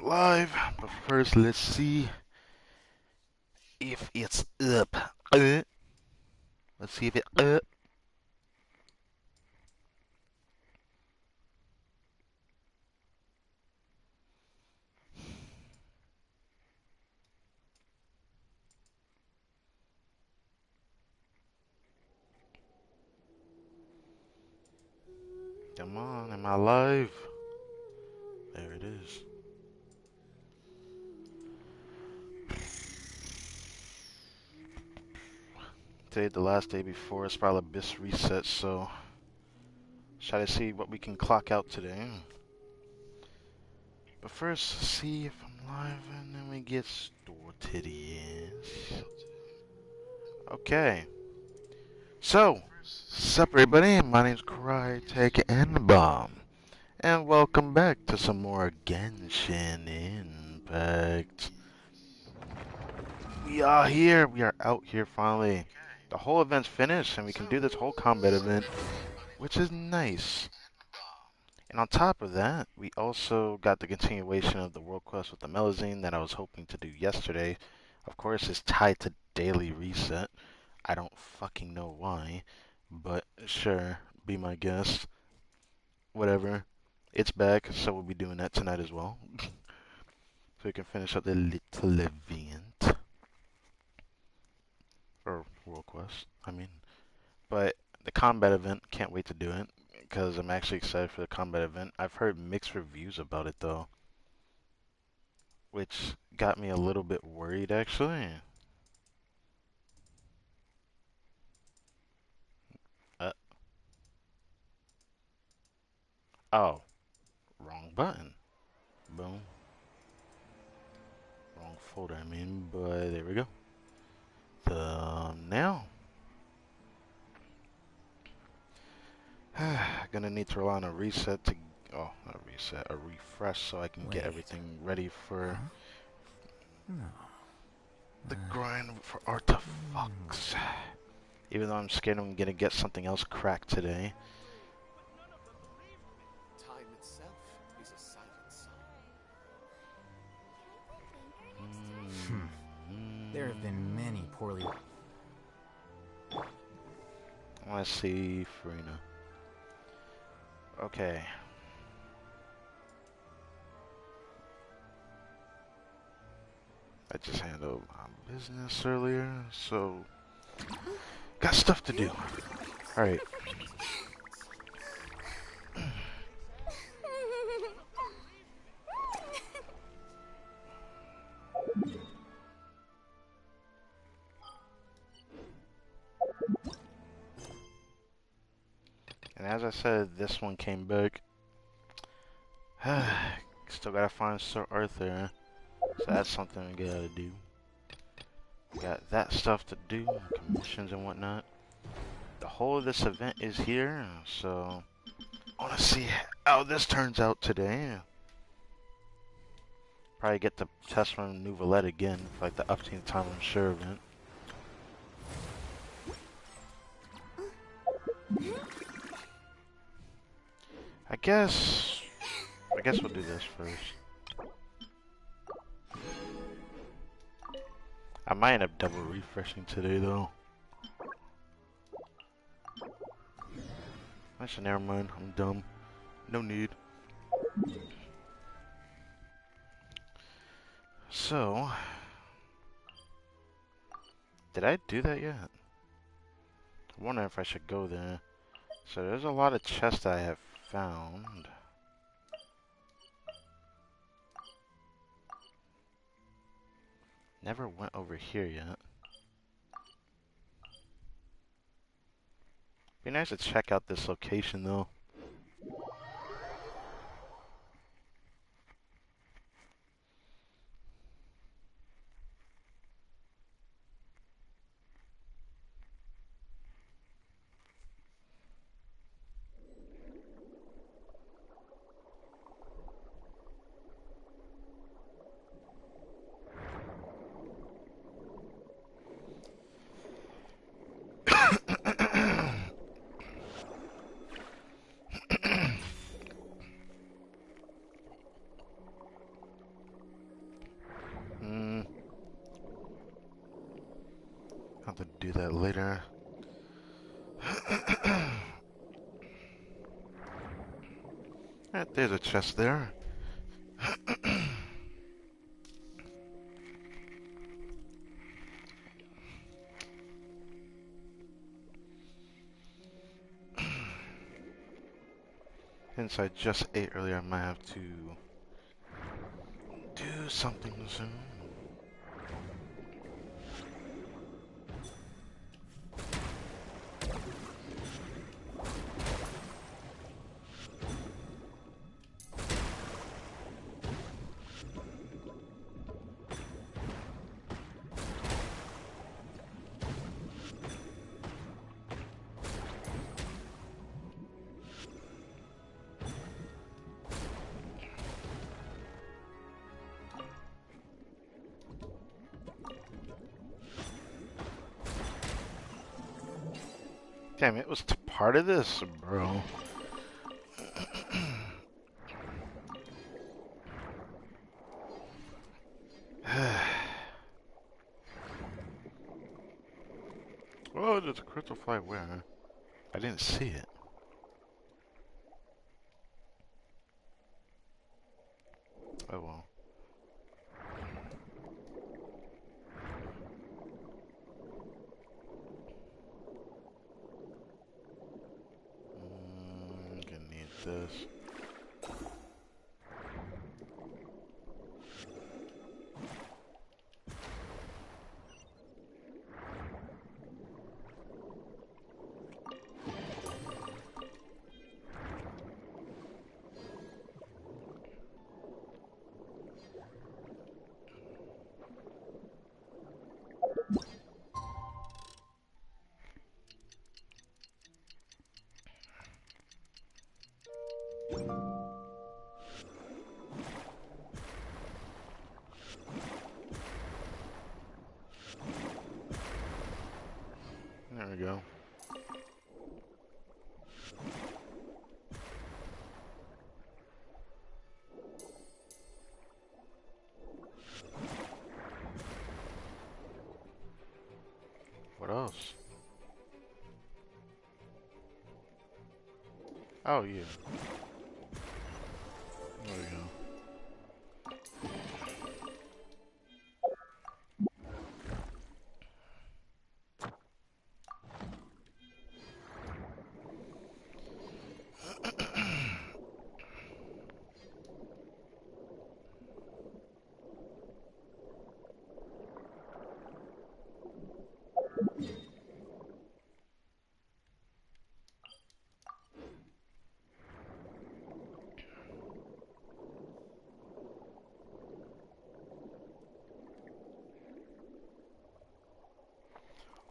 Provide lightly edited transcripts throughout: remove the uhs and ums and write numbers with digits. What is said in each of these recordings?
live, but first let's see if it's up. Let's see if it's up. Come on, am I live? There it is. Today, the last day before Spiral Abyss reset, so try to see what we can clock out today. But first, see if I'm live, and then we get started. Yes. Okay. So, sup everybody, my name's Crytek and Bomb. And welcome back to some more Genshin Impact. We are here, we are out here finally. The whole event's finished and we can do this whole combat event, which is nice. And on top of that, we also got the continuation of the world quest with the Melazine that I was hoping to do yesterday. Of course, it's tied to daily reset. I don't fucking know why, but sure, be my guest. Whatever. It's back, so we'll be doing that tonight as well. So we can finish up the little event. Or world quest, I mean. But the combat event, can't wait to do it. Because I'm actually excited for the combat event. I've heard mixed reviews about it though. Which got me a little bit worried actually. Uh, oh, wrong button. Boom. Wrong folder, I mean, but there we go. Thumbnail. Gonna need to rely on a reset to, oh, not a reset, a refresh so I can get everything ready for the grind for artifacts. Even though I'm scared I'm gonna get something else cracked today. Time itself is a silent song. There have been many poorly. Let's see, Farina. Okay. I just handled my business earlier, so got stuff to do. Alright. And as I said, this one came back. Still gotta find Sir Arthur. So that's something we gotta do. Got that stuff to do, commissions and whatnot. The whole of this event is here, so I wanna see how this turns out today. Probably get the test from Nouvellette again for like the 15th time I'm sure event. I guess we'll do this first. I might end up double refreshing today though. Actually, never mind. I'm dumb. No need. So, did I do that yet? I wonder if I should go there. So there's a lot of chests that I have found. Never went over here yet. Be nice to check out this location though. I'll have to do that later. Alright, there's a chest there. Since I just ate earlier, I might have to do something soon. Damn, it was part of this, bro. Oh, there's a crystal fly where? I didn't see it. Oh well. Gonna need this. There we go. What else? Oh, yeah. There we go.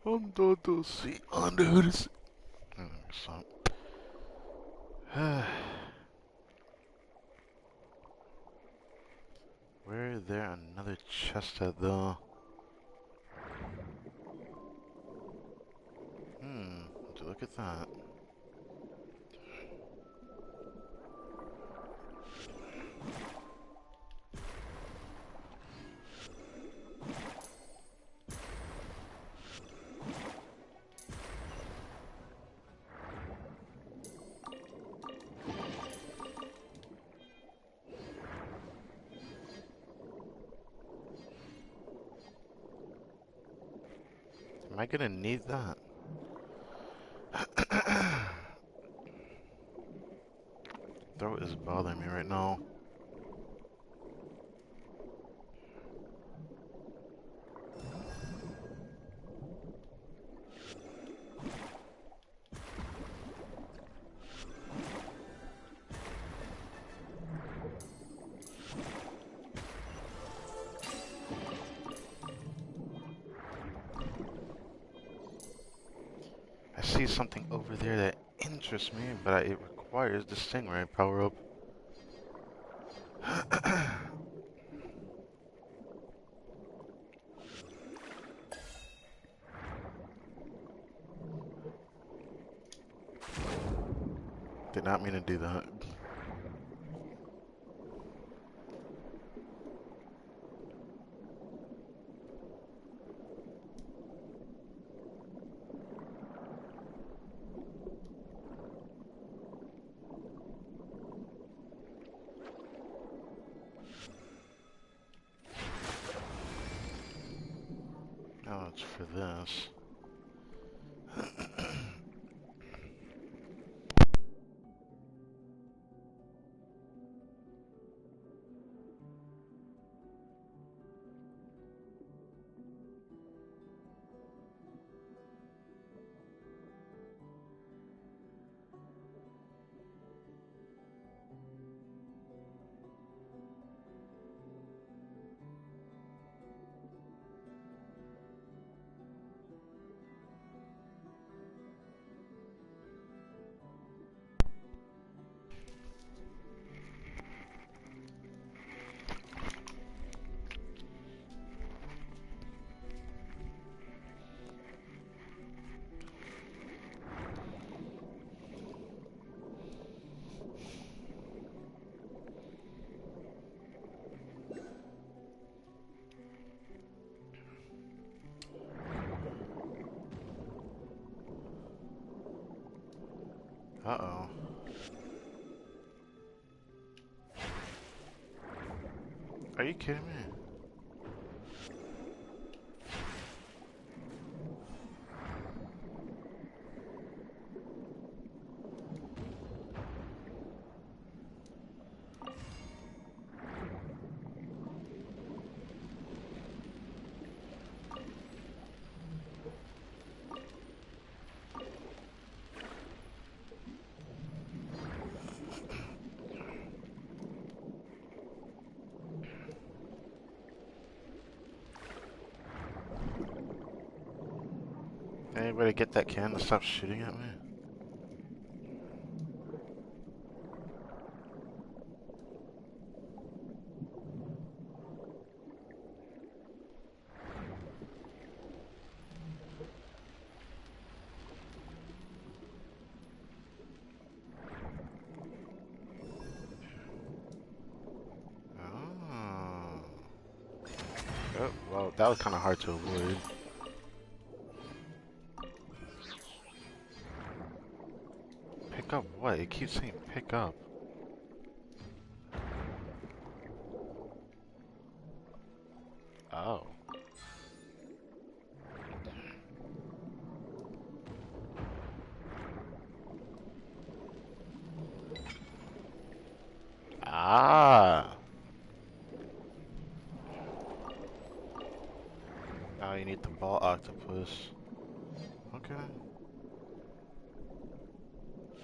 Under the sea, under the sea. So, where is there another chest at the? Would you look at that? Am I gonna need that? Throat is bothering me right now. I see something over there that interests me, but it requires the stingray power up. Did not mean to do that. timeouts for this. Uh-oh. Are you kidding me? Anybody get that can to stop shooting at me? Oh. Oh, well, that was kind of hard to avoid. Pick up what? It keeps saying pick up. Oh. Ah. Now you need the ball octopus. Okay.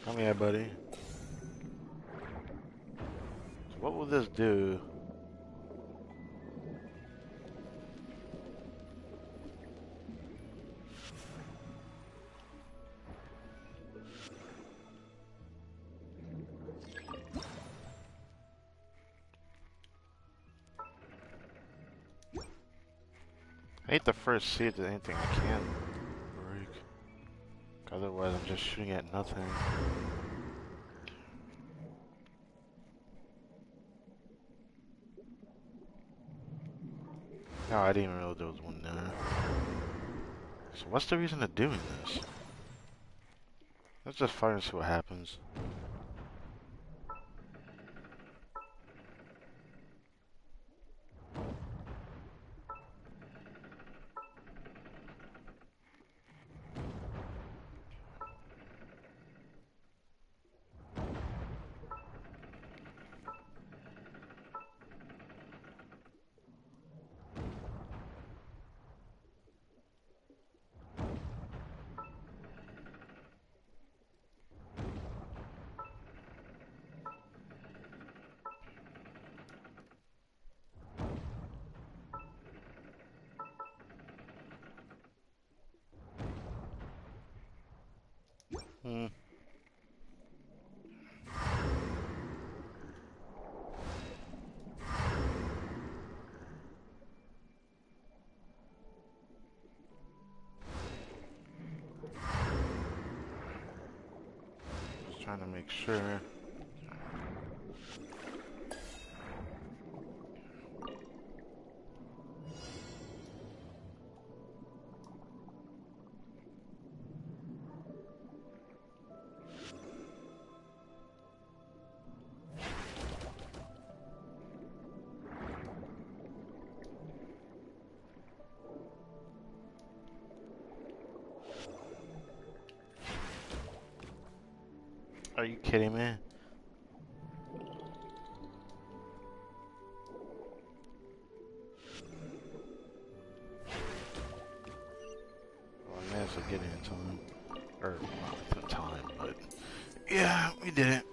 Come here, buddy. So what will this do? I hate the first see if there's anything I can break. Otherwise, I'm just shooting at nothing. No, I didn't even know there was one there. So what's the reason of doing this? Let's just fire and see what happens. Hmm. Just trying to make sure. Are you kidding me? Well, I managed to get it in time. Or, not in time, but... Yeah, we did it.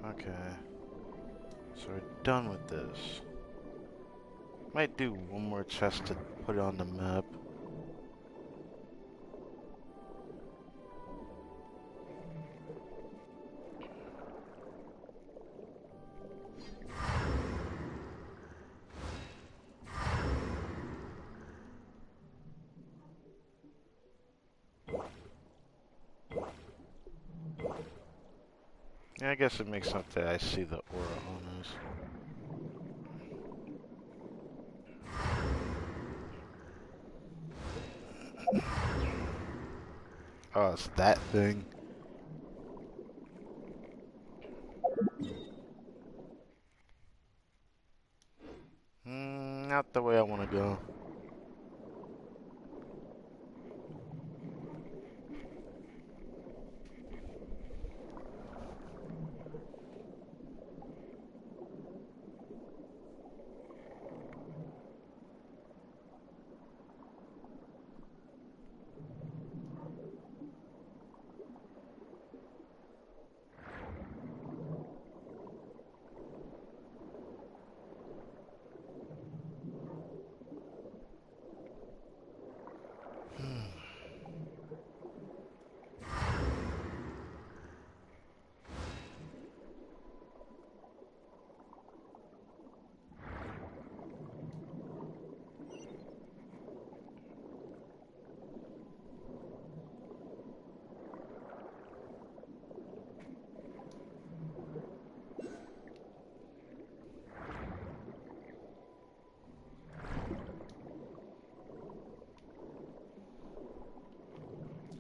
Okay. So we're done with this. Might do one more chest to put it on the map. Yeah, I guess it makes sense that I see the aura on this. Oh, it's that thing. Not the way I want to go.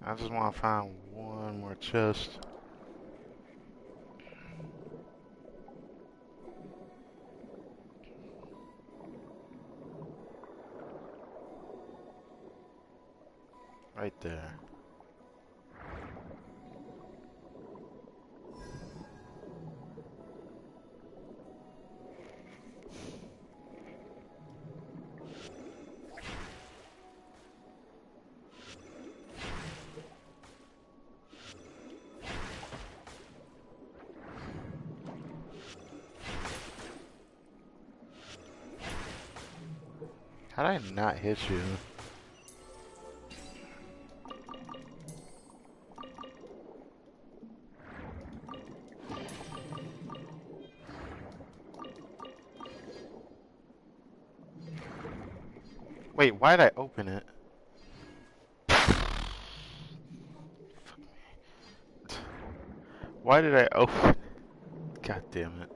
I just want to find one more chest. Right there. How did I not hit you? Wait, why did I open it? Why did I open? God damn it.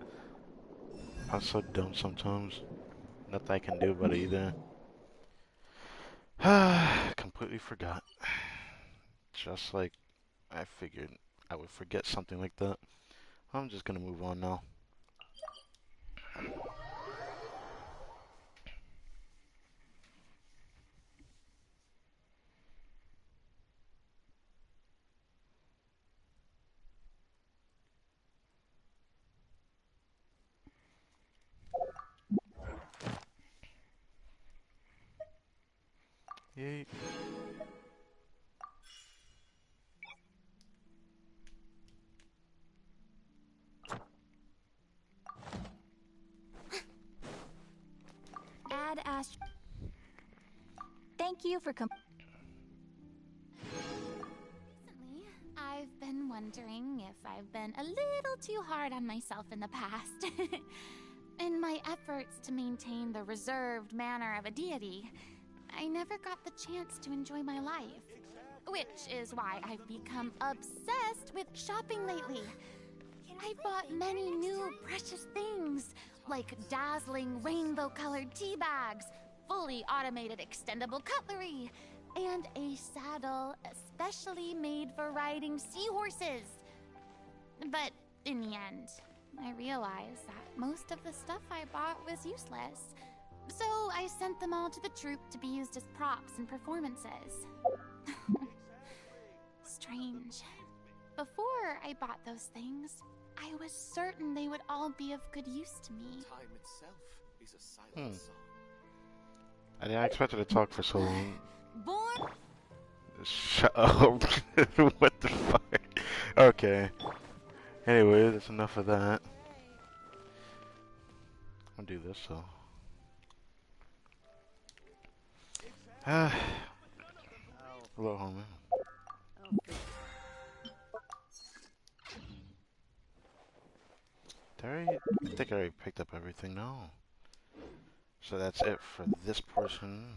I'm so dumb sometimes. Nothing I can do about it either. Completely forgot. Just like I figured I would forget something like that. I'm just gonna move on now. Yay. Ad Ast. Thank you for Recently, I've been wondering if I've been a little too hard on myself in the past. In my efforts to maintain the reserved manner of a deity, I never got the chance to enjoy my life. Which is why I've become obsessed with shopping lately. I bought many new precious things, like dazzling rainbow-colored tea bags, fully automated extendable cutlery, and a saddle especially made for riding seahorses. But in the end, I realized that most of the stuff I bought was useless. So I sent them all to the troupe to be used as props in performances. Strange. Before I bought those things, I was certain they would all be of good use to me. Time itself is a silent song. I didn't expect her to talk for so long. Born. Shut up. What the fuck? Okay. Anyway, that's enough of that. I'll do this though. Hello, homie. I think I already picked up everything now. So that's it for this portion.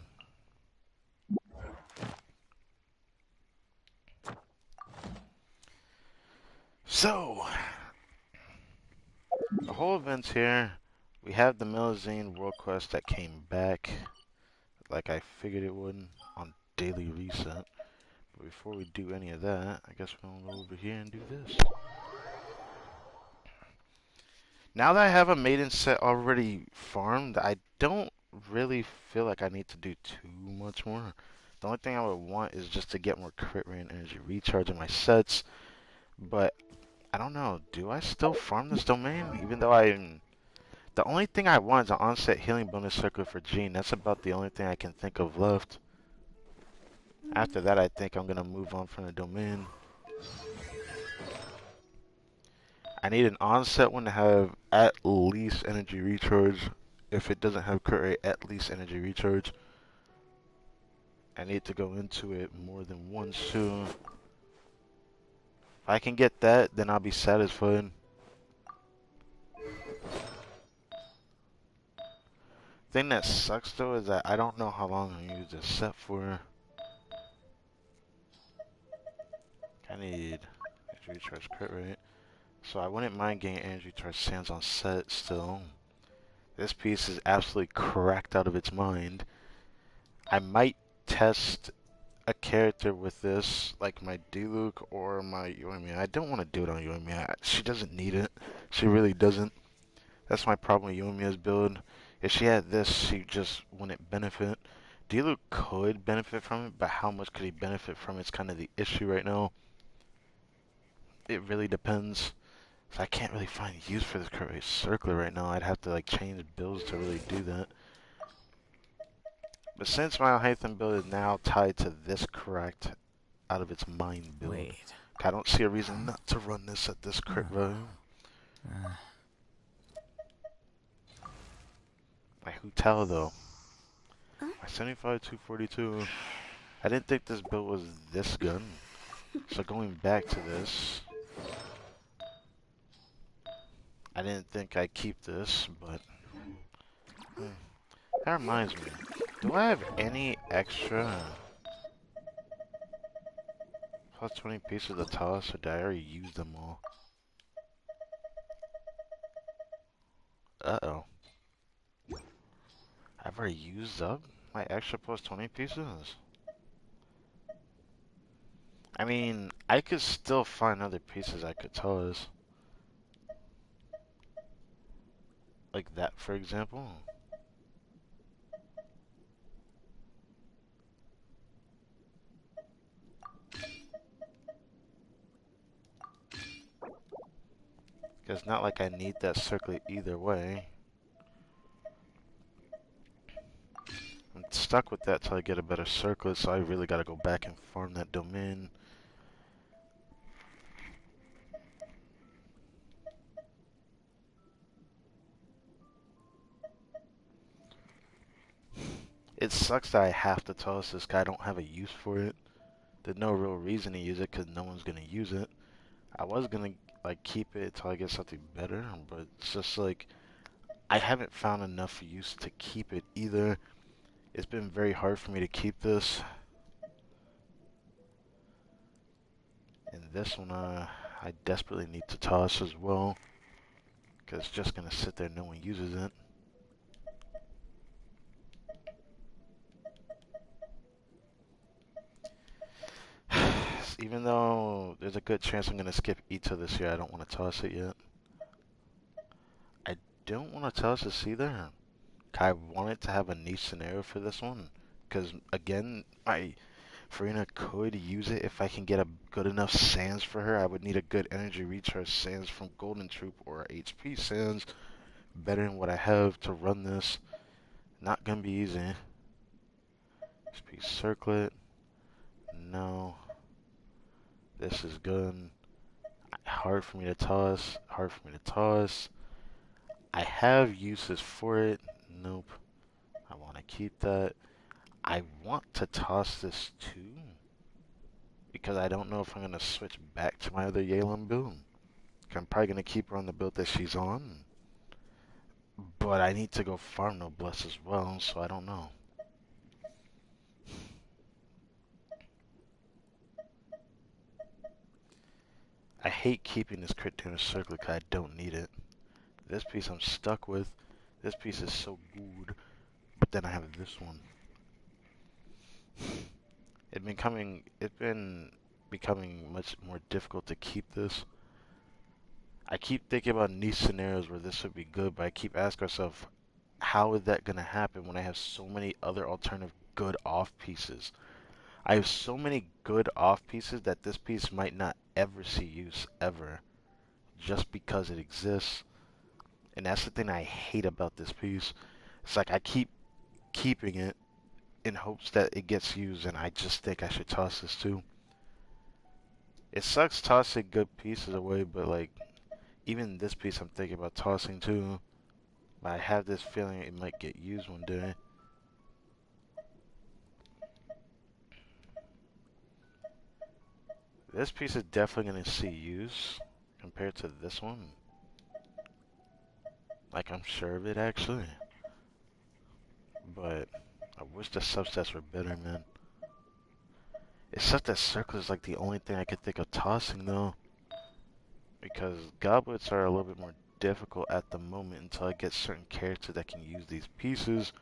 So, the whole event's here. We have the Melazine World Quest that came back, like I figured it would, on daily reset. But before we do any of that, I guess we're gonna go over here and do this. Now that I have a maiden set already farmed, I don't really feel like I need to do too much more. The only thing I would want is just to get more crit rate and energy recharge in my sets. But I don't know, do I still farm this domain? Even though the only thing I want is an onset healing bonus circle for Jean. That's about the only thing I can think of left. After that, I think I'm gonna move on from the domain. I need an onset one to have at least energy recharge. If it doesn't have crit rate, at least energy recharge. I need to go into it more than once too. If I can get that, then I'll be satisfied. Thing that sucks though is that I don't know how long I use this set for. I need energy recharge crit rate. So I wouldn't mind getting energy recharge sands on set still. This piece is absolutely cracked out of its mind. I might test a character with this, like my Diluc or my Yoimiya. I don't want to do it on Yoimiya. She doesn't need it. She really doesn't. That's my problem with Yoimiya's build. If she had this, she just wouldn't benefit. Diluc could benefit from it, but how much could he benefit from it's kind of the issue right now. It really depends. So I can't really find use for this crit rate circler right now. I'd have to like change builds to really do that. But since my Hythan build is now tied to this correct out of its mind build, Wait. I don't see a reason not to run this at this crit value. My Hutel though. My 75 242. I didn't think this build was this good. So going back to this, I didn't think I'd keep this, but that reminds me. Do I have any extra plus 20 pieces of toss, or did I already use them all? Uh-oh. I've already used up my extra plus 20 pieces? I mean, I could still find other pieces I could toss. Like that, for example. It's not like I need that circlet either way. I'm stuck with that till I get a better circlet, so I really gotta go back and farm that domain. It sucks that I have to toss this guy. I don't have a use for it. There's no real reason to use it because no one's gonna use it. I was gonna like keep it until I get something better, but it's just like I haven't found enough use to keep it either. It's been very hard for me to keep this. And this one, I desperately need to toss as well, because it's just gonna sit there, no one uses it. Even though there's a good chance I'm gonna skip Ito this year, I don't want to toss it yet. I don't want to toss this either, I wanted to have a niche scenario for this one. Because, again, Farina could use it if I can get a good enough sands for her. I would need a good energy recharge sands from Golden Troop or HP sands. Better than what I have to run this. Not gonna be easy. HP circlet. No. This is good. Hard for me to toss. Hard for me to toss. I have uses for it. Nope. I want to keep that. I want to toss this too. Because I don't know if I'm going to switch back to my other Yalem build. I'm probably going to keep her on the build that she's on. But I need to go farm Noblesse as well, so I don't know. I hate keeping this crit damage circle because I don't need it. This piece I'm stuck with. This piece is so good. But then I have this one. It's been becoming much more difficult to keep this. I keep thinking about niche scenarios where this would be good, but I keep asking myself, how is that gonna happen when I have so many other alternative good off pieces? I have so many good off pieces that this piece might not ever see use ever, just because it exists. And that's the thing I hate about this piece. It's like I keep keeping it in hopes that it gets used, and I just think I should toss this too. It sucks tossing good pieces away, but like, even this piece I'm thinking about tossing too. But I have this feeling it might get used one day. This piece is definitely going to see use compared to this one. Like, I'm sure of it actually. But I wish the subsets were better, man. It's such that circle is like the only thing I could think of tossing though. Because goblets are a little bit more difficult at the moment until I get certain characters that can use these pieces.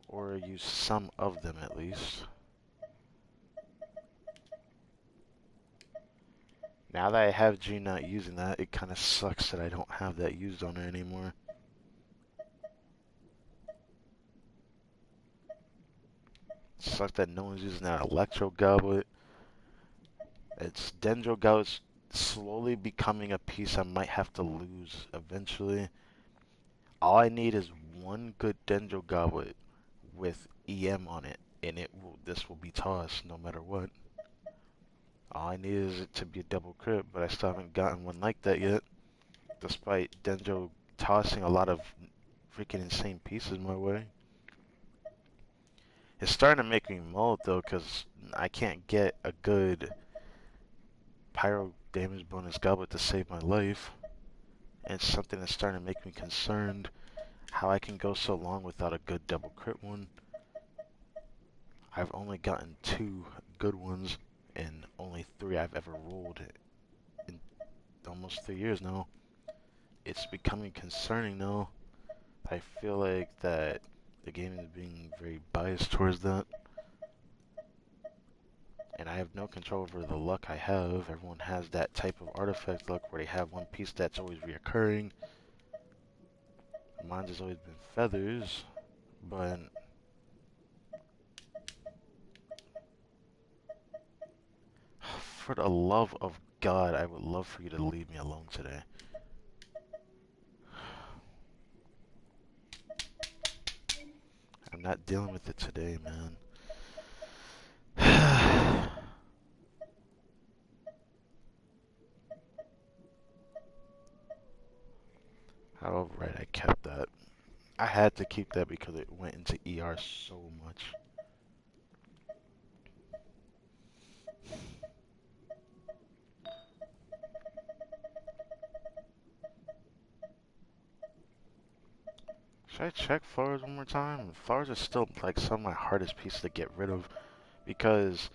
Or use some of them at least. Now that I have G not using that, it kind of sucks that I don't have that used on her anymore. Sucks that no one's using that Electro Goblet. It's Dendro Goblet's slowly becoming a piece I might have to lose eventually. All I need is one good Dendro Goblet with EM on it, and this will be tossed no matter what. All I need is it to be a double crit, but I still haven't gotten one like that yet, despite Dendro tossing a lot of freaking insane pieces my way. It's starting to make me mold though, because I can't get a good pyro damage bonus goblet to save my life. And it's something that's starting to make me concerned how I can go so long without a good double crit one. I've only gotten 2 good ones and only 3 I've ever rolled in almost 3 years now. It's becoming concerning now. I feel like that the game is being very biased towards that. And I have no control over the luck I have. Everyone has that type of artifact luck where they have one piece that's always reoccurring. Mine has always been feathers, but for the love of God, I would love for you to leave me alone today. I'm not dealing with it today, man. How right I kept that. I had to keep that because it went into ER so much. Should I check flowers one more time? Flowers are still like some of my hardest pieces to get rid of because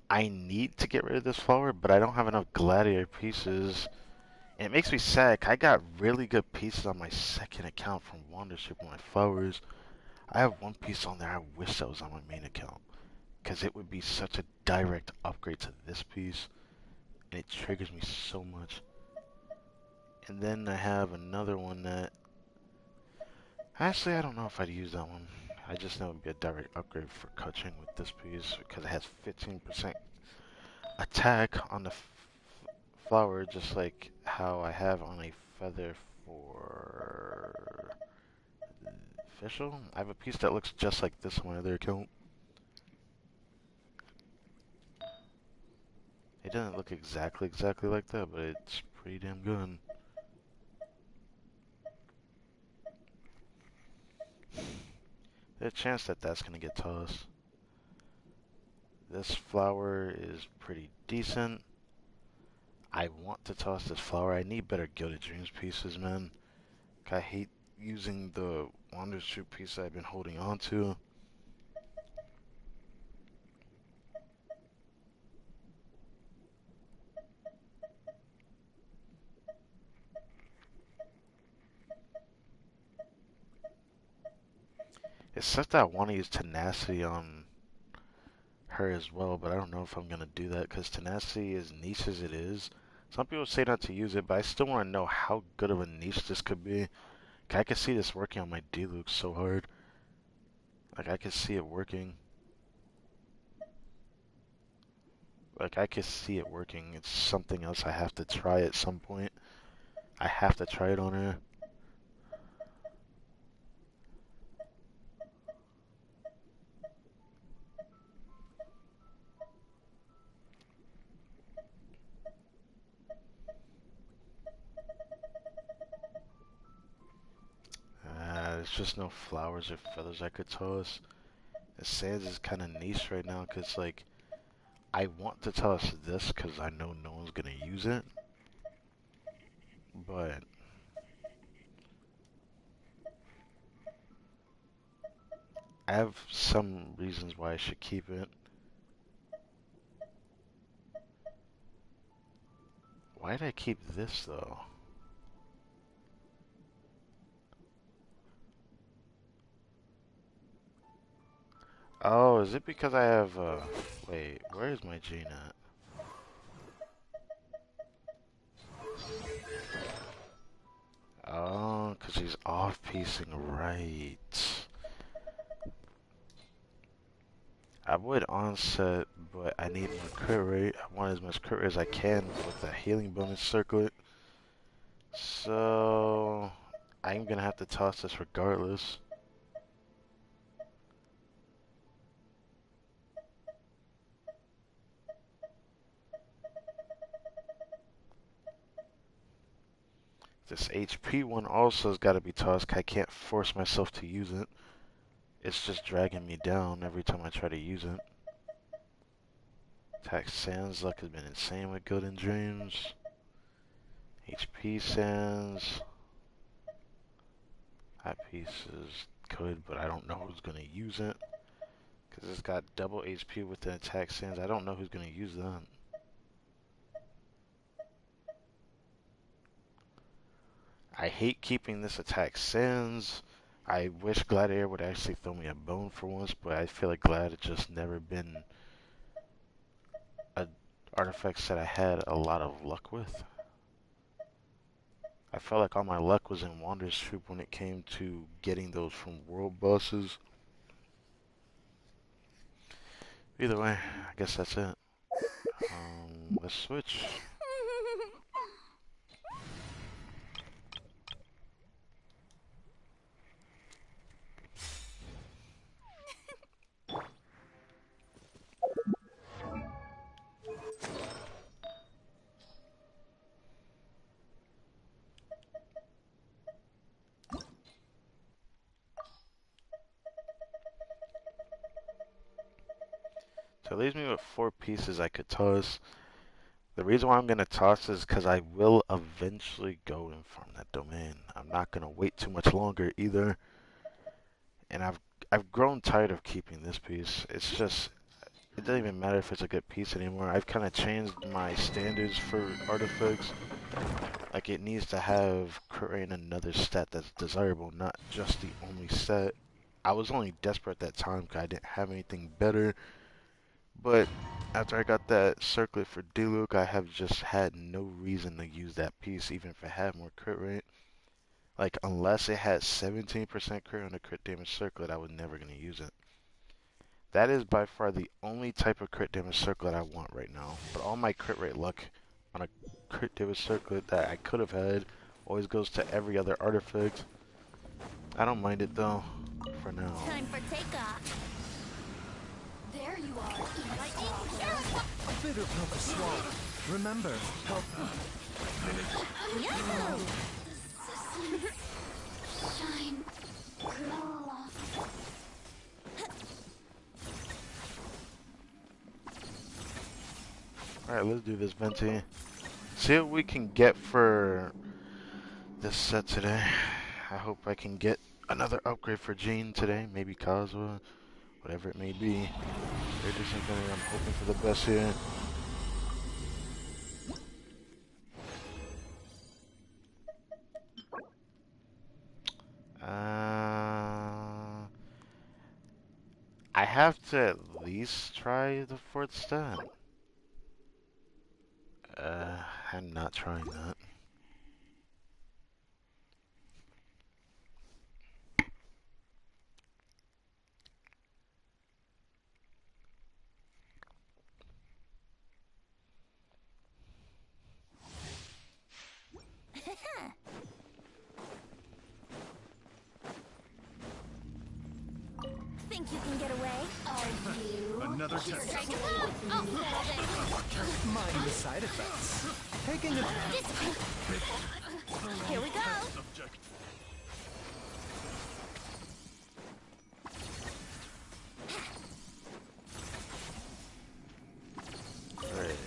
I need to get rid of this flower, but I don't have enough gladiator pieces. And it makes me sad. I got really good pieces on my second account from Wandership with my flowers. I have one piece on there I wish that was on my main account because it would be such a direct upgrade to this piece. And it triggers me so much. And then I have another one that Actually, I don't know if I'd use that one. I just know it would be a direct upgrade for coaching with this piece because it has 15% attack on the flower, just like how I have on a feather for official. I have a piece that looks just like this on my other account. It doesn't look exactly like that, but it's pretty damn good. There's a chance that that's gonna get tossed. This flower is pretty decent. I want to toss this flower. I need better Gilded Dreams pieces, man. I hate using the Wonder Shoot piece I've been holding on to. It's such that I want to use Tenacity on her as well, but I don't know if I'm going to do that because Tenacity, as niche as it is, some people say not to use it, but I still want to know how good of a niche this could be. I can see this working on my Diluc so hard. Like, I can see it working. Like, I can see it working. It's something else I have to try at some point. I have to try it on her. There's just no flowers or feathers I could toss. The sands is kind of niche right now because, like, I want to toss this because I know no one's going to use it. But I have some reasons why I should keep it. Why did I keep this, though? Oh, is it because I have, wait, where is my Gene at? Oh, because he's off-piecing, right. I would onset, but I need more crit rate. I want as much crit rate as I can with the healing bonus circlet. So, I'm gonna have to toss this regardless. This HP one also has got to be tossed. I can't force myself to use it. It's just dragging me down every time I try to use it. Attack Sans luck has been insane with Golden Dreams. HP Sans. That piece is good, but I don't know who's going to use it. Because it's got double HP with the Attack Sans. I don't know who's going to use that. I hate keeping this Attack Sans. I wish Gladiator would actually throw me a bone for once, but I feel like Glad has just never been a artifacts that I had a lot of luck with. I felt like all my luck was in Wander's Troop when it came to getting those from world bosses. Either way, I guess that's it. Let's switch. So it leaves me with 4 pieces I could toss. The reason why I'm going to toss is because I will eventually go and farm that domain. I'm not going to wait too much longer either. And I've grown tired of keeping this piece. It's just, it doesn't even matter if it's a good piece anymore. I've kind of changed my standards for artifacts. Like, it needs to have create another stat that's desirable, not just the only set. I was only desperate at that time because I didn't have anything better. But after I got that circlet for Diluc, I have just had no reason to use that piece, even if it had more crit rate. Like, unless it had 17% crit on the crit damage circlet, I was never going to use it. That is by far the only type of crit damage circlet I want right now. But all my crit rate luck on a crit damage circlet that I could have had always goes to every other artifact. I don't mind it though, for now. Time for takeoff. There you are. A bitter pill to swallow. Remember, help. Yahoo! Shine. Alright, let's do this, Venti. See what we can get for this set today. I hope I can get another upgrade for Jean today. Maybe Kazuha. Whatever it may be. I'm hoping for the best here. I have to at least try the fourth stat. I'm not trying that. Think you can get away? Are you? Another test. Strike it out! Oh, Mind the side effects. Taking a here we go! Right.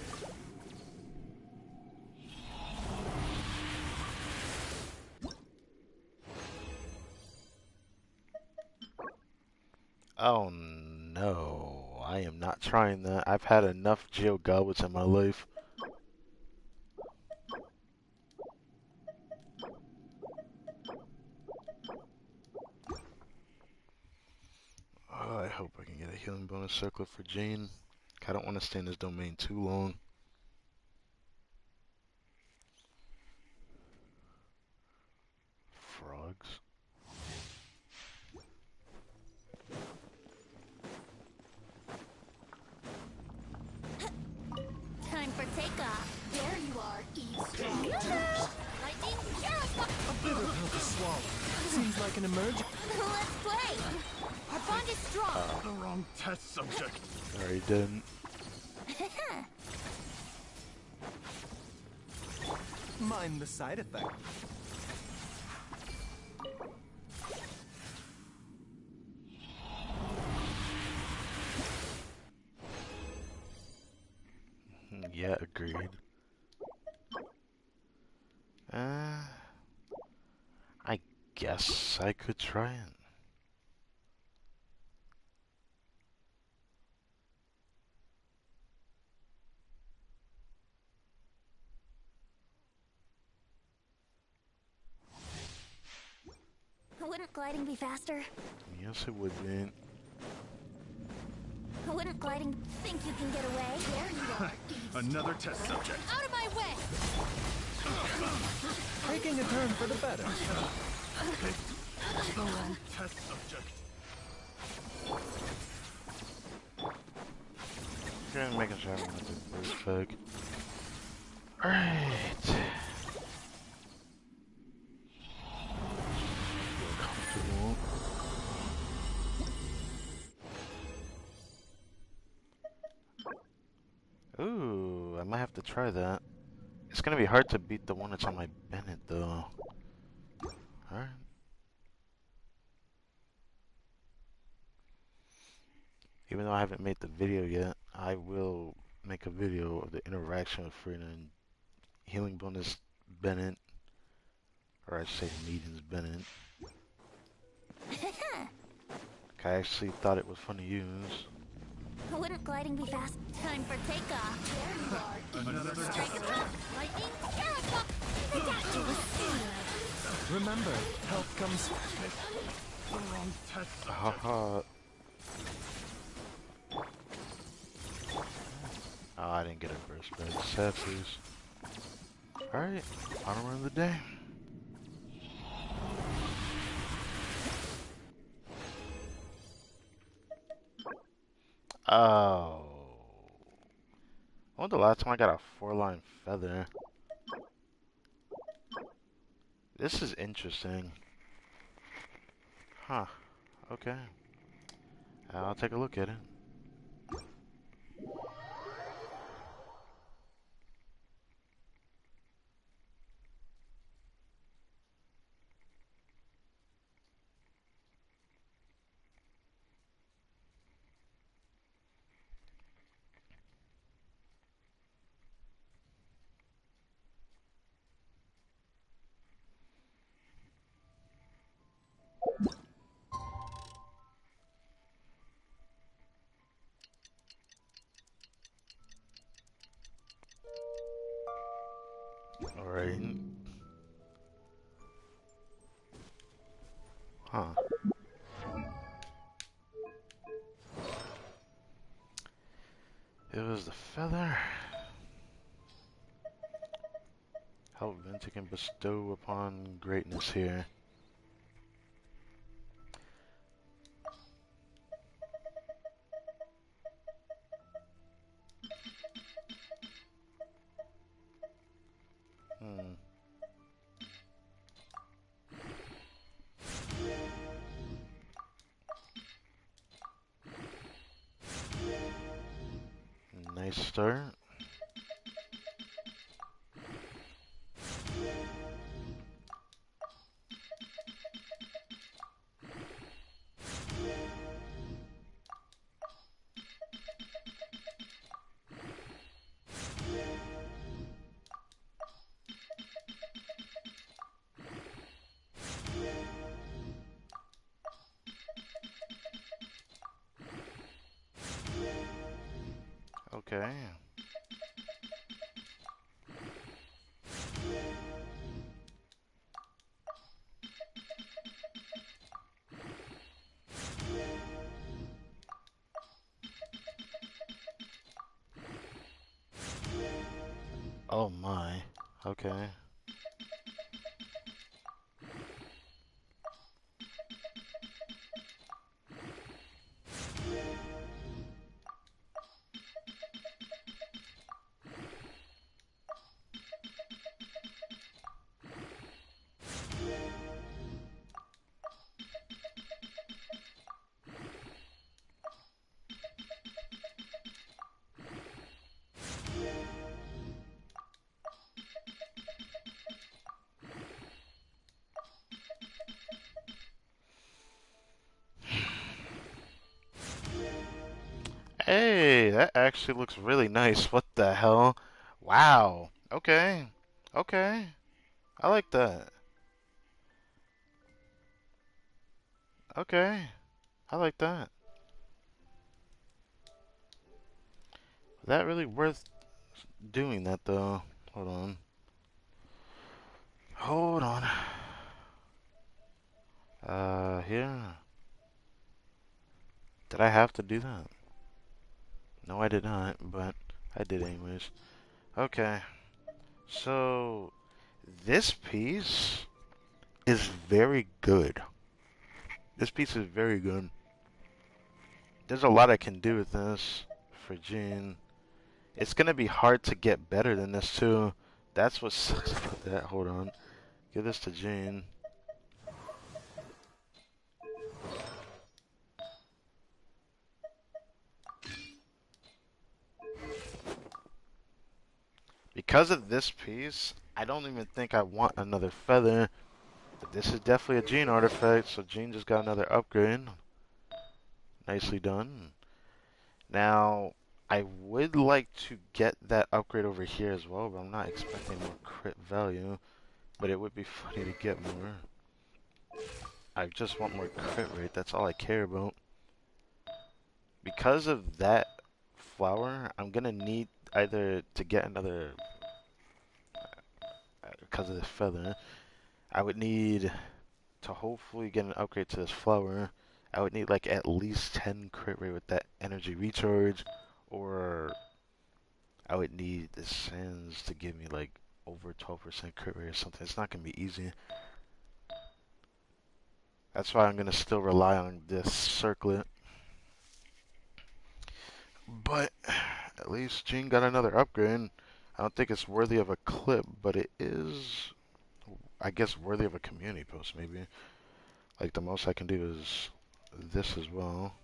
Oh no, I am not trying that. I've had enough Geo Goblets in my life. Oh, I hope I can get a healing bonus circlet for Jane. I don't want to stay in this domain too long. Frogs. Time for takeoff. There you are. Eavesdrop. Lightning, Aerosmith! bitter pill to swallow. Seems like an emergency. Let's play! Our bond is strong. The wrong test subject. Already didn't. Mind the side effect. Yeah, agreed. I guess I could try it. Wouldn't gliding be faster? Yes, it would be. Wouldn't gliding think you can get away? There you are. Another test subject. Out of my way! Taking a turn for the better. The wrong test subject. Okay, making sure I'm not the first fag. Alright. Comfortable. Ooh, I might have to try that. It's gonna be hard to beat the one that's on my Bennett though. Alright. Even though I haven't made the video yet, I will make a video of the interaction with Frida and healing bonus Bennett. Or I should say Meetings Bennett. I actually thought it was fun to use. Wouldn't gliding be fast? Time for takeoff. There you are. Another test Strike it subject. up! Lightning, Aerosmith! They got you! Remember, health comes. The wrong test subject. Haha. Oh, I didn't get a burst back. Sad face. Alright, final run of the day. Oh. When was the last time I got a 4-line feather? This is interesting. Huh. Okay. I'll take a look at it. Alright. Huh. It was the feather. How Venti can bestow upon greatness here. Hmm. Nice start. Okay. Oh my. Okay. Hey, that actually looks really nice. What the hell? Wow. Okay. Okay. I like that. Okay. I like that. That really worth doing that though. Hold on. Hold on. Here. Did I have to do that? No, I did not, but I did anyways. Okay. So, this piece is very good. This piece is very good. There's a lot I can do with this for Jean. It's gonna be hard to get better than this too. That's what sucks about that. Hold on. Give this to Jean. Because of this piece, I don't even think I want another feather. But this is definitely a Jean artifact, so Jean just got another upgrade. Nicely done. Now, I would like to get that upgrade over here as well, but I'm not expecting more crit value. But it would be funny to get more. I just want more crit rate, that's all I care about. Because of that flower, I'm gonna need either to get another, because of this feather, I would need to hopefully get an upgrade to this flower. I would need like at least 10 crit rate with that energy recharge, or I would need the sands to give me like over 12% crit rate or something. It's not gonna be easy. That's why I'm gonna still rely on this circlet. But at least Jean got another upgrade. I don't think it's worthy of a clip, but it is, I guess, worthy of a community post, maybe. Like, the most I can do is this as well.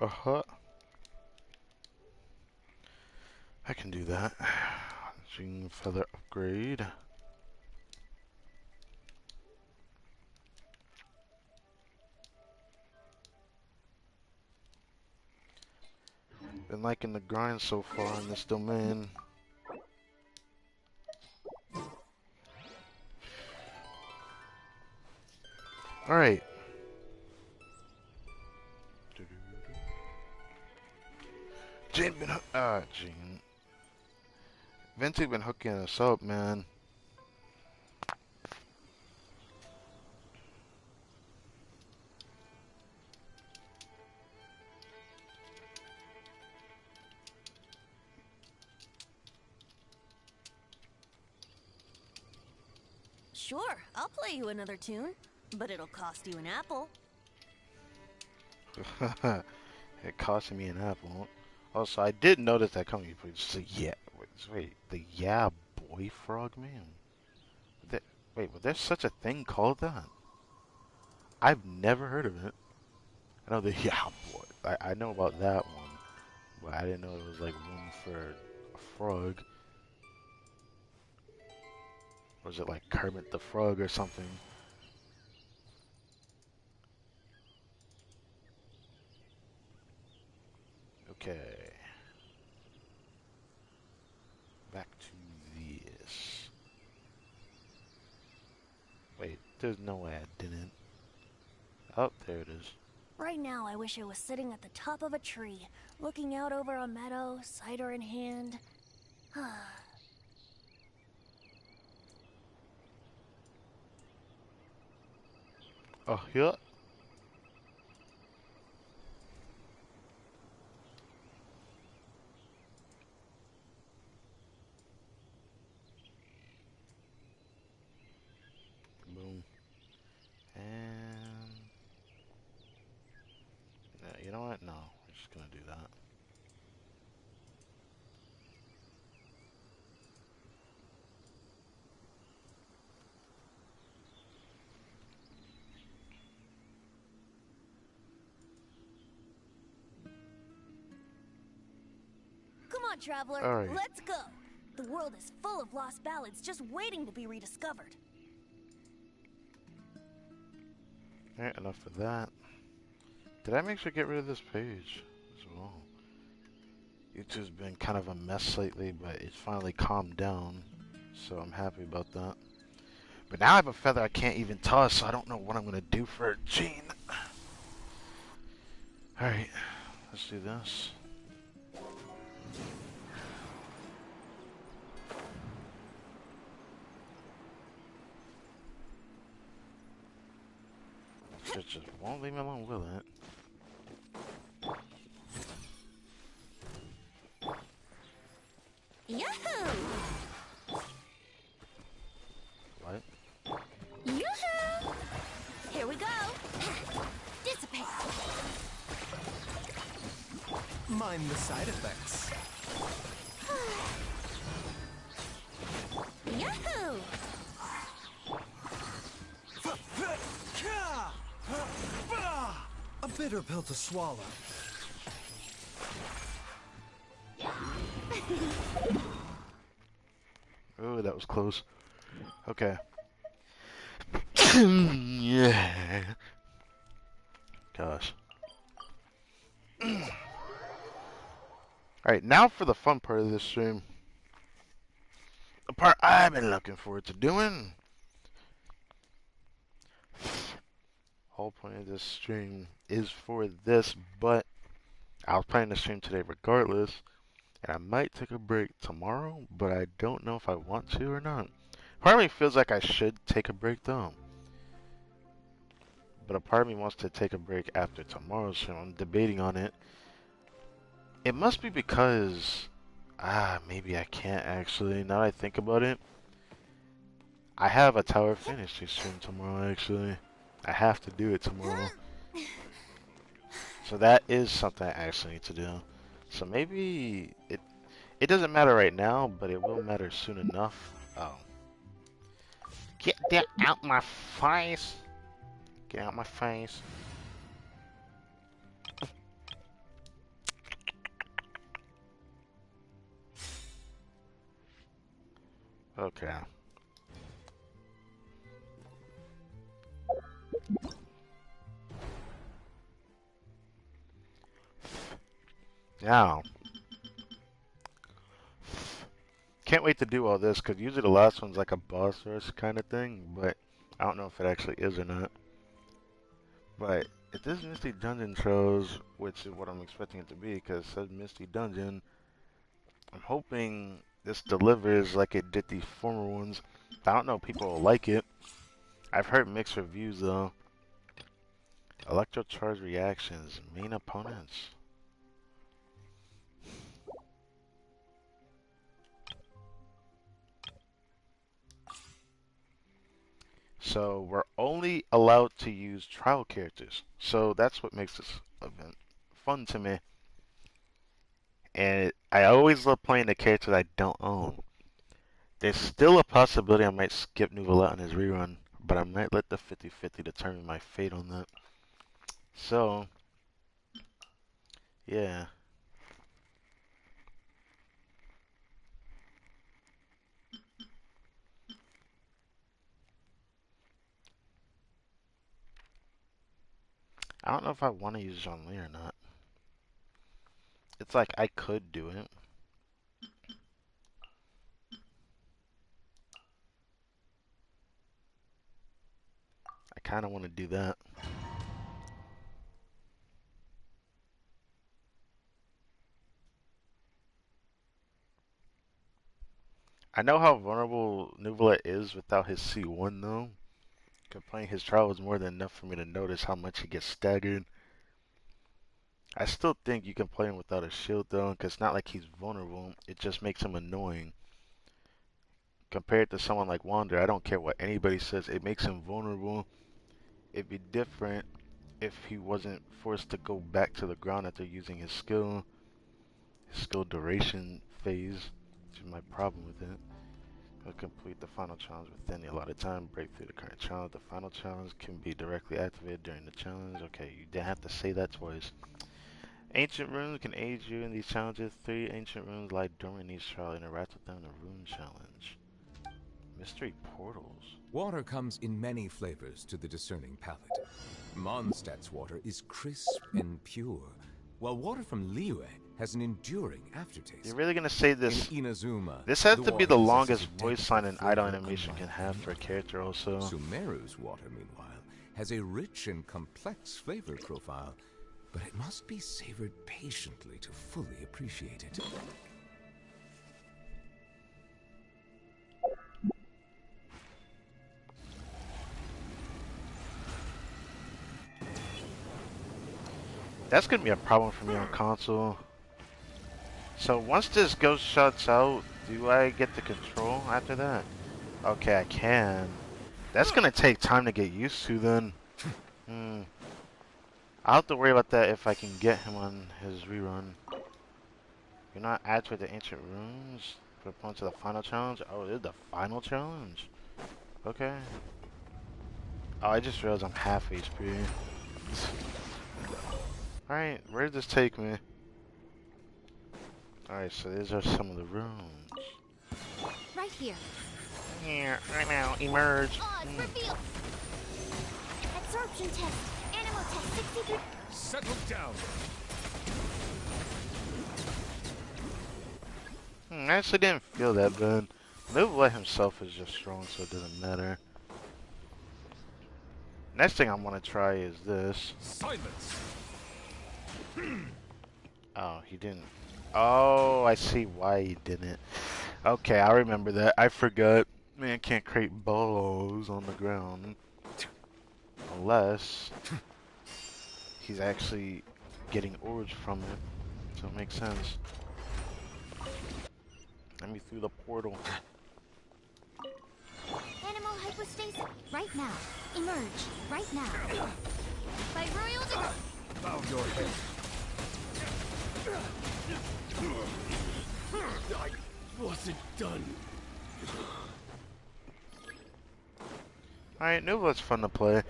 Uh-huh. I can do that. Jean feather upgrade. Been liking the grind so far in this domain. Alright. Jean. Venti been hooking us up, man. Sure, I'll play you another tune, but it'll cost you an apple. It cost me an apple. Also, I did notice that coming. So yeah, wait, the yeah boy frog man. That, wait, was there such a thing called that? I've never heard of it. I know the yeah boy. I know about that one, but I didn't know it was like one for a frog. Or was it like Kermit the Frog or something? Okay. Back to this. Wait, there's no way I didn't. Oh, there it is. Right now, I wish I was sitting at the top of a tree, looking out over a meadow, cider in hand. Oh, yeah. Boom. And no, you know what? No, we're just gonna do that. Come on, traveler, All right. let's go. The world is full of lost ballads just waiting to be rediscovered. All right, enough of that. Did I make sure to get rid of this page as well? YouTube's been kind of a mess lately, but it's finally calmed down, so I'm happy about that. But now I have a feather I can't even toss, so I don't know what I'm gonna do for Jean. All right, let's do this. It just won't leave me alone, will it? Yahoo! What? Yoo-hoo! Here we go. Dissipate. Mind the side effects. Yahoo! A bitter pill to swallow. Oh, that was close. Okay. Yeah. Gosh. Alright, now for the fun part of this stream. The part I've been looking forward to doing. Whole point of this stream is for this, but I was playing the stream today regardless, and I might take a break tomorrow, but I don't know if I want to or not. Part of me feels like I should take a break though, but a part of me wants to take a break after tomorrow, so I'm debating on it. It must be because, maybe I can't actually, now that I think about it. I have a tower finish to stream tomorrow, actually. I have to do it tomorrow. So that is something I actually need to do. So maybe it doesn't matter right now, but it will matter soon enough. Oh. Get that out my face. Get out my face. Okay. Now, can't wait to do all this, because usually the last one's like a boss rush kind of thing, but I don't know if it actually is or not. But if this Misty Dungeon shows, which is what I'm expecting it to be, because it says Misty Dungeon, I'm hoping this delivers like it did the former ones. I don't know if people will like it. I've heard mixed reviews though. Electrocharge reactions, main opponents. So we're only allowed to use trial characters. So that's what makes this event fun to me. And I always love playing the characters I don't own. There's still a possibility I might skip Nouvelle on his rerun, but I might let the 50-50 determine my fate on that. So, yeah. I don't know if I want to use Jean-Lee or not. It's like I could do it. I kind of want to do that. I know how vulnerable Nouvelle is without his C1 though. Playing his trial is more than enough for me to notice how much he gets staggered. I still think you can play him without a shield though, because it's not like he's vulnerable. It just makes him annoying. Compared to someone like Wander, I don't care what anybody says, it makes him vulnerable. It'd be different if he wasn't forced to go back to the ground after using his skill duration phase, which is my problem with it. I'll complete the final challenge within the allotted time, break through the current challenge. The final challenge can be directly activated during the challenge. Okay, you didn't have to say that twice. Ancient runes can aid you in these challenges. 3 ancient runes lie dormant in each trial. Interact with them in a rune challenge. Mystery portals. Water comes in many flavors to the discerning palate. Mondstadt's water is crisp and pure, while water from Liyue has an enduring aftertaste. You're really gonna say this? In Inazuma, This has the to be water the possesses longest a voice depth line of an idle flavor animation can unlike have for a either. character also. Sumeru's water, meanwhile, has a rich and complex flavor profile, but it must be savored patiently to fully appreciate it. That's gonna be a problem for me on console. So once this ghost shuts out, do I get the control after that? Okay, I can. That's gonna take time to get used to then. I'll have to worry about that if I can get him on his rerun. You're not activate the ancient runes for opponent to the final challenge? Oh, this is the final challenge? Okay. Oh, I just realized I'm half HP. Alright, where did this take me? Alright, so these are some of the runes. Right here. Here, right now, emerge. Odds reveal. Absorption test. Animal test 63. Settle down. I actually didn't feel that bad. Nouvelle himself is just strong, so it doesn't matter. Next thing I want to try is this. Silence. Oh, he didn't. Oh, I see why he didn't. Okay, I remember that. I forgot. Man can't create balls on the ground. Unless he's actually getting orbs from it. So it makes sense. Let me through the portal. Animal hypostasis right now. Emerge right now. By royal decree. Bow your head. I wasn't done. I knew it was fun to play.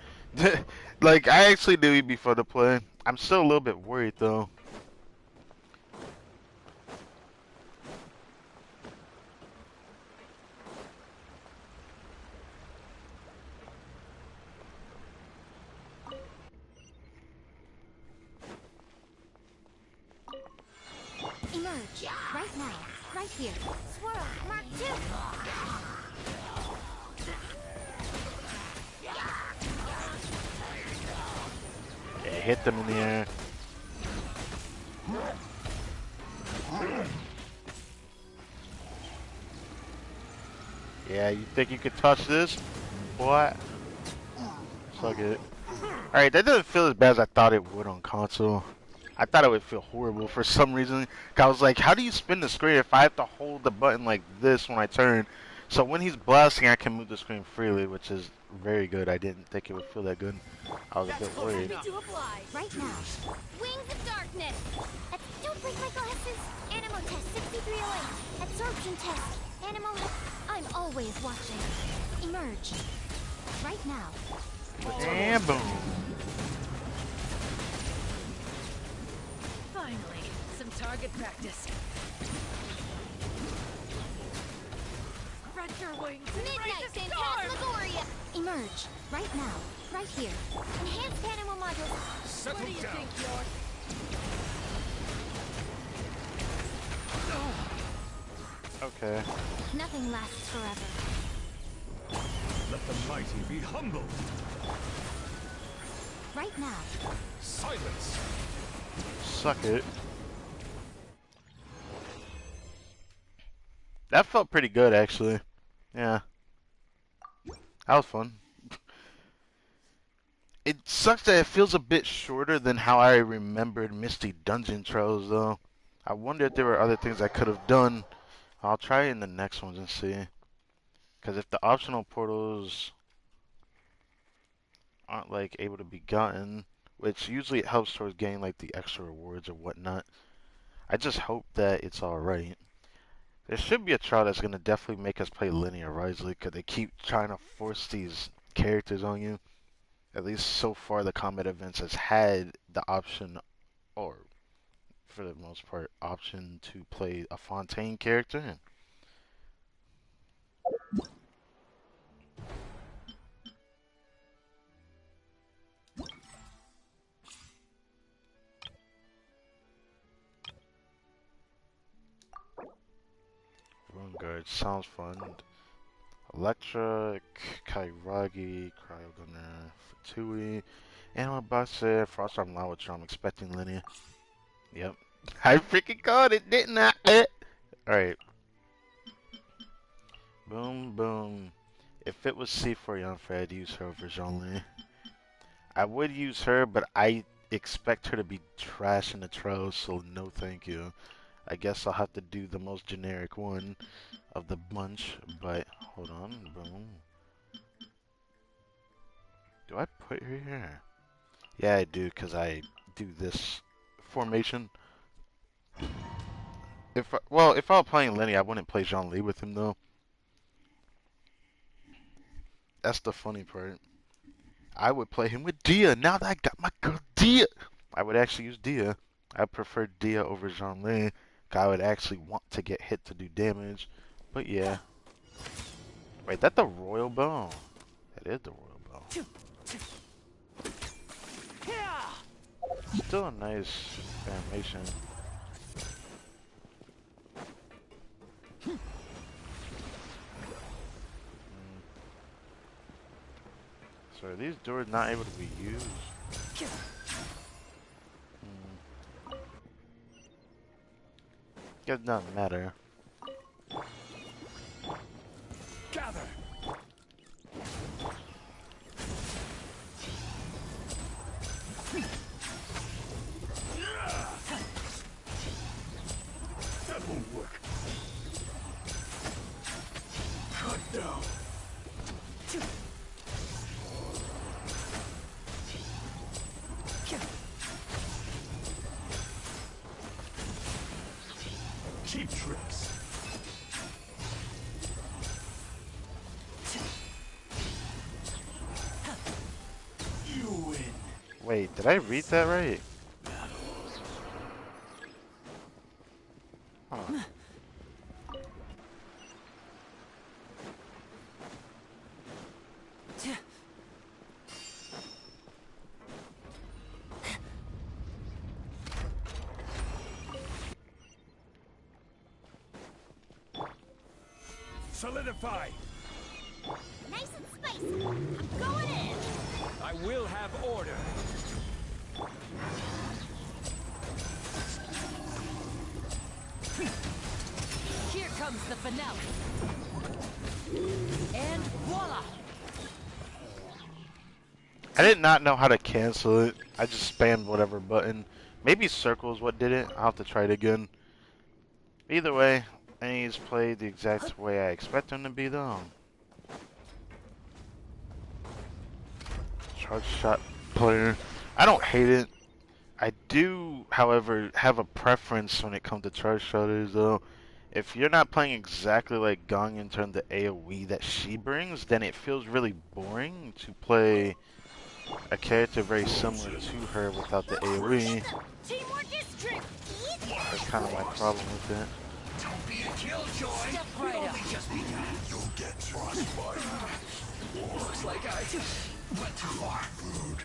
Like, I actually knew he'd be fun to play. I'm still a little bit worried, though. Emerge right now. Right here. Swirl. Mark 2. Yeah, hit them in the air. Yeah, you think you could touch this? What? Suck it. Alright, that doesn't feel as bad as I thought it would on console. I thought it would feel horrible for some reason. I was like, how do you spin the screen if I have to hold the button like this when I turn? So when he's blasting, I can move the screen freely, which is very good. I didn't think it would feel that good. I was a bit worried. Right now. Wings of darkness. Don't break my glasses. Animal test 6308. Absorption test. Animal. I'm always watching. Emerge. Right now. And boom. Finally, some target practice. Spread your wings. Midnight Phantasmagoria. Emerge. Right now. Right here. Enhanced animal modules. Settle What do you down. think, York? Okay. Nothing lasts forever. Let the mighty be humble. Right now. Silence. Suck it. That felt pretty good, actually. Yeah. That was fun. It sucks that it feels a bit shorter than how I remembered Misty Dungeon Trails, though. I wonder if there were other things I could have done. I'll try it in the next ones and see. Because if the optional portals aren't, like, able to be gotten, which usually it helps towards getting, like, the extra rewards or whatnot, I just hope that it's alright. There should be a trial that's going to definitely make us play linear wisely, because they keep trying to force these characters on you. At least so far, the combat events has had the option, or for the most part, option to play a Fontaine character. Rune Guard sounds fun. Electric, Kairagi, Cryogunner, Fatui, Animal Boxer, Frost Arm Lava Charm, expecting linear. Yep. I freaking called it, didn't I? Alright. Boom, boom. If it was C4 Youngfei, I'd use her over Zhongli. I would use her, but I expect her to be trash in the trials, so no thank you. I guess I'll have to do the most generic one of the bunch, but hold on, boom. Do I put her here? Yeah, I do, because I do this formation. If I was playing Lenny, I wouldn't play Zhongli with him, though. That's the funny part. I would play him with Dia. Now that I got my girl Dia, I would actually use Dia. I prefer Dia over Zhongli. I would actually want to get hit to do damage. But yeah. Wait, that the royal bow? That is the royal bow. Still a nice animation. So are these doors not able to be used? It doesn't matter. Gather. Cut down. Cheap tricks. You win. Wait, did I read that right? Huh. Solidify. Nice and spicy. I'm going in. I will have order. Here comes the finale. And voila! I did not know how to cancel it. I just spammed whatever button. Maybe circle is what did it. I'll have to try it again. Either way, he's played the exact way I expect him to be though. Charge shot player. I don't hate it. I do, however, have a preference when it comes to charge shotters though. If you're not playing exactly like Gong in terms of the AoE that she brings, then it feels really boring to play a character very similar to her without the AoE. Teamwork is strength. That's kind of my problem with it. Don't be a killjoy. Step right up. Just be You'll get frostbite. Looks like I went too far. Food.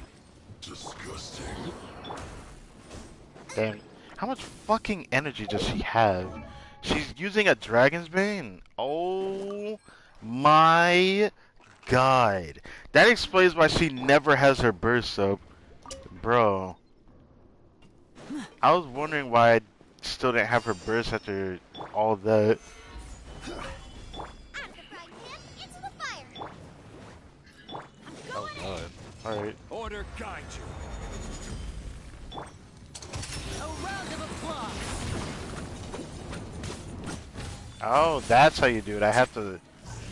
Disgusting. Damn, how much fucking energy does she have? She's using a Dragon's Bane? Oh my god. That explains why she never has her burst up. Bro. I was wondering why I still didn't have her burst after all that. I'm the frying pan into the fire. I'm Oh going in. god. Alright. Order guide you. A round of applause. Oh, that's how you do it. I have to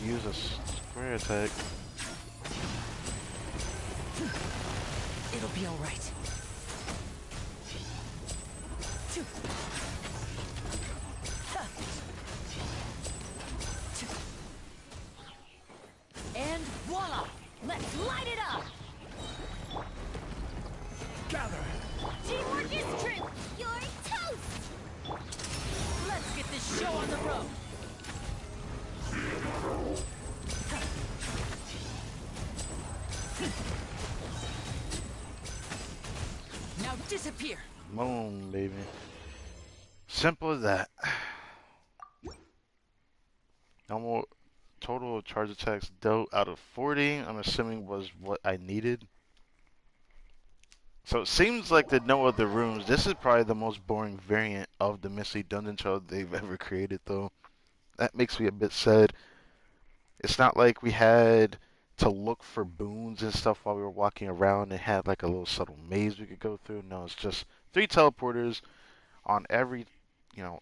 use a square attack. It'll be all right. And voila! Let's light it up! Gather. Teamwork is strength. You're toast. Let's get this show on the road! Now disappear! Boom, baby. Simple as that. Normal total charge attacks dealt out of 40, I'm assuming was what I needed. So it seems like the no other rooms, this is probably the most boring variant of the Misty Dungeon Trail they've ever created though. That makes me a bit sad. It's not like we had to look for boons and stuff while we were walking around and had like a little subtle maze we could go through. No, it's just 3 teleporters on every, you know,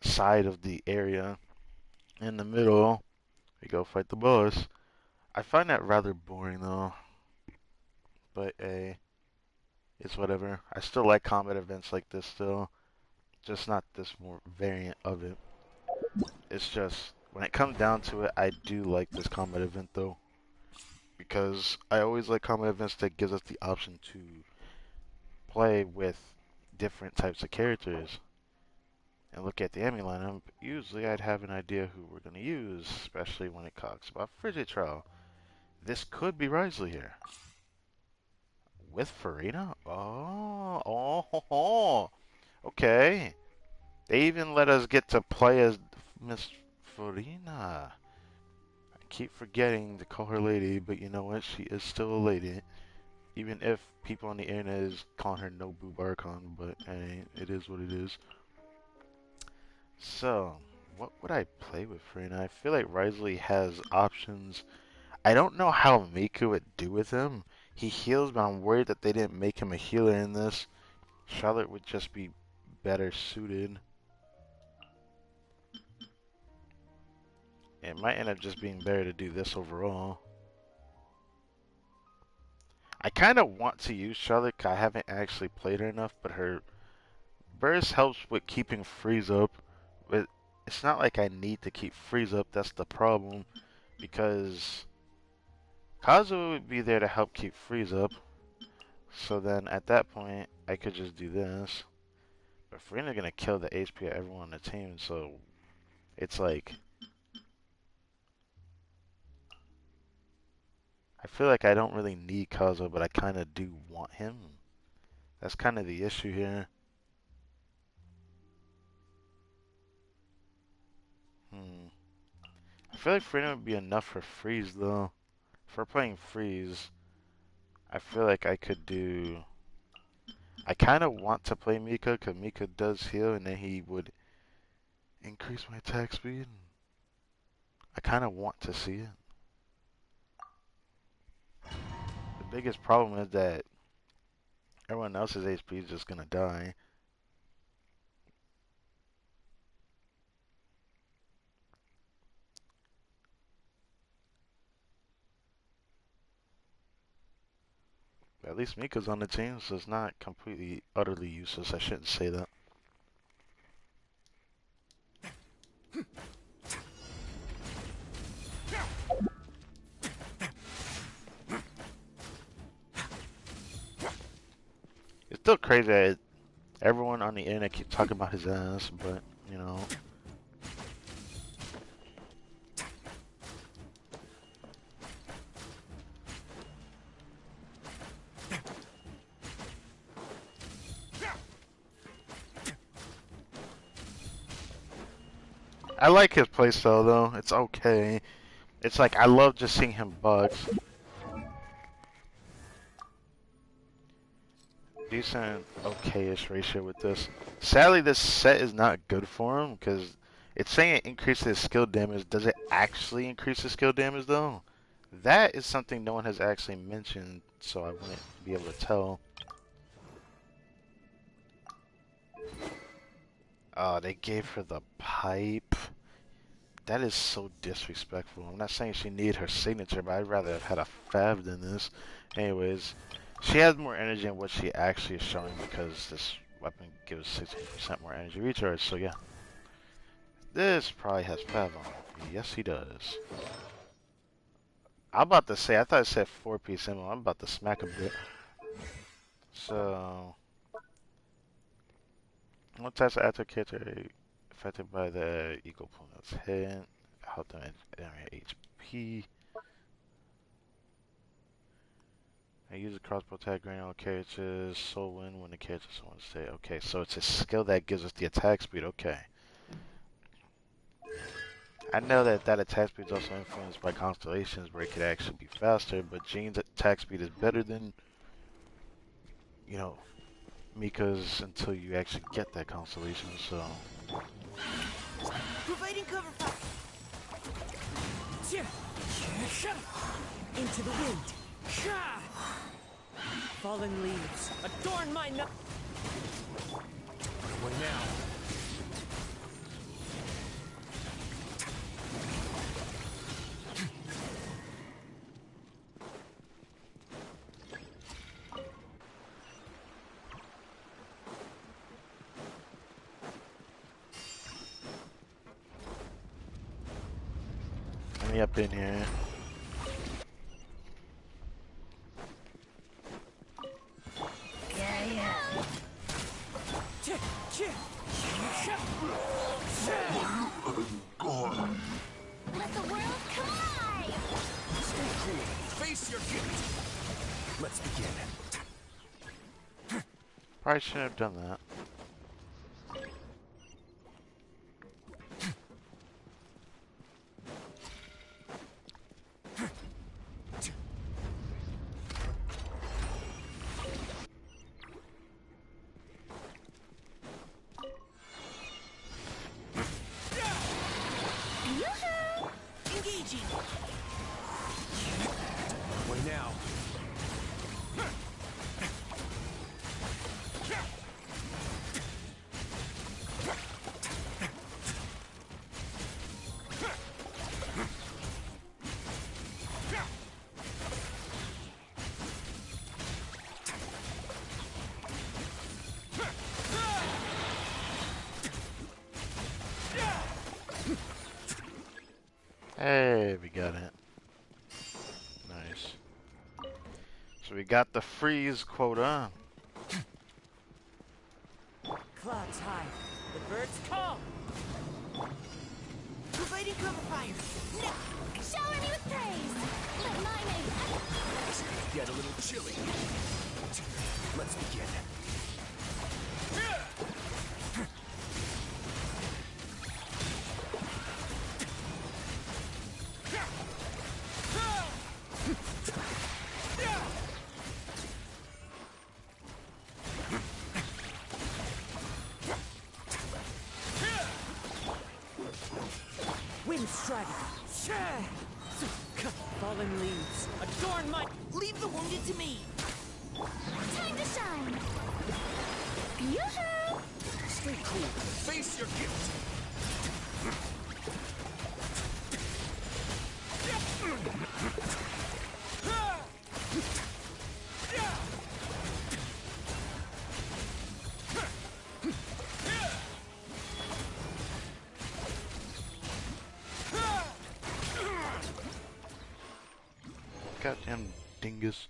side of the area. In the middle, we go fight the boss. I find that rather boring though, but it's whatever. I still like combat events like this still, just not this more variant of it. It's just, when it comes down to it, I do like this combat event though, because I always like combat events that gives us the option to play with different types of characters. And look at the enemy lineup, usually I'd have an idea who we're going to use, especially when it talks about Frigid Trial. This could be Risley here. With Farina? Oh, okay. They even let us get to play as Miss Farina. I keep forgetting to call her lady, but you know what? She is still a lady. Even if people on the internet is calling her No Boob Archon, but hey, it is what it is. So, what would I play with Farina? I feel like Risley has options. I don't know how Miku would do with him. He heals, but I'm worried that they didn't make him a healer in this. Charlotte would just be better suited. It might end up just being better to do this overall. I kind of want to use Charlotte 'cause I haven't actually played her enough, but her burst helps with keeping freeze up. But it's not like I need to keep freeze up. That's the problem, because Kazuo would be there to help keep freeze up. So then at that point, I could just do this. But Farina's gonna kill the HP of everyone on the team, so it's like I feel like I don't really need Kazuo, but I kind of do want him. That's kind of the issue here. I feel like Farina would be enough for freeze though. If we're playing freeze, I feel like I could do. I kind of want to play Mika because Mika does heal, and then he would increase my attack speed. I kind of want to see it. The biggest problem is that everyone else's HP is just gonna die. But at least Mika's on the team, so it's not completely, utterly useless. I shouldn't say that. It's still crazy that everyone on the internet keeps talking about his ass, but, you know. I like his playstyle though. It's okay. It's like I love just seeing him bugs. Decent, okay-ish ratio with this. Sadly, this set is not good for him because it's saying it increases skill damage. Does it actually increase his skill damage though? That is something no one has actually mentioned, so I wouldn't be able to tell. Oh, they gave her the pipe. That is so disrespectful. I'm not saying she needed her signature, but I'd rather have had a Fab than this. Anyways, she has more energy than what she actually is showing because this weapon gives 16% more energy recharge. So yeah, this probably has Fab on it. Yes, he does. I'm about to say, I thought it said 4-piece ammo. I'm about to smack a bit. So, what types of active character are affected by the equal opponent's hit? Help them generate HP. I use a crossbow tag granting all characters. Soul win when the character someone stay. Okay, so it's a skill that gives us the attack speed. Okay. I know that that attack speed is also influenced by constellations where it could actually be faster, but Jean's attack speed is better than, you know, Mika's until you actually get that constellation, so. Providing cover fire. Into the wind. Fallen leaves adorn my no. What now? Let me up in here. Let the world collide! Stay cool. Face your gift. Let's begin. Probably shouldn't have done that. Engaging. What now? Hey, we got it. Nice. So we got the freeze quota. Clouds high. The birds call. Providing cover fire. No. Shower me with praise. Let my name. It's gonna get a little chilly. Let's begin. Wind strike. Fallen leaves. Adorn my. Leave the wounded to me. Time to shine. Yoo-hoo! Stay cool. Face your guilt. Goddamn dingus.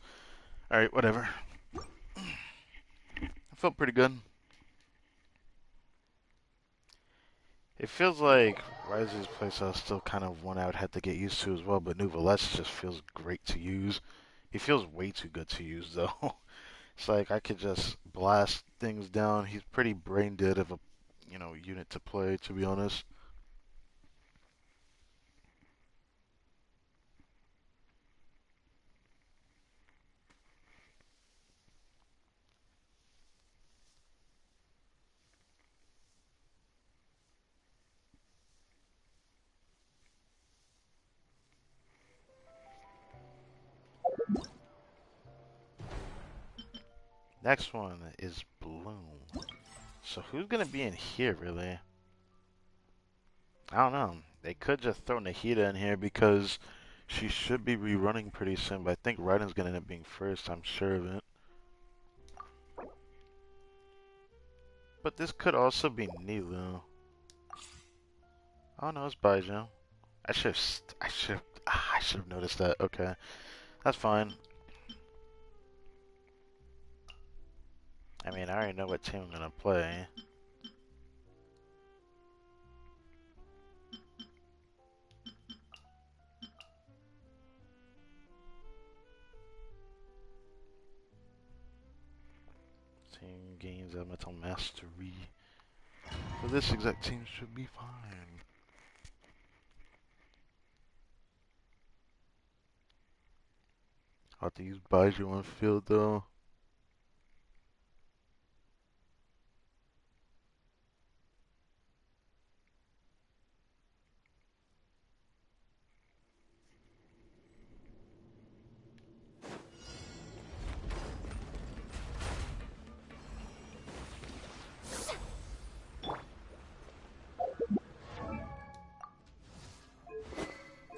Alright, whatever. I felt pretty good. It feels like Rise's playstyle is still kind of one I would have to get used to as well, but Nouvelette just feels great to use. He feels way too good to use though. It's like I could just blast things down. He's pretty brain dead of a unit to play, to be honest. Next one is Bloom. So who's gonna be in here, really? I don't know. They could just throw Nahida in here because she should be rerunning pretty soon, but I think Raiden's gonna end up being first, I'm sure of it. But this could also be Nilu. Oh no, it's Baijiu. I should have noticed that. Okay, that's fine. I mean, I already know what team I'm gonna play. Team gains elemental mastery. So this exact team should be fine. I'll have to use Baijiu on field though.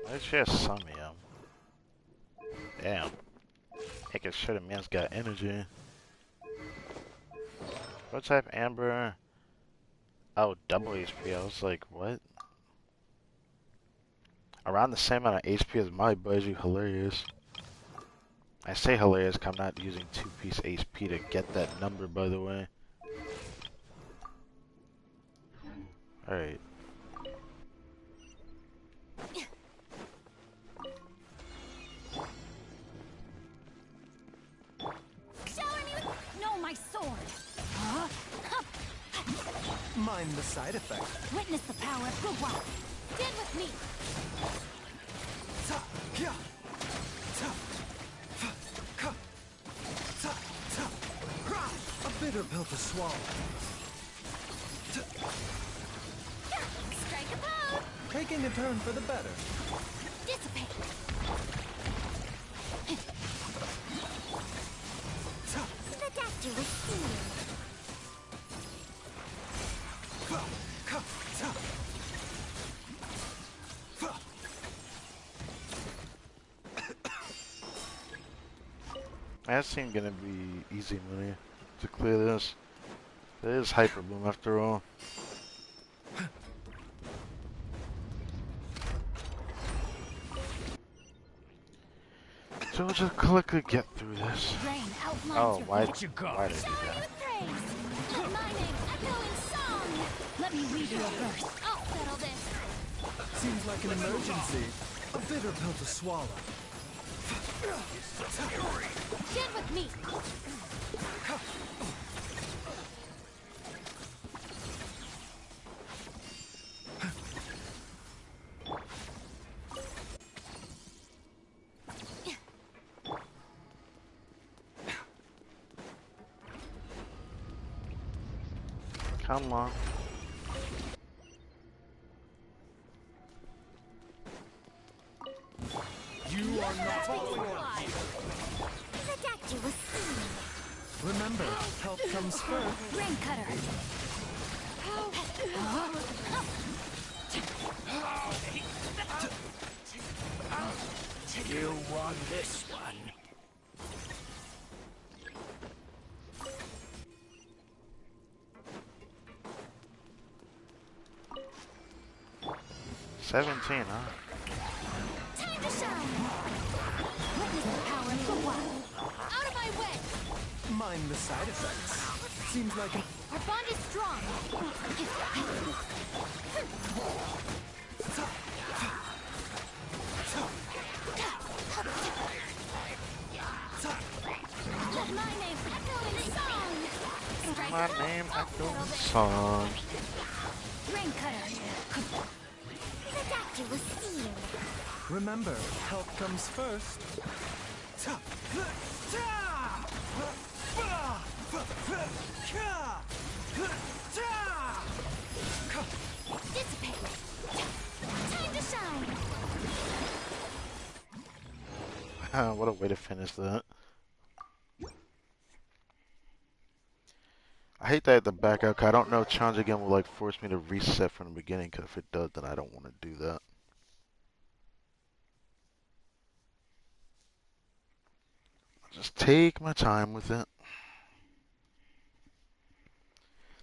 I just hear Samia. Damn. Making sure the man's got energy. What type Amber? Oh, double HP. I was like, what? Around the same amount of HP as my Baijiu. Hilarious. I say hilarious because I'm not using 2-piece HP to get that number, by the way. Alright. Shower me with. No, my sword. Huh? Mind the side effect. Witness the power of Gugwa. Stand with me. Ta, kya. Ta, fa, ka. Ta, ta, ra. A bitter pill to swallow. Ta. Strike a pose. Taking a turn for the better. Dissipate. Ta, Spectacular steam. fa, ka, ta. Fa. That seemed gonna be easy money to clear this. It is Hyper Bloom after all. So we'll just quickly get through this. Rain outlines Oh, your why fate. did you go? do Shower you that? with praise. Let my name echo in song. Let me read you a verse. I'll settle this. Seems like an emergency. A bitter pill to swallow. Get with me. Come on. You are not following orders. Protect you with steam. Remember, help comes first. Rain cutter. You won this one. $17, huh? Time to shine. Witness the power of the wild. Out of my way. Mind the side effects. Seems like an... Our bond is strong. Let my name echo in song. Strike My it up. name, I I'll go settle in this. song. Rain cutter. Protect you with steam. Remember, help comes first. Dissipate. Time to shine. What a way to finish that. I hate that I have to back out, 'cause I don't know if challenge again will like force me to reset from the beginning, 'cause if it does, then I don't want to do that. I'll just take my time with it.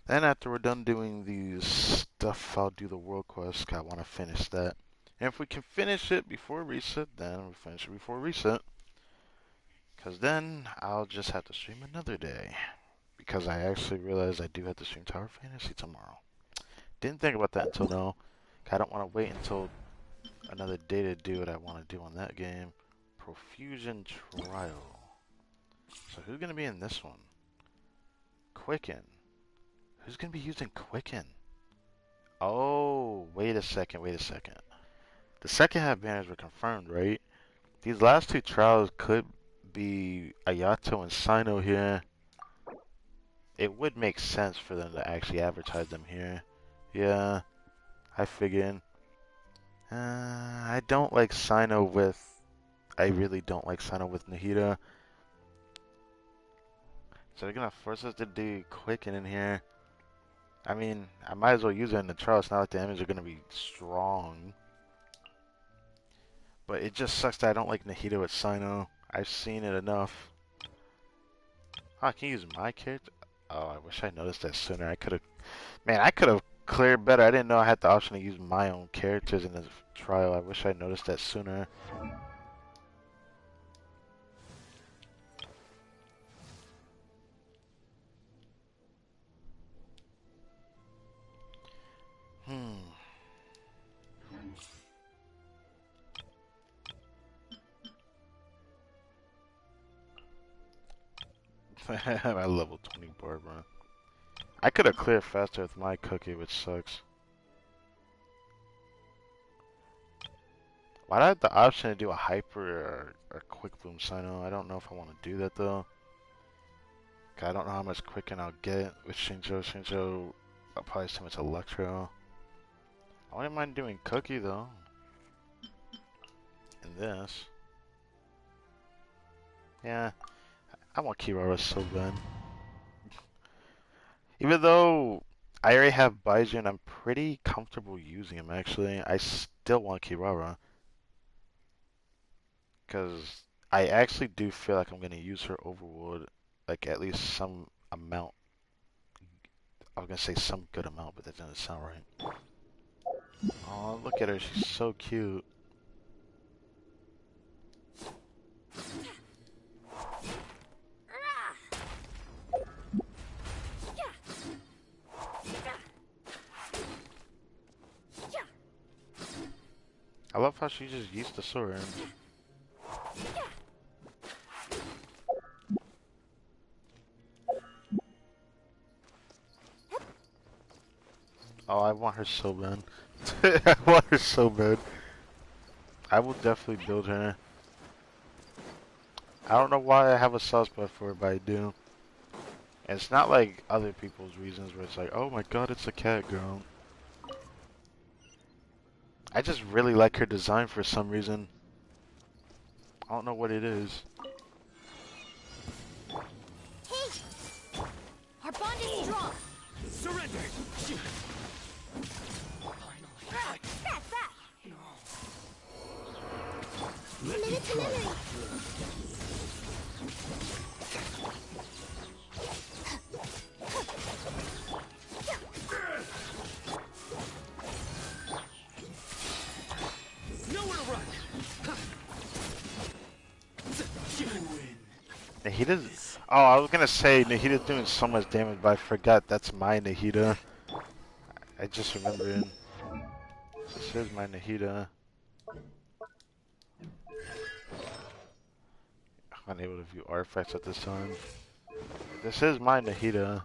Then after we're done doing these stuff, I'll do the world quest, 'cause I want to finish that. And if we can finish it before reset, then we'll finish it before reset. 'Cause then I'll just have to stream another day. Because I actually realized I do have to stream Tower Fantasy tomorrow. Didn't think about that until now. I don't want to wait until another day to do what I want to do on that game. Profusion Trial. So who's going to be in this one? Quicken. Who's going to be using Quicken? Oh, wait a second, wait a second. The second half banners were confirmed, right? These last two trials could be Ayato and Sino here. It would make sense for them to actually advertise them here. Yeah, I figured. I don't like Sino with... I really don't like Sino with Nahida. So they're gonna force us to do Quicken in here. I mean, I might as well use it in the trial. It's not like the enemies are gonna be strong. But it just sucks that I don't like Nahida with Sino. I've seen it enough. Oh, I can use my character? Oh, I wish I noticed that sooner. I could've... Man, I could've cleared better. I didn't know I had the option to use my own characters in the trial. I wish I noticed that sooner. My level 20 Barbara. I could have cleared faster with my cookie, which sucks. Why'd I have the option to do a hyper or quick bloom Sino? I don't know if I want to do that though. 'Cause I don't know how much quicken I'll get with Shinjo. Shinjo, I'll probably too much Electro. I wouldn't mind doing cookie though. In this. Yeah, I want Kirara so bad. Even though I already have Baizu and I'm pretty comfortable using him actually, I still want Kirara. Because I actually do feel like I'm going to use her overworld, like at least some amount. I was going to say some good amount, but that doesn't sound right. Oh, look at her. She's so cute. I love how she just used the sword. Oh, I want her so bad. I want her so bad. I will definitely build her. I don't know why I have a soft spot for it, but I do. And it's not like other people's reasons where it's like, oh my god, it's a cat girl. I just really like her design for some reason. I don't know what it is. Hey! Our bond is strong! Surrender! That's that! Commit to memory! Nowhere to run! Nahida's... Oh, I was gonna say Nahida's doing so much damage, but I forgot that's my Nahida. I just remembered. This is my Nahida. I'm unable to view artifacts at this time. This is my Nahida.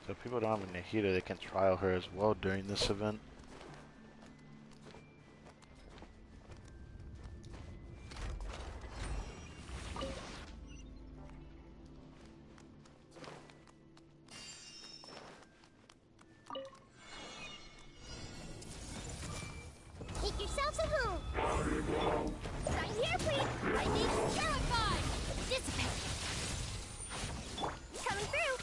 So if people don't have a Nahida, they can trial her as well during this event. Make yourself some room! Right here, please! I need terrified! Dissipate! Coming through!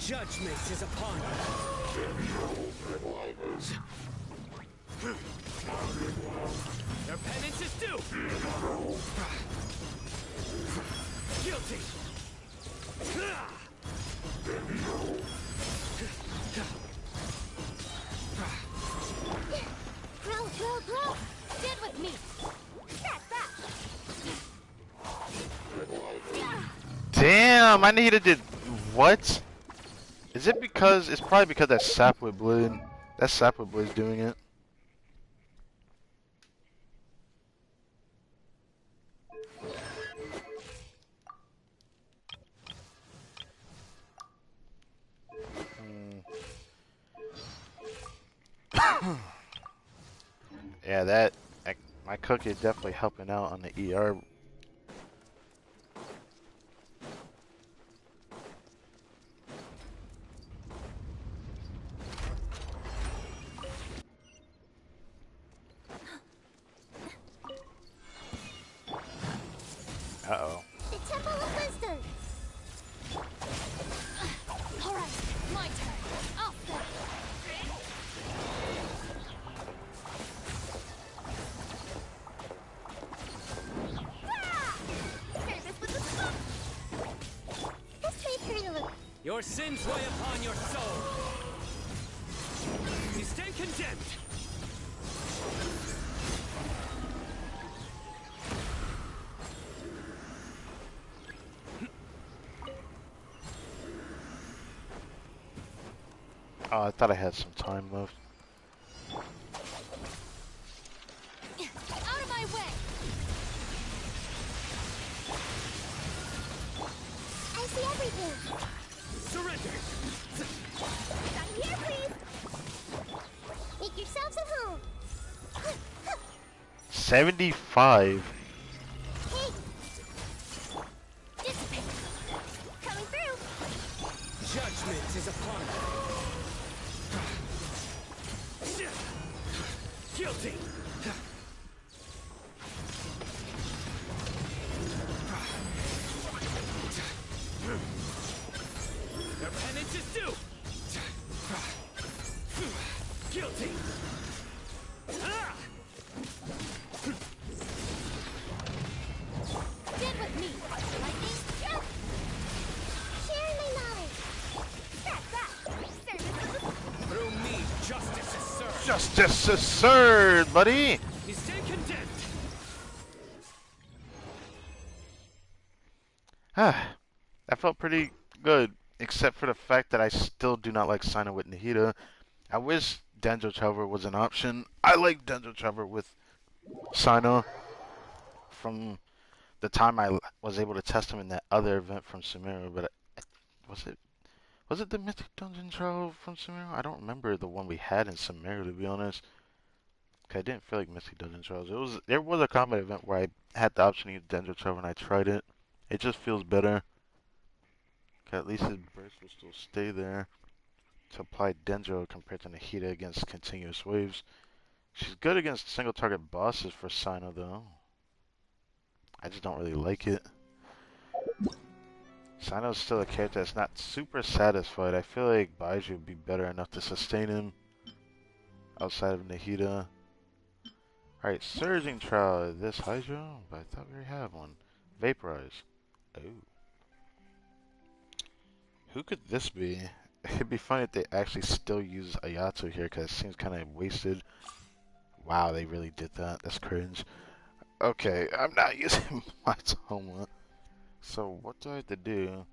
Judgment is upon you. Their penance is due! Guilty! Grow! Stand with me! That's that! Damn, my Nahida did what? Is it because it's probably because that sapwood blade? That sapwood blade's doing it. Yeah, my cook is definitely helping out on the ER. Uh-oh. The Temple of Wisdom! Alright, my turn. I'll set Service with the smoke! This may hurt a little. Your sins weigh upon your soul. You stand condemned. Oh, I thought I had some time left. out of my way! I see everything! Surrender. Right here, please! Make yourself some home! 75. Hey! Dissipate! Coming through! Judgment is upon you. Guilty. Their penance is due. Guilty. Stand with me! Lightning! Sharing my knowledge! That's that! Service with the... Through me, justice is served. Justice is served, buddy! You stand condemned. That felt pretty good, except for the fact that I still do not like Sino with Nahida. I wish Dendro Trevor was an option. I like Dendro Trevor with Sino from the time I was able to test him in that other event from Sumeru, but was it was it the Mythic Dungeon trial from Sumeru? I don't remember the one we had in Sumeru, to be honest. 'Cause I didn't feel like Mythic Dungeon trials. There was a combat event where I had the option to use Dendro Trevor and I tried it. It just feels better. 'Cause at least his burst will still stay there to apply Dendro compared to Nahida against continuous waves. She's good against single target bosses for Sino though. I just don't really like it. Sino's still a character that's not super satisfied. I feel like Baiju would be better enough to sustain him outside of Nahida. Alright, Surging Trial. This Hydro? But I thought we already have one. Vaporize. Oh. Who could this be? It'd be funny if they actually still use Ayato here because it seems kind of wasted. Wow, they really did that. That's cringe. Okay, I'm not using my Toma. So what do I have to do?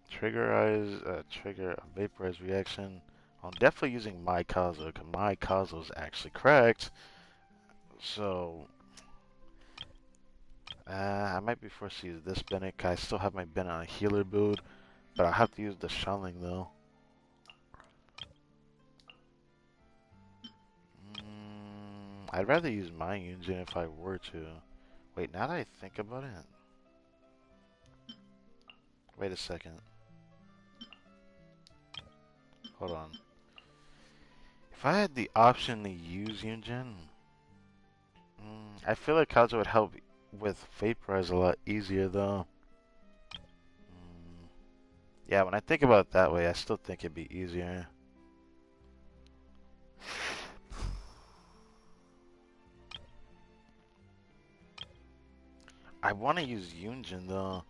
Trigger a vaporize reaction. I'm definitely using my Kazo because my Kazo is actually cracked. So I might be forced to use this Bennett. 'Cause I still have my Bennett on a healer build, but I'll have to use the Shelling though. I'd rather use my Yunjin if I were to. Wait, now that I think about it. Wait a second. Hold on. If I had the option to use Yunjin, I feel like Kazo would help with Vaporize a lot easier though. Yeah, when I think about it that way, I still think it'd be easier. I want to use Yunjin though.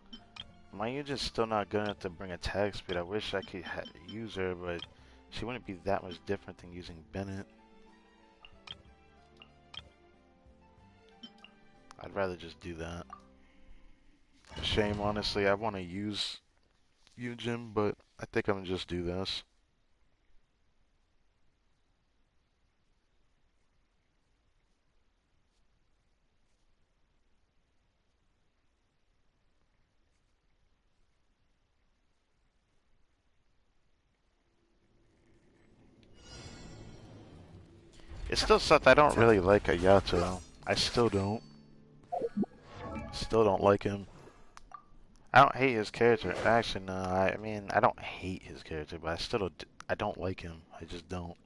My Yunjin's still not good enough to bring attack speed. I wish I could use her, but she wouldn't be that much different than using Bennett. I'd rather just do that. Shame, honestly. I want to use Yunjin, but I think I'm gonna just do this. It still sucks. I don't really like Ayato. I still don't. Still don't like him. I don't hate his character. Actually, no. I mean, I don't hate his character, but I still don't. I don't like him. I just don't.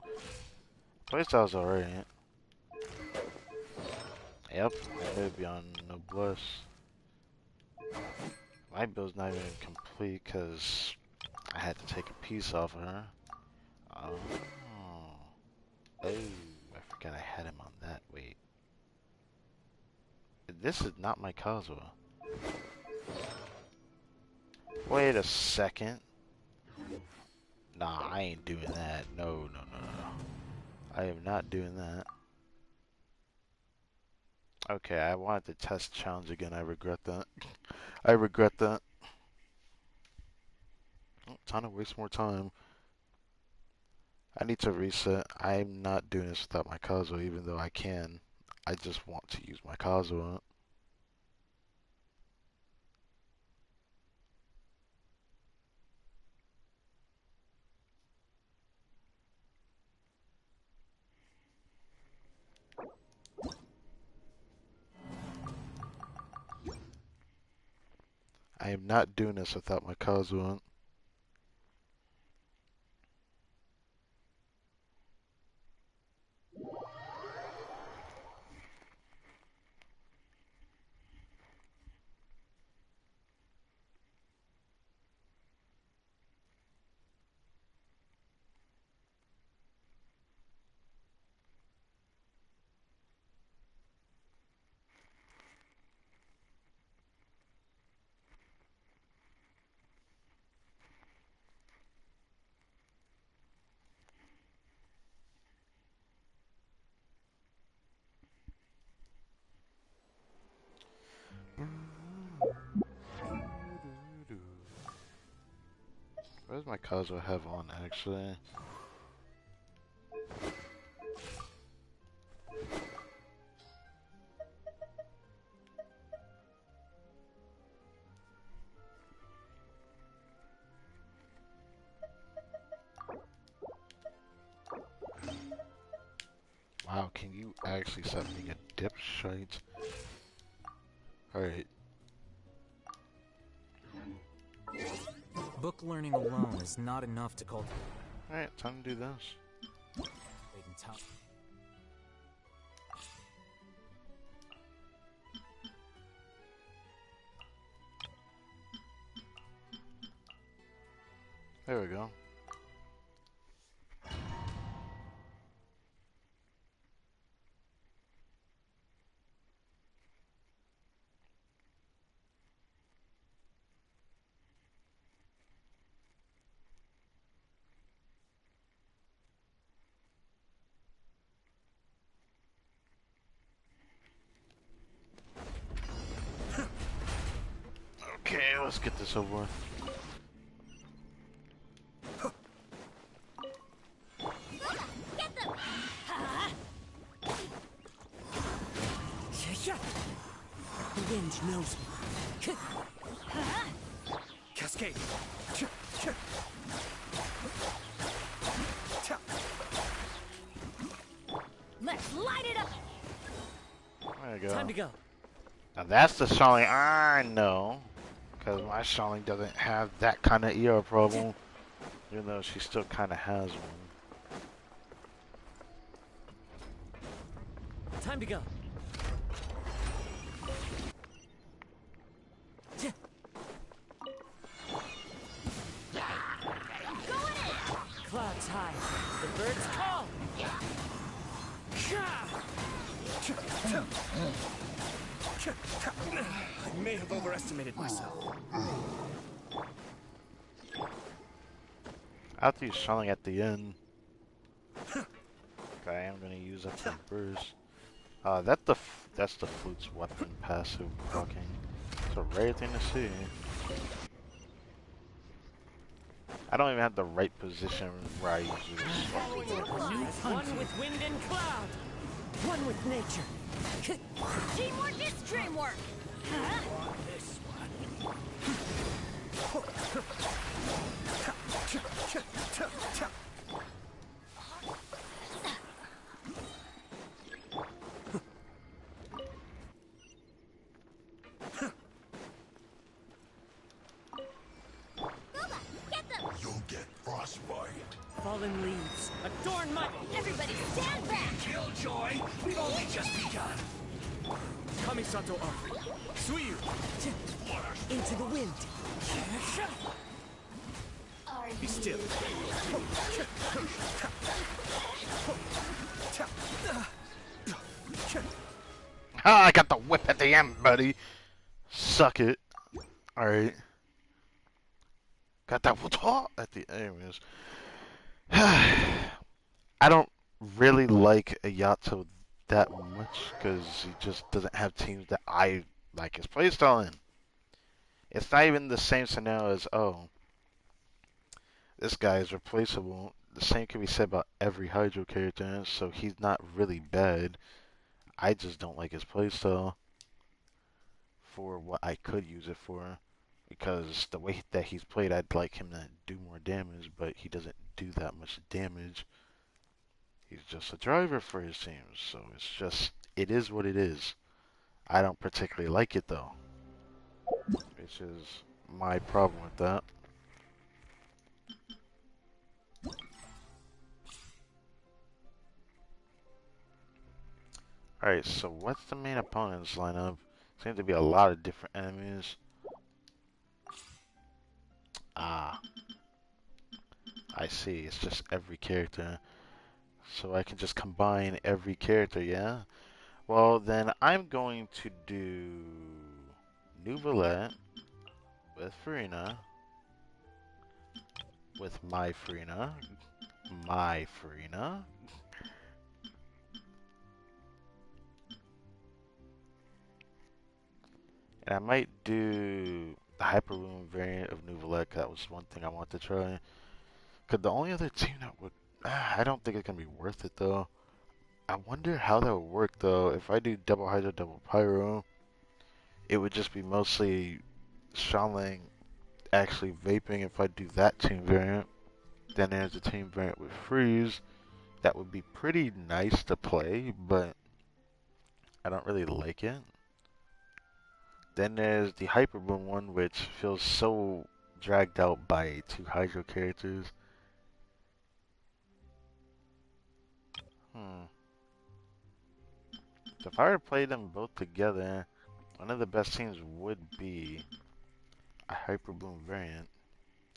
Playstyle's alright. Yep, maybe on Noblesse. My build's not even complete because I had to take a piece off of her. Oh. Oh, I forgot I had him on that. Wait. This is not my Kazuha. Wait a second. Nah, I ain't doing that. No, no, no, no. I am not doing that. Okay, I wanted to test challenge again. I regret that. I regret that. Oh, time to waste more time. I need to reset. I'm not doing this without my Kazuha, even though I can. I just want to use my Kazuha. I am not doing this without my Kazuha. What does my Kazuha have on, actually? Wow, can you actually stop being a dipshit? Alright. Book learning alone is not enough to cultivate Alright, time to do this. talent. There we go. Okay, let's get this over with. Get them! The wind knows me. Cascade. Let's light it up! There you go. Time to go. Now that's the Shaolin I know. Because my Shaolin doesn't have that kind of ear problem. Even though she still kind of has one. Time to go. Clouds high. The birds call. I may have overestimated myself. I'll have to use Shaolin at the end. Okay, I'm gonna use that for burst. That's the flute's weapon passive blocking. It's a rare thing to see. I don't even have the right position where I use this fucking One with wind and cloud. One with nature. Teamwork is dreamwork! This Boba, get them! You'll get frostbite. fallen leaves adorn my Everybody stand back! Killjoy, we've only just begun. Kamisato up. Suiyu. Into the wind. Be still. Ah, I got the whip at the end, buddy. Suck it. Alright. Got that what's at the anyways. I don't really like Ayato that much because he just doesn't have teams that I like his playstyle in. It's not even the same scenario as, oh, this guy is replaceable. The same can be said about every Hydro character, so he's not really bad. I just don't like his playstyle for what I could use it for. Because the way that he's played, I'd like him to do more damage, but he doesn't do that much damage. He's just a driver for his team, so it's just, it is what it is. I don't particularly like it though, which is my problem with that. Alright, so what's the main opponent's lineup? Seems to be a lot of different enemies. Ah, I see, it's just every character. So I can just combine every character, yeah? Well, then I'm going to do Nuvolette with Farina, with my Farina, and I might do the Hyper Room variant of Nouvellette. That was one thing I want to try. Cause the only other team that would, I don't think it's gonna be worth it though. I wonder how that would work though. If I do double Hydro, double Pyro, it would just be mostly Shanling actually vaping. If I do that team variant, then there's a team variant with Freeze. That would be pretty nice to play, but I don't really like it. Then there's the Hyper Boom one, which feels so dragged out by two Hydro characters. Hmm. So if I were to play them both together, one of the best teams would be a Hyper Boom variant.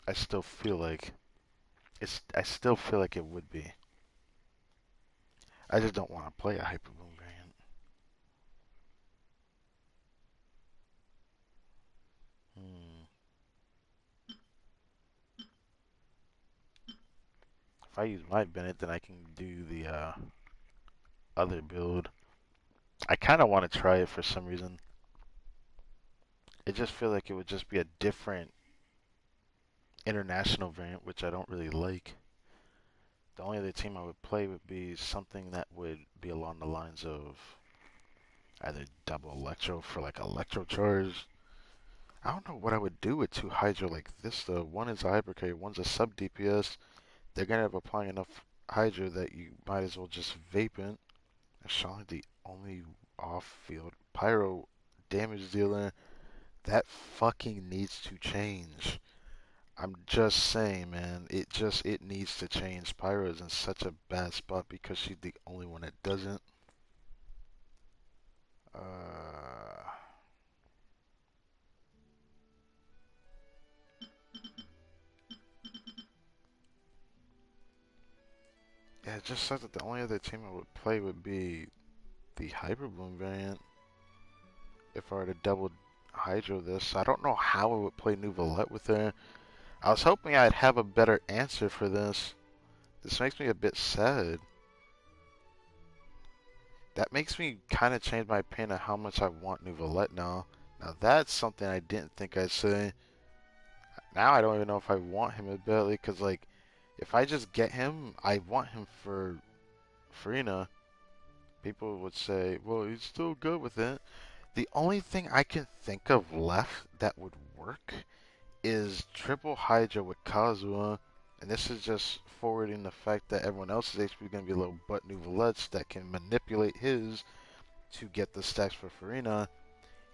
I still feel like I still feel like it would be. I just don't want to play a Hyper Boom variant. Hmm. If I use my Bennett, then I can do the other build. I kind of want to try it for some reason. It just feel like it would just be a different international variant, which I don't really like. The only other team I would play would be something that would be along the lines of either double Electro for like Electro Charge. I don't know what I would do with two Hydro like this though. One is a Hyper Carry, one's a sub DPS. They're gonna have applying enough Hydro that you might as well just vape it. Sean, the only off-field pyro damage dealer, that fucking needs to change. I'm just saying, man. It needs to change. Pyro is in such a bad spot because she's the only one that doesn't. Uh, yeah, it just says that the only other team I would play would be the Hyper Bloom variant. If I were to double Hydro this, I don't know how I would play Nouvellette with her. I was hoping I'd have a better answer for this. This makes me a bit sad. That makes me kind of change my opinion of how much I want Nouvellette now. Now that's something I didn't think I'd say. Now I don't even know if I want him badly, because like, if I just get him, I want him for Farina. People would say, well, he's still good with it. The only thing I can think of left that would work is triple Hydra with Kazuha, and this is just forwarding the fact that everyone else's HP is going to be little butt Nouvellettes that can manipulate his to get the stacks for Farina,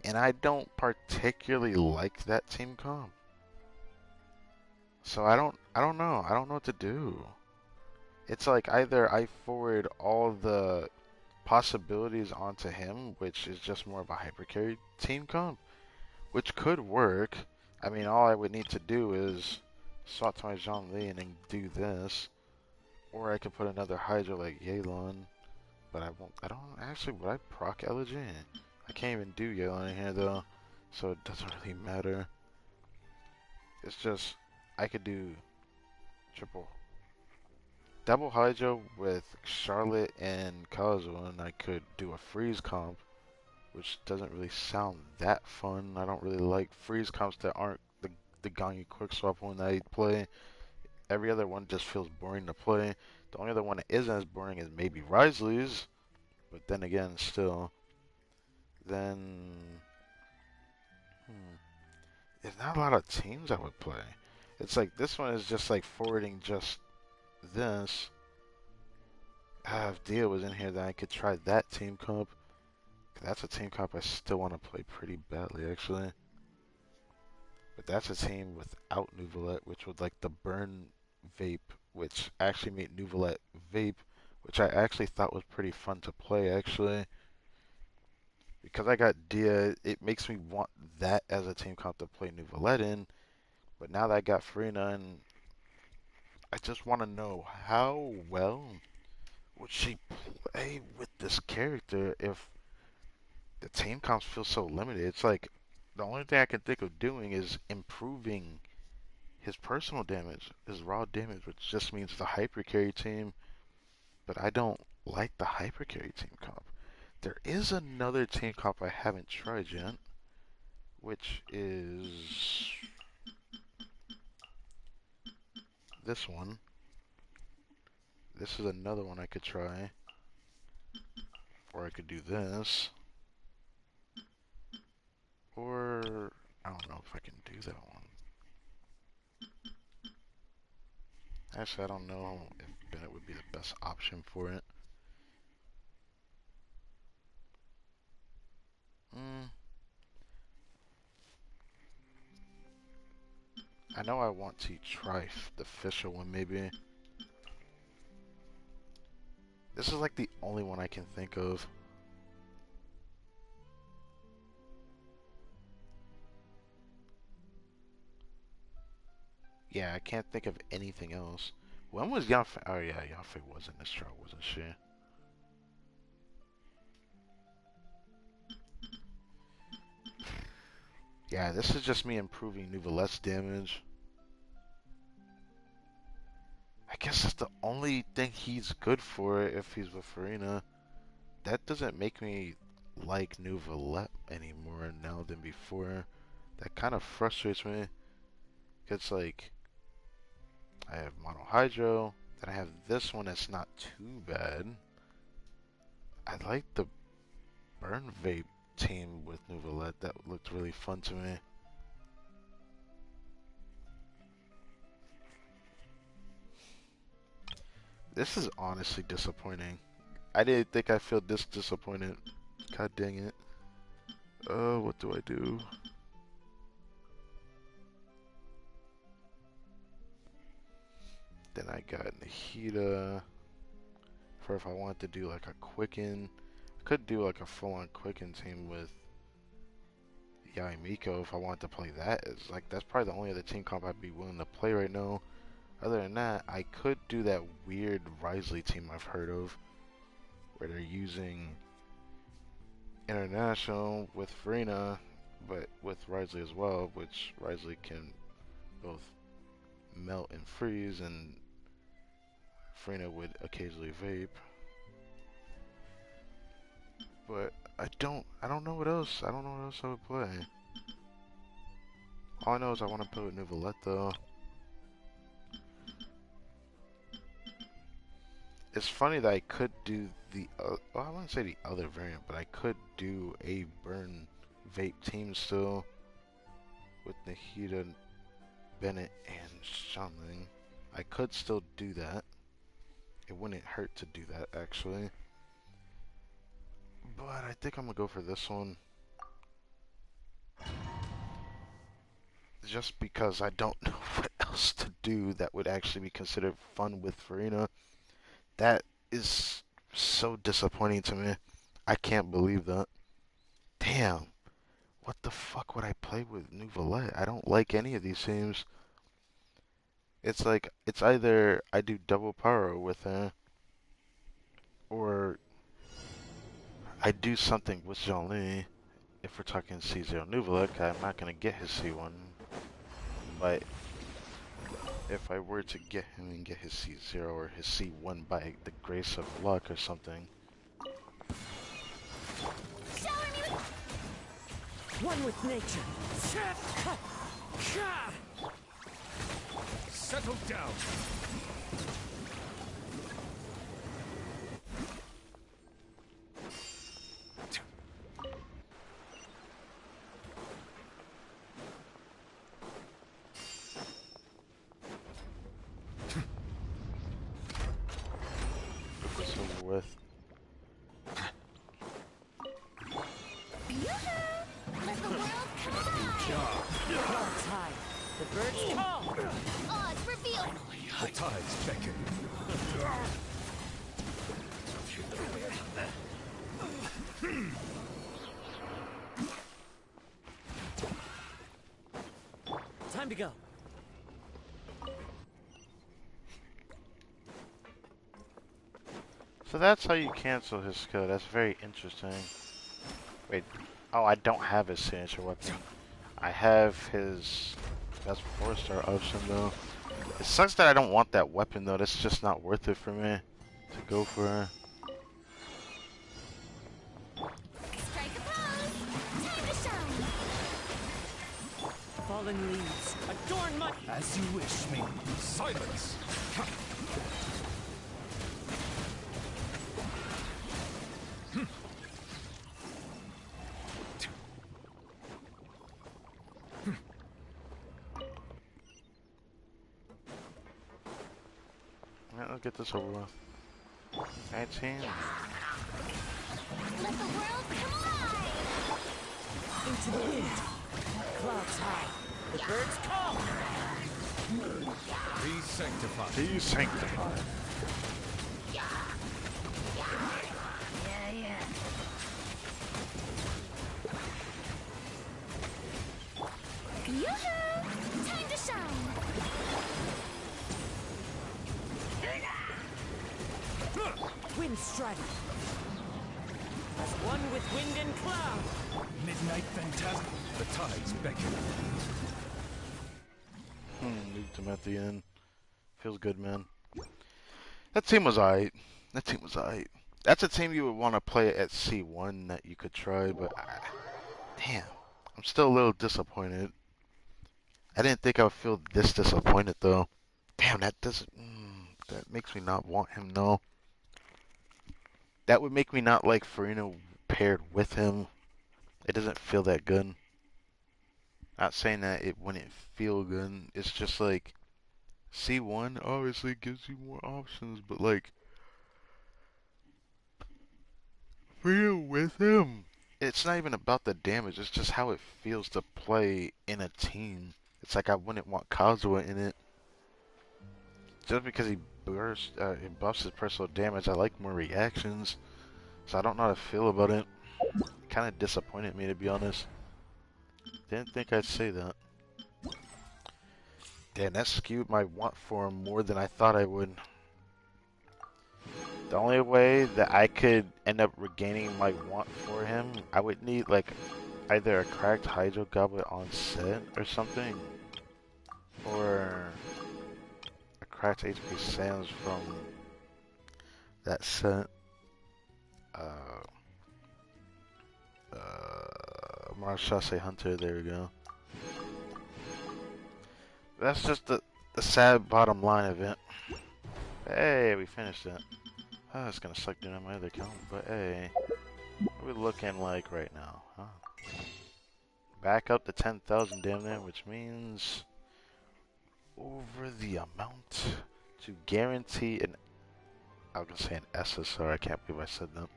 and I don't particularly like that team comp. So I don't know. I don't know what to do. It's like either I forward all the possibilities onto him, which is just more of a hyper carry team comp, which could work. I mean, all I would need to do is swap to my Jean Lee and then do this, or I could put another Hydra like Yelan, but I won't. I don't actually. Would I proc Elegy? I can't even do Yelan in here though, so it doesn't really matter. It's just I could do triple double Hydra with Charlotte and Kazuha, and I could do a freeze comp, which doesn't really sound that fun. I don't really like freeze comps that aren't the Ganyu quick swap one that I play. Every other one just feels boring to play. The only other one that isn't as boring is maybe Risley's, but then again, still. Then, there's not a lot of teams I would play. It's like this one is just like forwarding just this. If Dia was in here, then I could try that team comp. That's a team comp I still want to play pretty badly, actually. But that's a team without Nouvellette, which would like the burn vape, which actually made Nouvellette vape, which I actually thought was pretty fun to play, actually. Because I got Dia, it makes me want that as a team comp to play Nouvellette in. But now that I got Farina, and I just want to know how well would she play with this character if the team comps feel so limited. It's like the only thing I can think of doing is improving his personal damage, his raw damage, which just means the hyper carry team. But I don't like the hyper carry team comp. There is another team comp I haven't tried yet, which is this one. This is another one I could try. Or I could do this. Or I don't know if I can do that one. Actually, I don't know if Bennett would be the best option for it. I know I want to try the official one, maybe. This is like the only one I can think of. Yeah, I can't think of anything else. When was Yafei? Oh yeah, Yafei was in this trial, wasn't she? Yeah, this is just me improving Nouvelette's damage. I guess that's the only thing he's good for if he's with Farina. That doesn't make me like Nouvelette anymore now than before. That kind of frustrates me. It's like, I have Mono Hydro, then I have this one that's not too bad. I like the Burn Vape team with Nouvelette, that looked really fun to me. This is honestly disappointing. I didn't think I'd feel this disappointed. God dang it. What do I do? Then I got Nahida. For if I wanted to do like a Quicken. I could do like a full-on Quicken team with Yai Miko if I wanted to play that. It's like, that's probably the only other team comp I'd be willing to play right now. Other than that, I could do that weird Risley team I've heard of, where they're using International with Farina, but with Risley as well, which Risley can both melt and freeze, and Farina would occasionally vape. But I don't know what else. I don't know what else I would play. All I know is I want to play with Nouvelette though. It's funny that I could do the, well, I wouldn't say the other variant, but I could do a Burn Vape team still with Nahida, Bennett, and Shanling. I could still do that. It wouldn't hurt to do that, actually. But I think I'm gonna go for this one. Just because I don't know what else to do that would actually be considered fun with Farina. That is so disappointing to me. I can't believe that. Damn. What the fuck would I play with Nouvelette? I don't like any of these teams. It's like, it's either I do double power with her, or I do something with Jean-Lee. If we're talking C0 Nouvelette, I'm not going to get his C1. But if I were to get him and get his C0 or his C1 by the grace of luck or something. One with nature. Settle down. Get this over with. Let the world collide! Clouds high. The birds call. Odds revealed! The tides beckon. Time to go. So that's how you cancel his skill. That's very interesting. Wait. Oh, I don't have his signature weapon. I have his best 4-star option though. It sucks that I don't want that weapon though. That's just not worth it for me to go for her. Strike a pose! Time to shine! fallen leaves, adorn my... As you wish, me. Silence! Alright, let's get this over with. 19. Let the world come alive! Into the wind. Clouds high. The birds call. Be sanctified. Be sanctified. Yoo-hoo! Time to shine! Wind strider. As one with wind and cloud. Midnight phantasm. The tides beckon. Moved him at the end. Feels good, man. That team was alright. That team was alright. That's a team you would want to play at C1 that you could try, but damn, I'm still a little disappointed. I didn't think I would feel this disappointed though. Damn, that doesn't. That makes me not want him though. That would make me not like Farina paired with him. It doesn't feel that good. Not saying that it wouldn't feel good. It's just like C1 obviously gives you more options, but like Farina with him, it's not even about the damage. It's just how it feels to play in a team. It's like I wouldn't want Kazuha in it. Just because he he buffs his personal damage, I like more reactions. So I don't know how to feel about it. Kind of disappointed me, to be honest. Didn't think I'd say that. Damn, that skewed my want for him more than I thought I would. The only way that I could end up regaining my want for him, I would need like either a cracked Hydro Goblet on set or something, or a cracked HP Sands from that set. Marshase Hunter, there we go. That's just the sad bottom line of it. Hey, we finished it. Oh, it's gonna suck down my other account, but hey. What are we looking like right now, huh? Back up to 10,000 damn near, which means over the amount to guarantee an, I was gonna say an SSR, I can't believe I said that.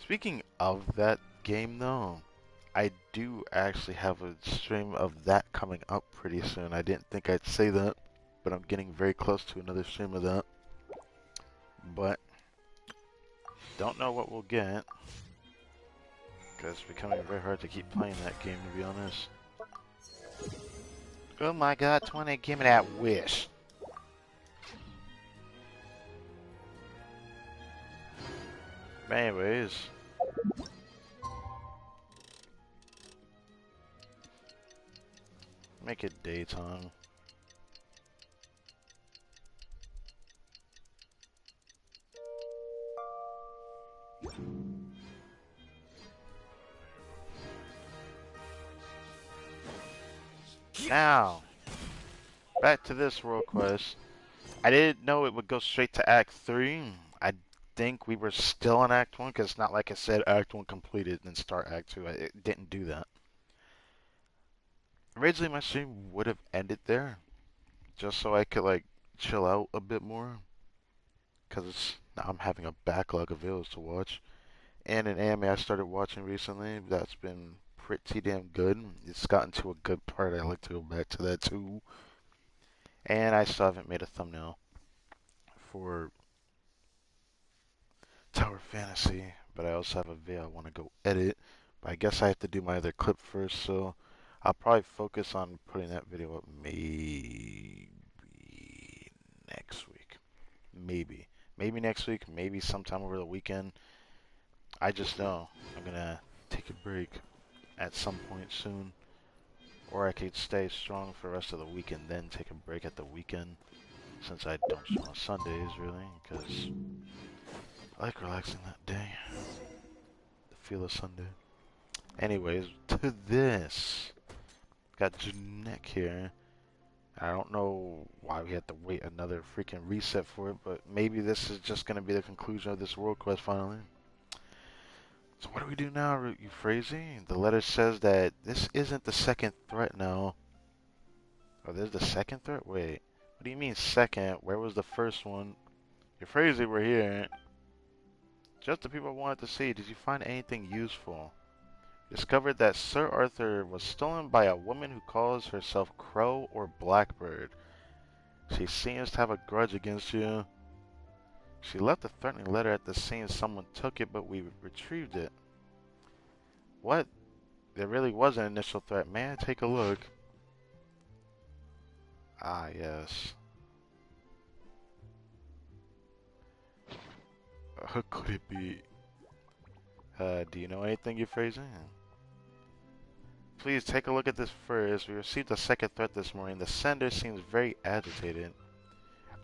Speaking of that game though, I do actually have a stream of that coming up pretty soon. I didn't think I'd say that, but I'm getting very close to another stream of that. But don't know what we'll get, because it's becoming very hard to keep playing that game, to be honest. Oh my god, 20, give me that wish. But anyways, make it daytime. Now, back to this world quest. I didn't know it would go straight to Act 3. I think we were still in Act 1, because it's not like I said Act 1 completed and start Act 2. It didn't do that. Originally, my stream would have ended there, just so I could, like, chill out a bit more. Because now I'm having a backlog of videos to watch. And an anime I started watching recently that's been pretty damn good. It's gotten to a good part. I like to go back to that too. And I still haven't made a thumbnail for Tower Fantasy, but I also have a video I want to go edit. But I guess I have to do my other clip first, so I'll probably focus on putting that video up maybe next week. Maybe. Maybe next week, maybe sometime over the weekend. I just know I'm gonna take a break at some point soon. Or I could stay strong for the rest of the week and then take a break at the weekend, since I don't stream on Sundays, really, because I like relaxing that day. The feel of Sunday. Anyways, to this, got Jeanette here. I don't know why we had to wait another freaking reset for it, but maybe this is just gonna be the conclusion of this world quest finally. So what do we do now, Euphrasia? The letter says that this isn't the second threat now. Oh, there's the second threat? Wait. What do you mean second? Where was the first one? Euphrasia, we're here. Just the people I wanted to see. Did you find anything useful? Discovered that Sir Arthur was stolen by a woman who calls herself Crow or Blackbird. She seems to have a grudge against you. She left a threatening letter at the scene. Someone took it, but we retrieved it. What? There really was an initial threat. May I take a look? Ah, yes. Who could it be? Do you know anything, Euphrasia? Please take a look at this first. We received a second threat this morning. The sender seems very agitated.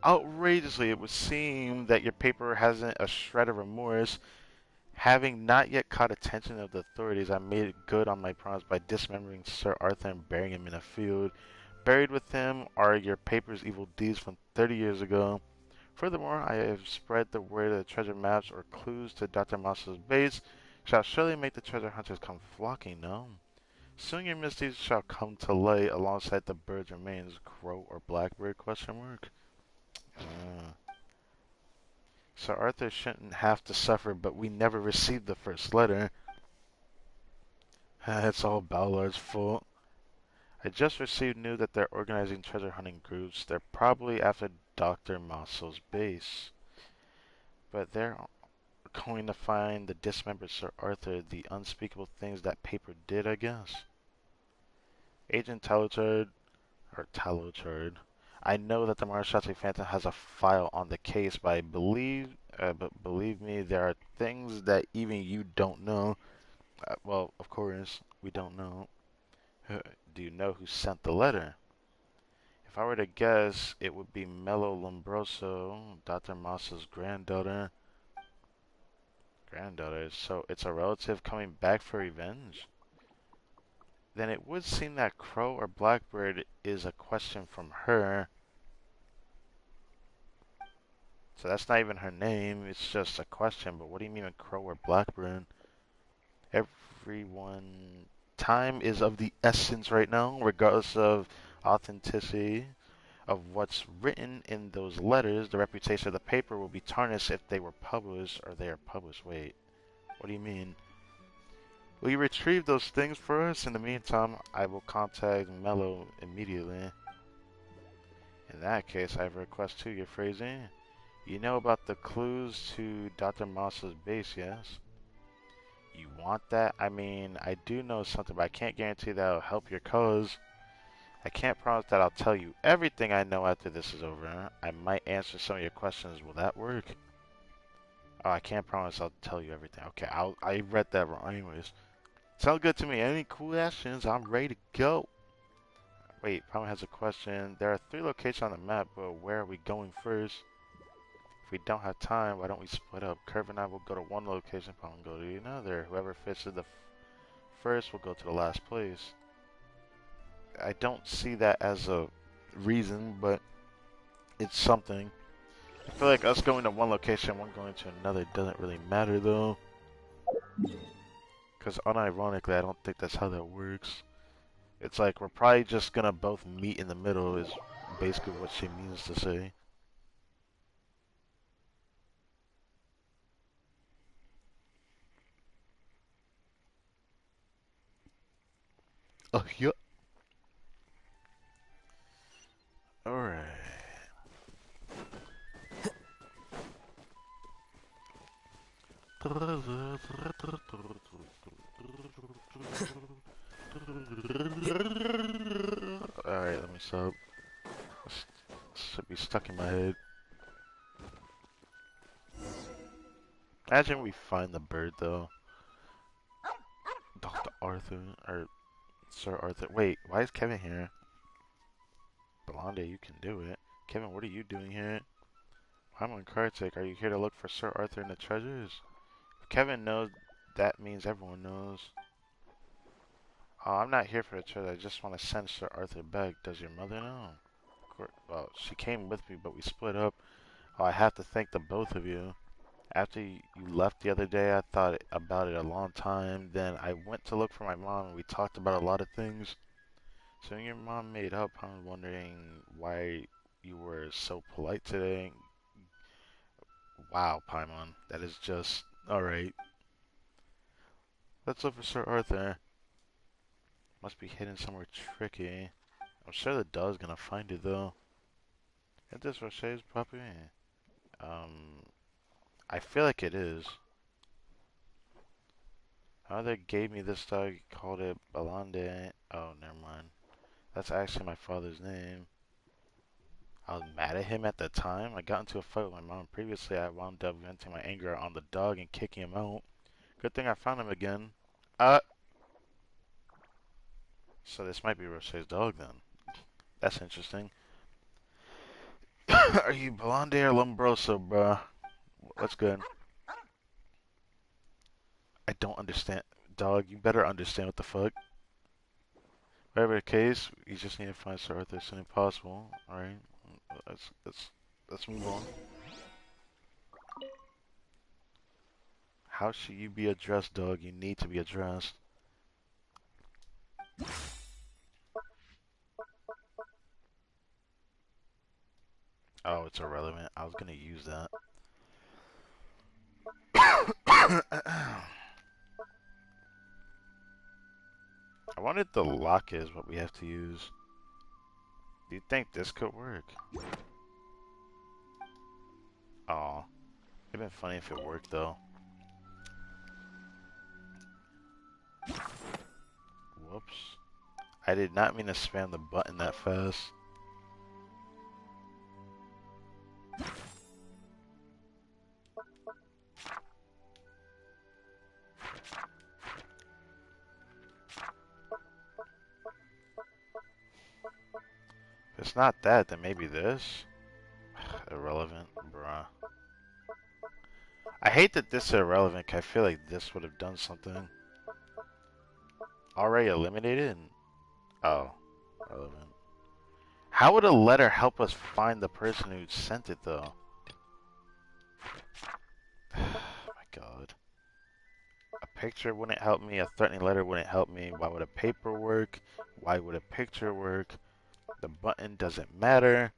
Outrageously, it would seem that your paper hasn't a shred of remorse. Having not yet caught attention of the authorities, I made good on my promise by dismembering Sir Arthur and burying him in a field. Buried with him are your paper's evil deeds from 30 years ago. Furthermore, I have spread the word that treasure maps or clues to Dr. Moss's base shall surely make the treasure hunters come flocking, no? Soon your misdeeds shall come to light alongside the bird's remains. Crow or blackbird, question mark? Sir Arthur shouldn't have to suffer, but we never received the first letter. It's all Ballard's fault. I just received news that they're organizing treasure hunting groups. They're probably after Dr. Mossel's base. But they're going to find the dismembered Sir Arthur, the unspeakable things that paper did, I guess. Agent Taluchard, or Taluchard, I know that the Marshati Phantom has a file on the case, but but believe me, there are things that even you don't know. Well, of course, we don't know. Do you know who sent the letter? If I were to guess, it would be Mello Lombroso, Dr. Moss's granddaughter. Granddaughter, so it's a relative coming back for revenge? Then it would seem that Crow or Blackbird is a question from her. So that's not even her name, it's just a question. But what do you mean with Crow or Blackbird? Everyone... Time is of the essence right now, regardless of authenticity of what's written in those letters. The reputation of the paper will be tarnished if they were published, or they are published. Wait, what do you mean? Will you retrieve those things for us? In the meantime, I will contact Mello immediately. In that case, I have a request to you, Fraser. You know about the clues to Dr. Moss's base, yes? You want that? I mean, I do know something, but I can't guarantee that it'll help your cause. I can't promise that I'll tell you everything I know after this is over. I might answer some of your questions. Will that work? Oh, I can't promise I'll tell you everything. Okay, I read that wrong. Anyways, sounds good to me. Any questions? I'm ready to go. Wait, probably has a question. There are 3 locations on the map, but where are we going first? If we don't have time, why don't we split up? Curve and I will go to one location, Paul will go to another. Whoever fits in the first will go to the last place. I don't see that as a reason, but it's something. I feel like us going to one location, one going to another doesn't really matter though. Because unironically, I don't think that's how that works. It's like we're probably just gonna both meet in the middle is basically what she means to say. Oh, yeah. Alright. Alright, let me stop. This should be stuck in my head. Imagine we find the bird though. Dr. Arthur, or Sir Arthur. Wait, why is Kevin here? Blonde, you can do it. Kevin, what are you doing here? I'm on Kartik. Are you here to look for Sir Arthur and the treasures? If Kevin knows, that means everyone knows. Oh, I'm not here for the church. I just want to send Sir Arthur back. Does your mother know? Well, she came with me, but we split up. Oh, I have to thank the both of you. After you left the other day, I thought about it a long time. Then I went to look for my mom, and we talked about a lot of things. So when your mom made up, I'm wondering why you were so polite today. Wow, Paimon, that is just alright. Let's look for Sir Arthur. Must be hidden somewhere tricky. I'm sure the dog's gonna find it though. Isn't this Rocher's property? Um, I feel like it is. Father gave me this dog, called it Balande. Oh, never mind. That's actually my father's name. I was mad at him at the time. I got into a fight with my mom previously. I wound up venting my anger on the dog and kicking him out. Good thing I found him again. Uh, so this might be Rocher's dog then. That's interesting. Are you Balande or Lombroso, bruh? What's good? I don't understand. Dog, you better understand what the fuck. Whatever the case, you just need to find Sir Arthur as soon as possible. Alright, let's move on. How should you be addressed, dog? You need to be addressed. Oh, it's irrelevant. I was gonna use that. I wanted the lock is what we have to use. Do you think this could work? Aw. It'd been funny if it worked though. Whoops. I did not mean to spam the button that fast. If it's not that, then maybe this? Irrelevant, bruh. I hate that this is irrelevant, 'cause I feel like this would have done something. Already eliminated? Oh, relevant. How would a letter help us find the person who sent it, though? Oh my god. A picture wouldn't help me, a threatening letter wouldn't help me. Why would a paper work? Why would a picture work? The button doesn't matter.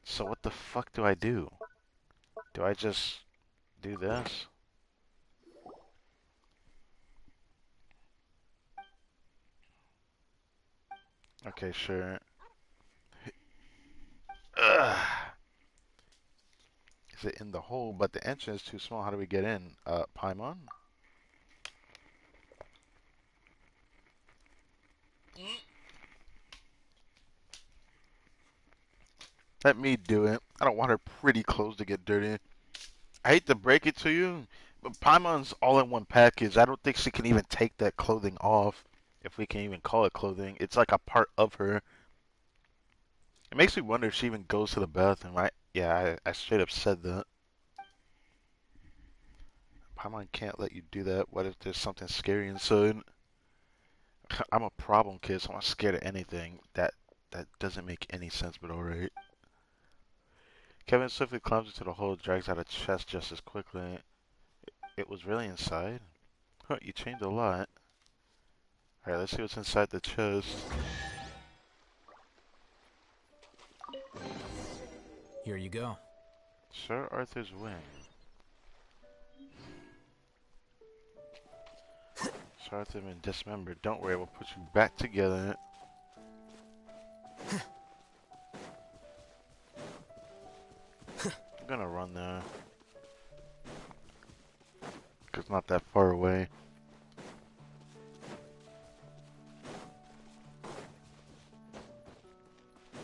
So what the fuck do I do? Do I just do this? Okay, sure. Ugh. Is it in the hole? But the entrance is too small. How do we get in? Paimon? Let me do it. I don't want her pretty clothes to get dirty. I hate to break it to you, but Paimon's all in one package. I don't think she can even take that clothing off, if we can even call it clothing. It's like a part of her. It makes me wonder if she even goes to the bathroom. I straight up said that. Paimon can't let you do that. What if there's something scary inside? I'm a problem kid, so I'm not scared of anything. That doesn't make any sense, but alright. Kevin swiftly climbs into the hole, drags out a chest just as quickly. It was really inside? Huh, you changed a lot. Alright, let's see what's inside the chest. Here you go. Sir Arthur's wing. Sir Arthur's been dismembered. Don't worry, we'll put you back together. I'm gonna run there. Cause it's not that far away.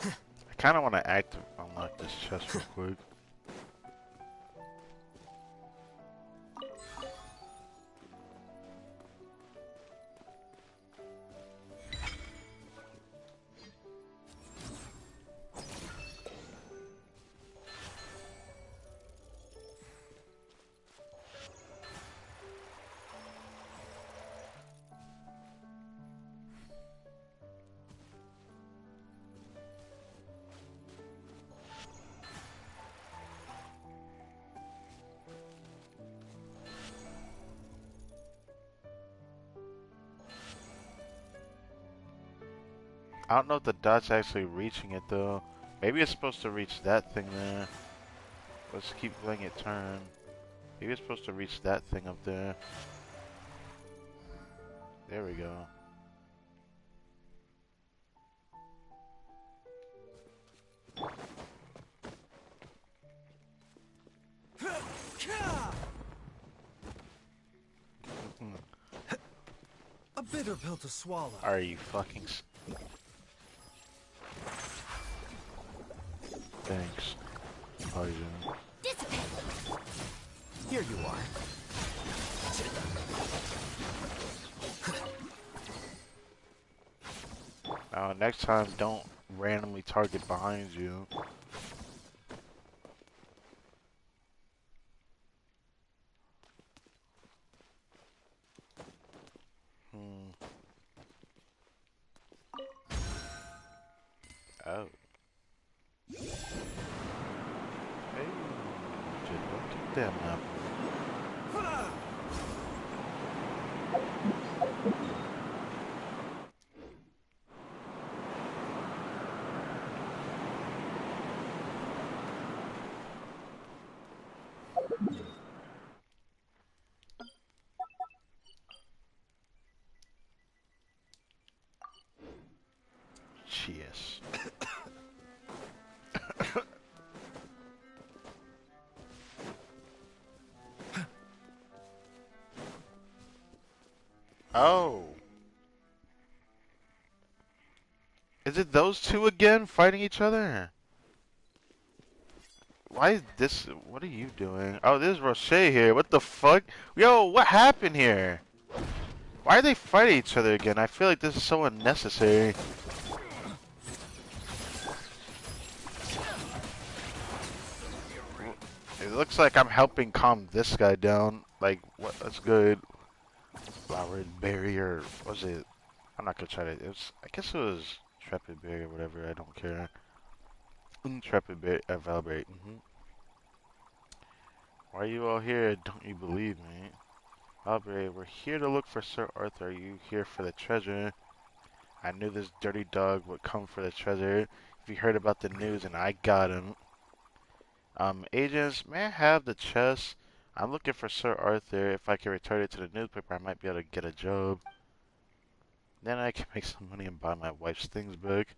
I kinda wanna unlock this chest real quick. I don't know if the dot's actually reaching it though. Maybe it's supposed to reach that thing there. Let's keep letting it turn. Maybe it's supposed to reach that thing up there. There we go. A bitter pill to swallow. Are you fucking... Thanks. Oh, yeah. Dissipate. Here you are. Next time, don't randomly target behind you. Oh. Hey, just look at them now. Cheers. Oh. Is it those two again fighting each other? Why is this? What are you doing? Oh, there's Roche here. What the fuck? Yo, what happened here? Why are they fighting each other again? I feel like this is so unnecessary. It looks like I'm helping calm this guy down. Like, what? That's good. Flowered berry or was it? I'm not gonna try to. It was. I guess it was intrepid berry or whatever. I don't care. Intrepid berry. Valberry. Why are you all here? Don't you believe me? Valberry, we're here to look for Sir Arthur. Are you here for the treasure? I knew this dirty dog would come for the treasure. If you heard about the news, and I got him. Agents, may I have the chest? I'm looking for Sir Arthur. If I can return it to the newspaper, I might be able to get a job. Then I can make some money and buy my wife's things back.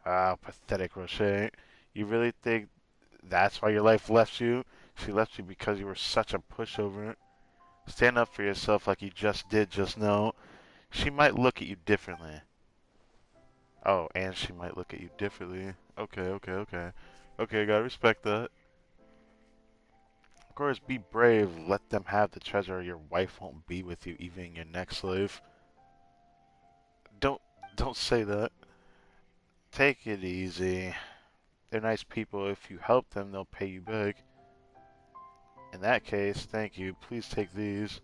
Ah, pathetic, Roche. You really think that's why your life left you? She left you because you were such a pushover. Stand up for yourself like you just did just now. She might look at you differently. Oh, and she might look at you differently. Okay. Okay, gotta respect that. Of course, be brave. Let them have the treasure or your wife won't be with you even in your next life. Don't, don't say that. Take it easy. They're nice people. If you help them, they'll pay you back. In that case, thank you. Please take these.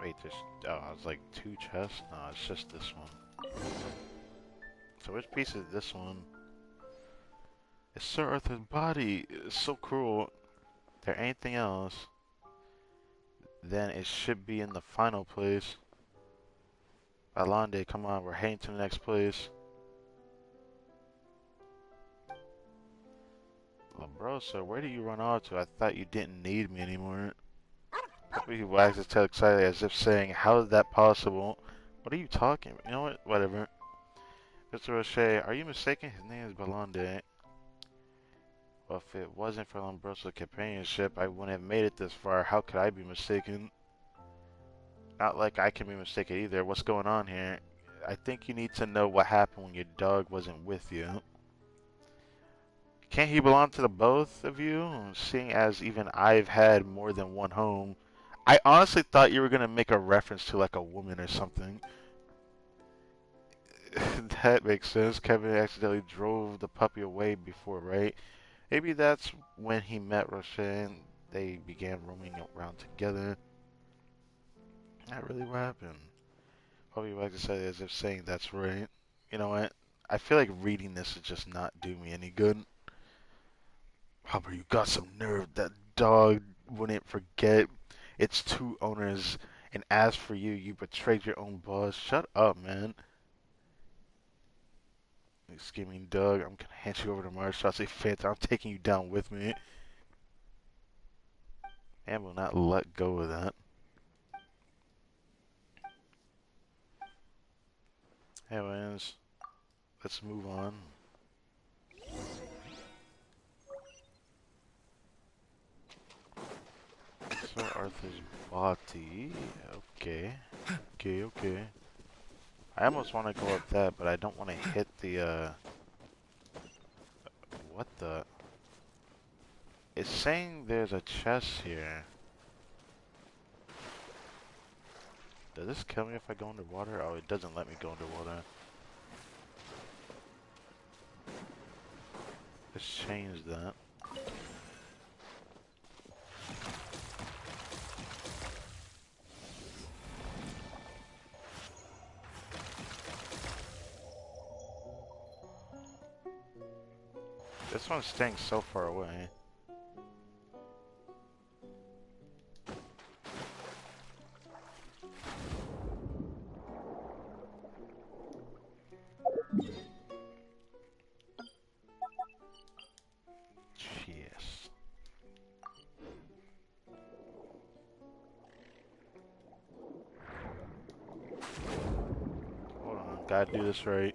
Wait, there's... Oh, I was like 2 chests? No, it's just this one. So which piece is this one? It's Sir Arthur's body. It's so cruel. If there anything else, then it should be in the final place. Alande, come on, we're heading to the next place. Lombroso, where did you run off to? I thought you didn't need me anymore. Puppy wags his tail excitedly as if saying, how is that possible? What are you talking about? You know what? Whatever. Mr. Roche, are you mistaken? His name is Balande. Well, if it wasn't for Lombroso's companionship, I wouldn't have made it this far. How could I be mistaken? Not like I can be mistaken either. What's going on here? I think you need to know what happened when your dog wasn't with you. Can't he belong to the both of you? Seeing as even I've had more than one home. I honestly thought you were going to make a reference to like a woman or something. That makes sense. Kevin accidentally drove the puppy away before, right? Maybe that's when he met Roche and they began roaming around together. Not really what happened. Puppy wags his head as if saying that's right. You know what? I feel like reading this is just not doing me any good. Hopper, you got some nerve. That dog wouldn't forget its 2 owners And as for you, you betrayed your own boss. Shut up, man. Scheming Doug, I'm gonna hand you over to Marshall. I say, Fanta, I'm taking you down with me. And will not let go of that. Anyways, let's move on. So Arthur's body. Okay. Okay. I almost want to go up that, but I don't want to hit the, what the? It's saying there's a chest here. Does this kill me if I go underwater? Oh, it doesn't let me go underwater. Let's change that. This one's staying so far away. Yes. Hold on, gotta do this right.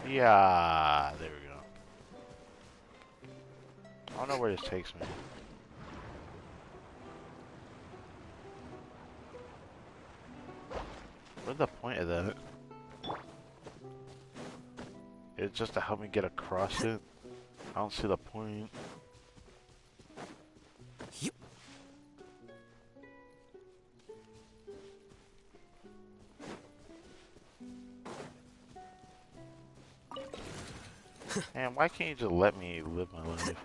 Yeah, there we go. I don't know where this takes me. What's the point of that? It's just to help me get across it. I don't see the point. Man, why can't you just let me live my life?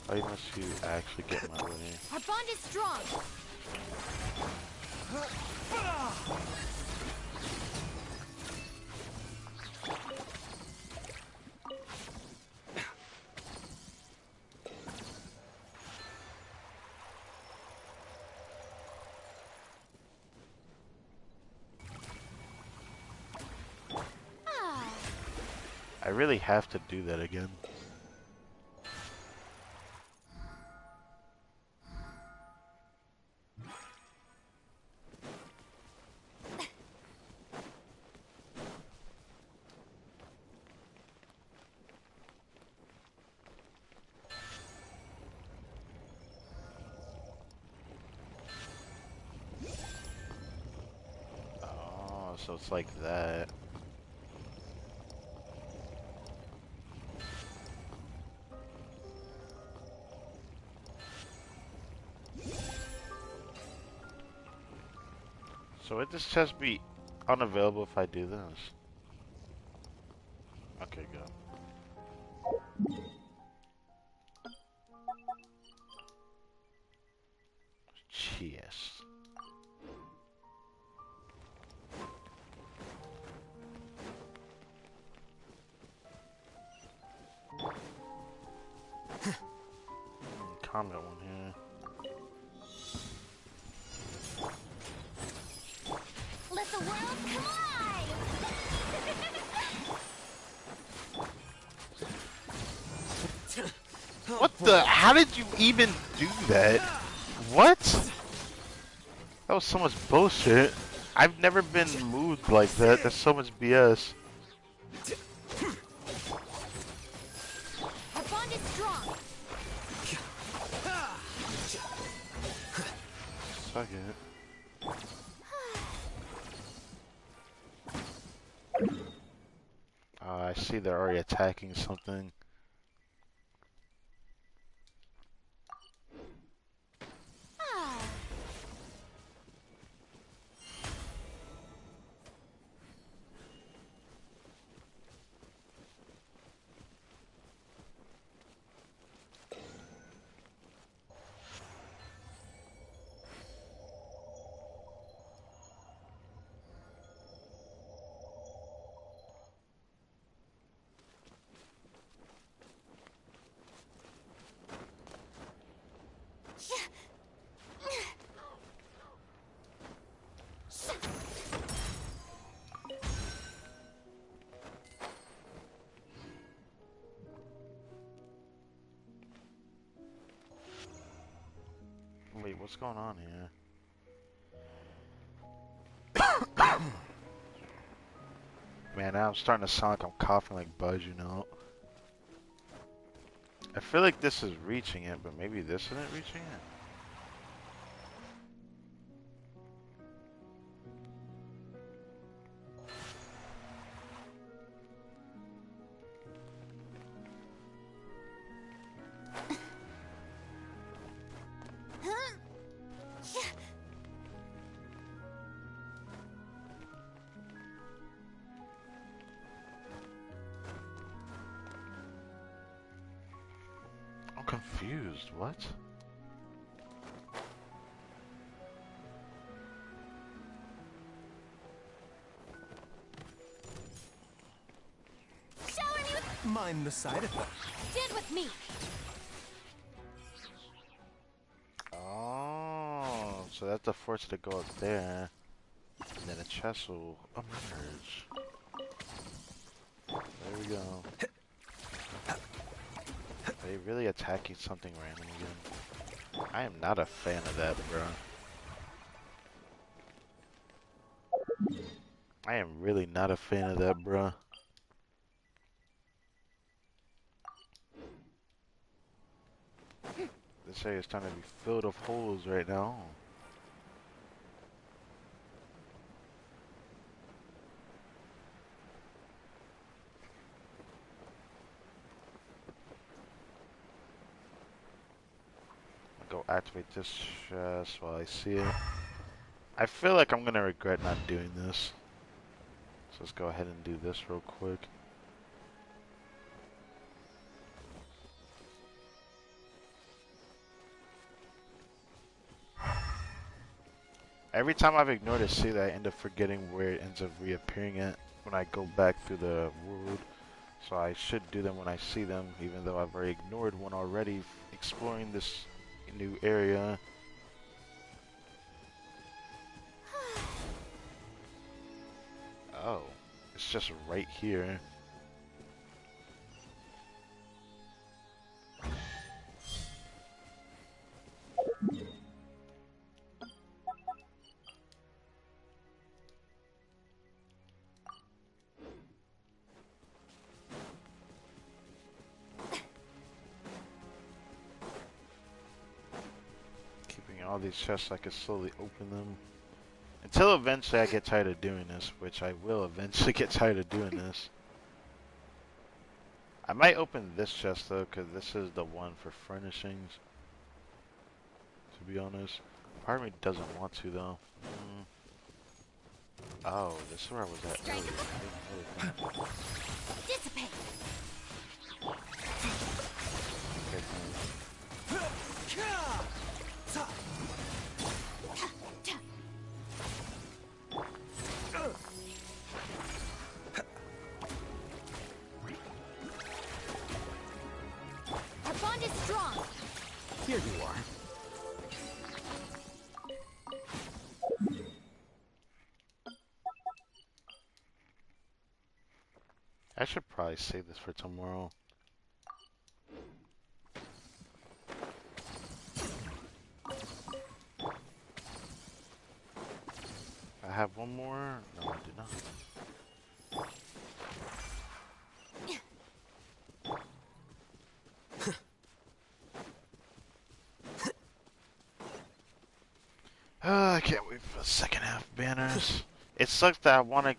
Why must you actually get in my way? Our bond is strong. I really have to do that again. Oh, so it's like that. So would this chest be unavailable if I do this? Okay, go. Cheers. Comment one here. Let the world collide! What the? How did you even do that? What? That was so much bullshit. I've never been moved like that. That's so much BS. Our bond is strong. Suck it. I see they're already attacking something. Wait, what's going on here? Man, now I'm starting to sound like I'm coughing like Buzz, you know? I feel like this is reaching it, but maybe this isn't reaching it? I'm confused, what? Shower me with Mind the side effect. did with me. Oh, so that's the force to go up there, and then a chest will emerge. There we go. Are they really attacking something random again? I am not a fan of that, bro. I am really not a fan of that, bro. This area is starting to be filled of holes right now. I'll go activate this chest while I see it. I feel like I'm gonna regret not doing this. So let's go ahead and do this real quick. Every time I've ignored a seal, I end up forgetting where it ends up reappearing at when I go back through the world. So I should do them when I see them, even though I've already ignored one already exploring this new area. Oh, it's just right here. Keeping all these chests so I can slowly open them. Until eventually I get tired of doing this, which I will eventually get tired of doing this. I might open this chest though, because this is the one for furnishings. To be honest. Part of me doesn't want to though. Oh, this is where I was at earlier. I didn't know that. Dissipate. Okay, Our bond is strong. Here you are. I should probably save this for tomorrow. I have one more. No, I do not. I can't wait for the second half banners. It sucks that I want to,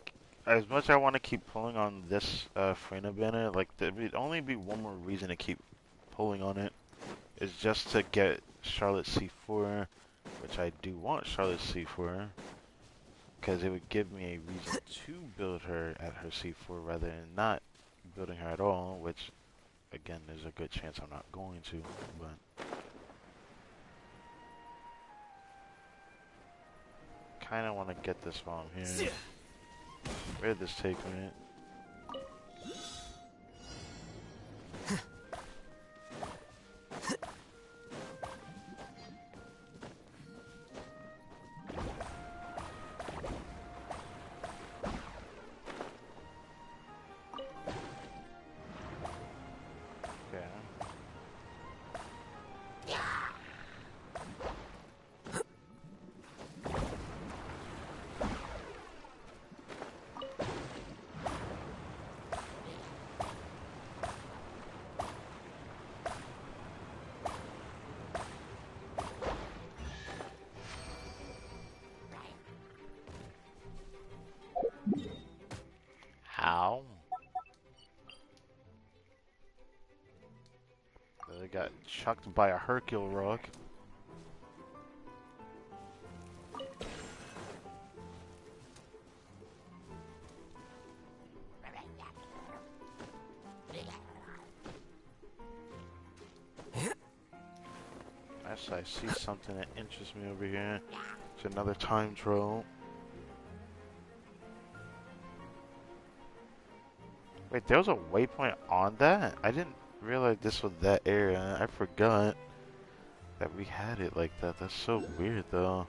as much as I want to keep pulling on this Frena banner, like there would only be one more reason to keep pulling on it, is just to get Charlotte C4, which I do want Charlotte C4, because it would give me a reason to build her at her C4 rather than not building her at all, which again there's a good chance I'm not going to, but kind of want to get this while I'm here. Where did this take me? Okay. got chucked by a Hercule rock. Actually, I see something that interests me over here. It's another time troll. Wait, there was a waypoint on that? I didn't realize this was that area. I forgot that we had it like that. That's so weird, though.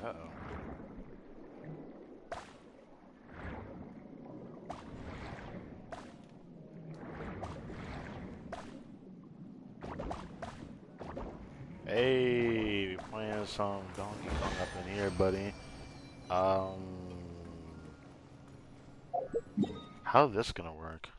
Uh-oh. Hey, we playing some Donkey Kong up in here, buddy. How's this gonna work?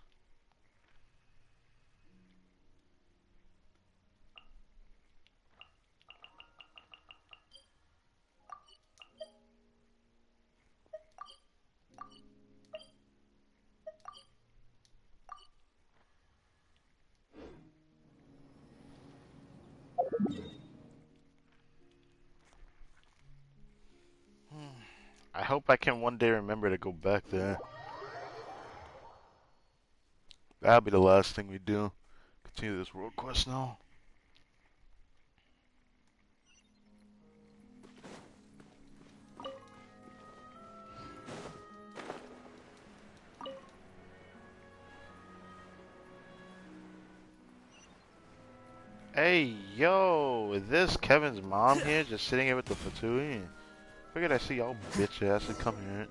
I hope I can one day remember to go back there. That'll be the last thing we do. Continue this world quest now. Hey, yo, is this Kevin's mom here just sitting here with the Fatui? Figured I see y'all bitch asses come here.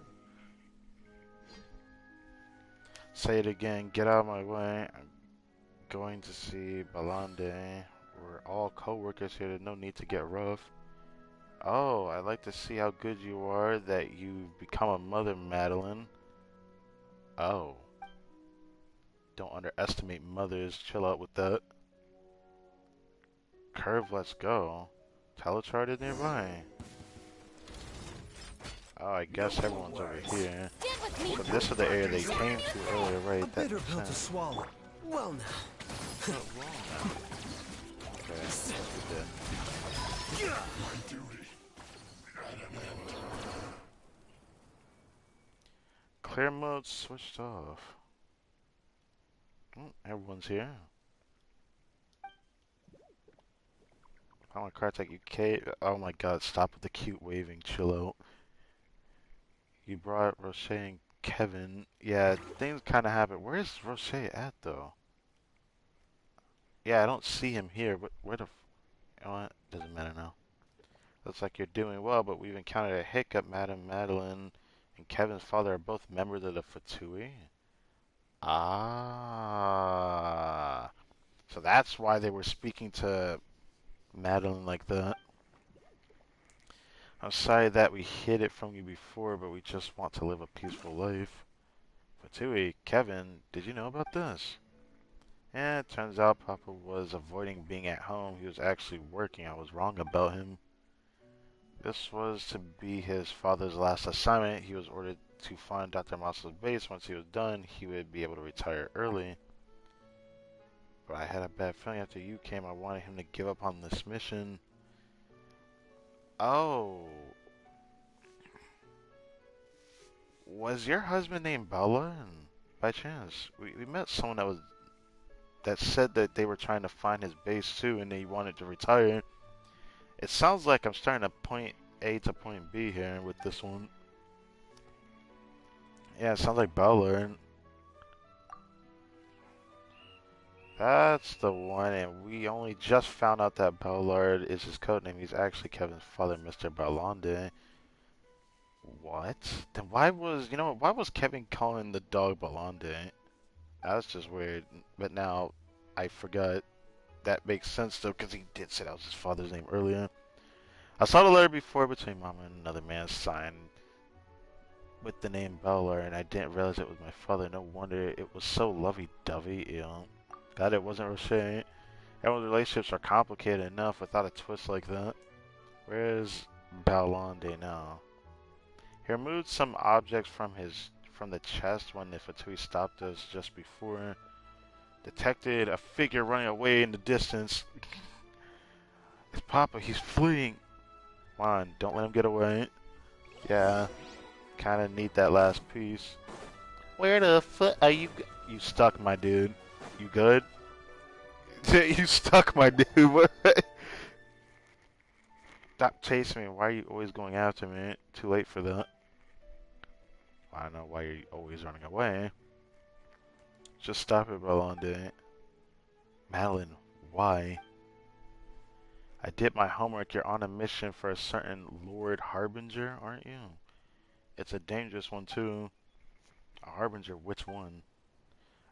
Say it again, get out of my way. I'm going to see Balande. We're all co-workers here, there's no need to get rough. Oh, I'd like to see how good you are that you've become a mother, Madeline. Oh. Don't underestimate mothers, chill out with that. Curve, let's go. Telechart is nearby. Oh, I guess everyone's over here. So this is the area they came to earlier, right? A bitter pill to swallow. Well now. Okay, guess we did. My duty at an end. Clear mode switched off. Everyone's here. I'm on Kartek UK. Oh my god, stop with the cute waving, chill out. You brought Roche and Kevin. Yeah, things kind of happen. Where's Roche at, though? Yeah, I don't see him here. Where the... You know what? Doesn't matter now. Looks like you're doing well, but we've encountered a hiccup. Madam Madeline and Kevin's father are both members of the Fatui. Ah. So that's why they were speaking to Madeline like that. I'm sorry that we hid it from you before, but we just want to live a peaceful life. Fatui, Kevin, did you know about this? Yeah, it turns out Papa was avoiding being at home. He was actually working. I was wrong about him. This was to be his father's last assignment. He was ordered to find Dr. Mouse's base. Once he was done, he would be able to retire early. But I had a bad feeling after you came. I wanted him to give up on this mission. Oh. Was your husband named Bella? And by chance, we met someone that said that they were trying to find his base too, and they wanted to retire. It sounds like I'm starting to point A to point B here with this one. Yeah, it sounds like Bella. That's the one, and we only just found out that Ballard is his codename. He's actually Kevin's father, Mr. Balande. What? Then why was Kevin calling the dog Balande? That's just weird. But now I forgot. That makes sense though, because he did say that was his father's name earlier. I saw the letter before between Mama and another man signed with the name Bella, and I didn't realize it was my father. No wonder it was so lovey-dovey, you know. Glad it wasn't Rocher. Everyone's relationships are complicated enough without a twist like that. Where is Balonde now? He removed some objects from the chest when the Fatui stopped us just before. Detected a figure running away in the distance. It's Papa, he's fleeing. Come on, don't let him get away. Yeah, kinda need that last piece. Where the fuck are you? You stuck, my dude. You good? You stuck, my dude. What? Stop chasing me. Why are you always going after me? Too late for that. I don't know why you're always running away. Just stop it, Balonde. Malin, why? I did my homework. You're on a mission for a certain Lord Harbinger, aren't you? It's a dangerous one, too. A Harbinger, which one?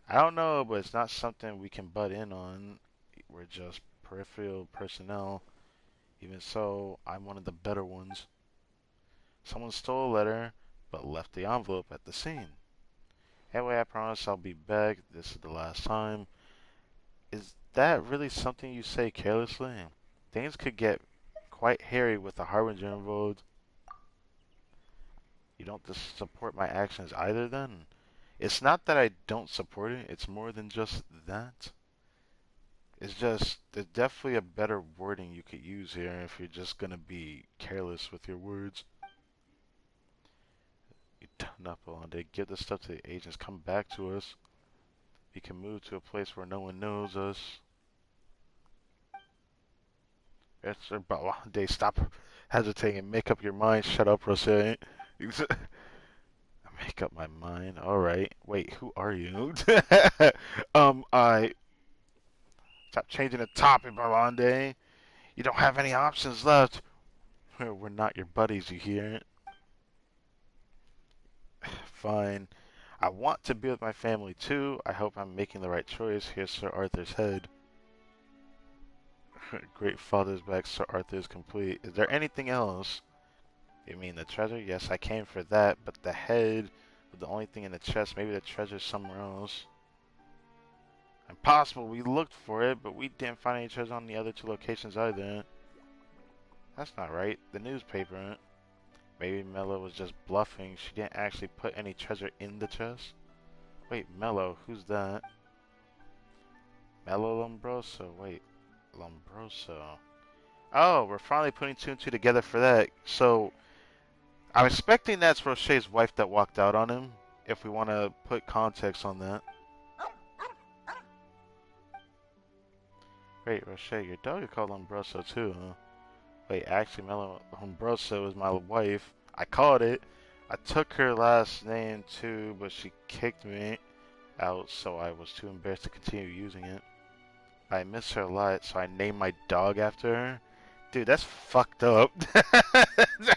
I don't know, but it's not something we can butt in on. We're just peripheral personnel. Even so, I'm one of the better ones. Someone stole a letter, but left the envelope at the scene. Anyway, I promise I'll be back. This is the last time. Is that really something you say carelessly? Things could get quite hairy with the Harbinger involved. You don't support my actions either, then? It's not that I don't support it, it's more than just that. It's just, there's definitely a better wording you could use here if you're just gonna be careless with your words. You done up on it. Give the stuff to the agents. Come back to us. We can move to a place where no one knows us. It's about one day. Stop hesitating and make up your mind. Shut up, Rosé. Make up my mind. Alright. Wait, who are you? I... Stop changing the topic, Balande. You don't have any options left. We're not your buddies, you hear? Fine. I want to be with my family too. I hope I'm making the right choice. Here's Sir Arthur's head. Great father's back. Sir Arthur is complete. Is there anything else? You mean the treasure? Yes, I came for that, but the head was the only thing in the chest. Maybe the treasure's somewhere else. Impossible. We looked for it, but we didn't find any treasure on the other two locations either. That's not right. The newspaper. Maybe Mello was just bluffing. She didn't actually put any treasure in the chest. Wait, Mello, who's that? Mello Lombroso. Wait, Lombroso. Oh, we're finally putting two and two together for that. So, I'm expecting that's Rocher's wife that walked out on him, if we want to put context on that. Wait, Rocher, your dog is called Lombroso too, huh? Wait, actually, Mello Lombroso is my wife. I called it. I took her last name too, but she kicked me out, so I was too embarrassed to continue using it. I miss her a lot, so I named my dog after her. Dude, that's fucked up.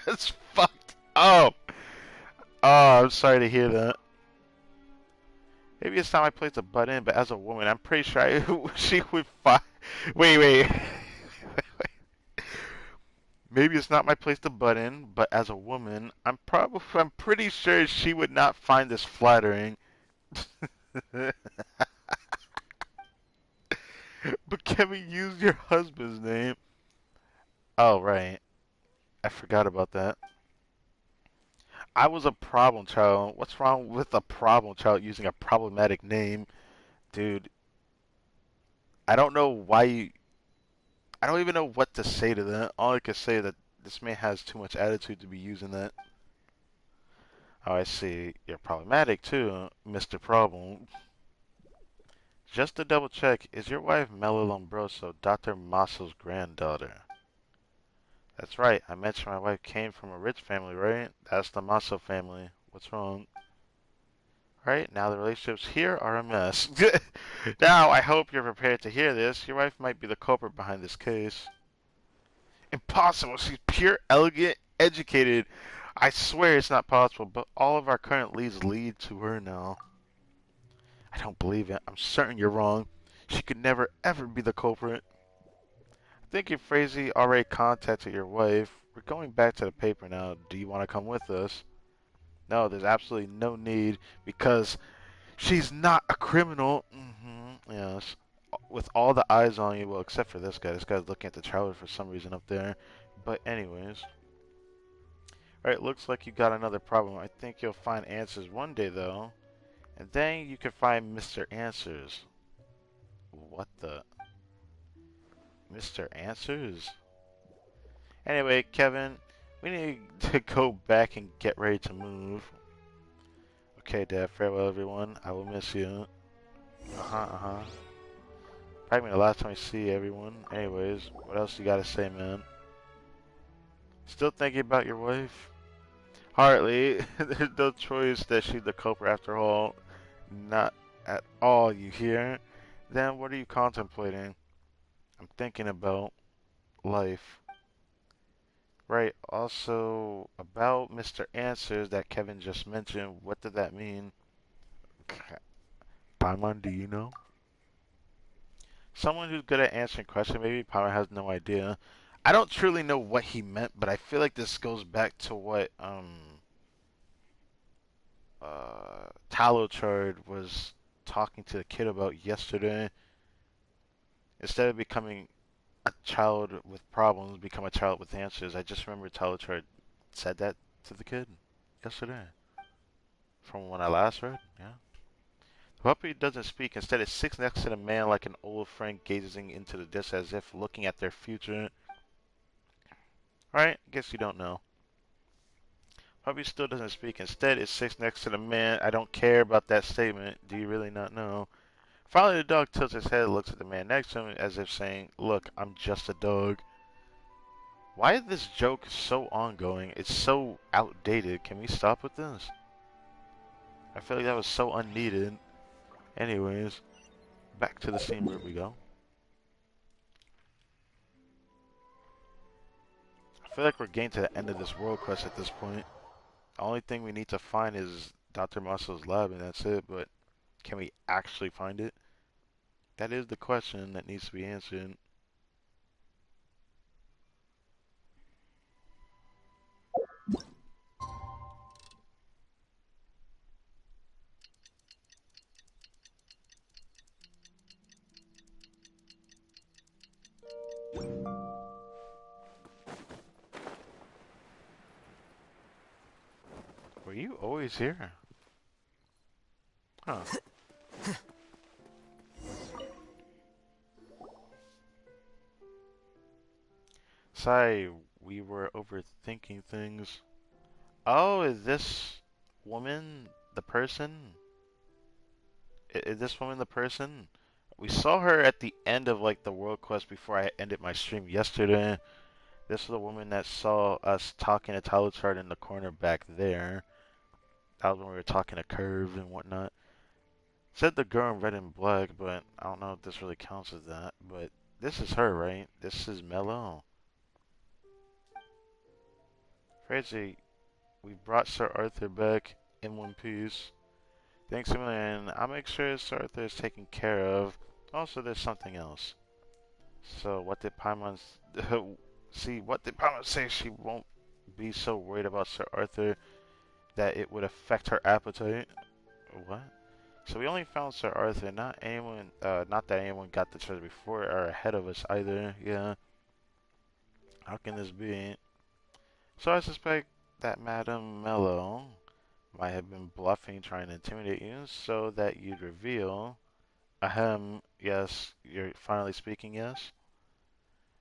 That's fucked up. Oh, I'm sorry to hear that. Maybe it's not my place to butt in, but as a woman, I'm pretty sure she would find. Wait. Maybe it's not my place to butt in, but as a woman, I'm pretty sure she would not find this flattering. But can we use your husband's name? Oh, right. I forgot about that. I was a problem child. What's wrong with a problem child using a problematic name? Dude, I don't know why you... I don't even know what to say to that. All I can say is that this man has too much attitude to be using that. Oh, I see. You're problematic too, Mr. Problem. Just to double check, is your wife Mela Lombroso Dr. Masso's granddaughter? That's right. I mentioned my wife came from a rich family, right? That's the Masso family. What's wrong? Right, now the relationships here are a mess. Now, I hope you're prepared to hear this. Your wife might be the culprit behind this case. Impossible. She's pure, elegant, educated. I swear it's not possible, but all of our current leads lead to her now. I don't believe it. I'm certain you're wrong. She could never, ever be the culprit. I think your Frazee already contacted your wife. We're going back to the paper now. Do you want to come with us? No, there's absolutely no need because she's not a criminal. Yes. With all the eyes on you, well, except for this guy. This guy's looking at the trailer for some reason up there. But anyways. Alright, looks like you got another problem. I think you'll find answers one day, though. And then you can find Mr. Answers. What the? Mr. Answers? Anyway, Kevin, we need to go back and get ready to move. Okay, Dad, farewell, everyone. I will miss you. Uh-huh. Probably the last time I see everyone. Anyways, what else you gotta say, man? Still thinking about your wife? Hardly. There's no choice that she's the culprit after all. Not at all, you hear? Then what are you contemplating? I'm thinking about life. Right, also about Mr. Answers that Kevin just mentioned. What did that mean? Paimon, do you know? Someone who's good at answering questions, maybe Paimon has no idea. I don't truly know what he meant, but I feel like this goes back to what Talochard was talking to the kid about yesterday. Instead of becoming a child with problems, become a child with answers. I just remember Talochard said that to the kid yesterday. From when I last read, yeah. The puppy doesn't speak. Instead, it sits next to the man like an old friend gazing into the distance as if looking at their future. Alright, guess you don't know. Puppy still doesn't speak. Instead, it sits next to the man. I don't care about that statement. Do you really not know? Finally, the dog tilts his head, looks at the man next to him as if saying, look, I'm just a dog. Why is this joke so ongoing? It's so outdated. Can we stop with this? I feel like that was so unneeded. Anyways, back to the scene where we go. I feel like we're getting to the end of this world quest at this point. The only thing we need to find is Dr. Muscle's lab, and that's it. But can we actually find it? That is the question that needs to be answered. Were you always here? Huh. Sorry, we were overthinking things. Oh, is this woman the person? Is this woman the person? We saw her at the end of like the world quest before I ended my stream yesterday. This is the woman that saw us talking to Talachard in the corner back there. That was when we were talking to Curve and whatnot. Said the girl in red and black, but I don't know if this really counts as that. But this is her, right? This is Mello. Crazy. We brought Sir Arthur back in one piece. Thanks a million. I'll make sure Sir Arthur is taken care of. Also, there's something else. So, what did Paimon see? What did Paimon say? She won't be so worried about Sir Arthur that it would affect her appetite. What? So we only found Sir Arthur, not anyone. Not that anyone got the treasure before or ahead of us either. Yeah. How can this be? So I suspect that Madame Mello might have been bluffing, trying to intimidate you, so that you'd reveal. Ahem. Yes, you're finally speaking. Yes.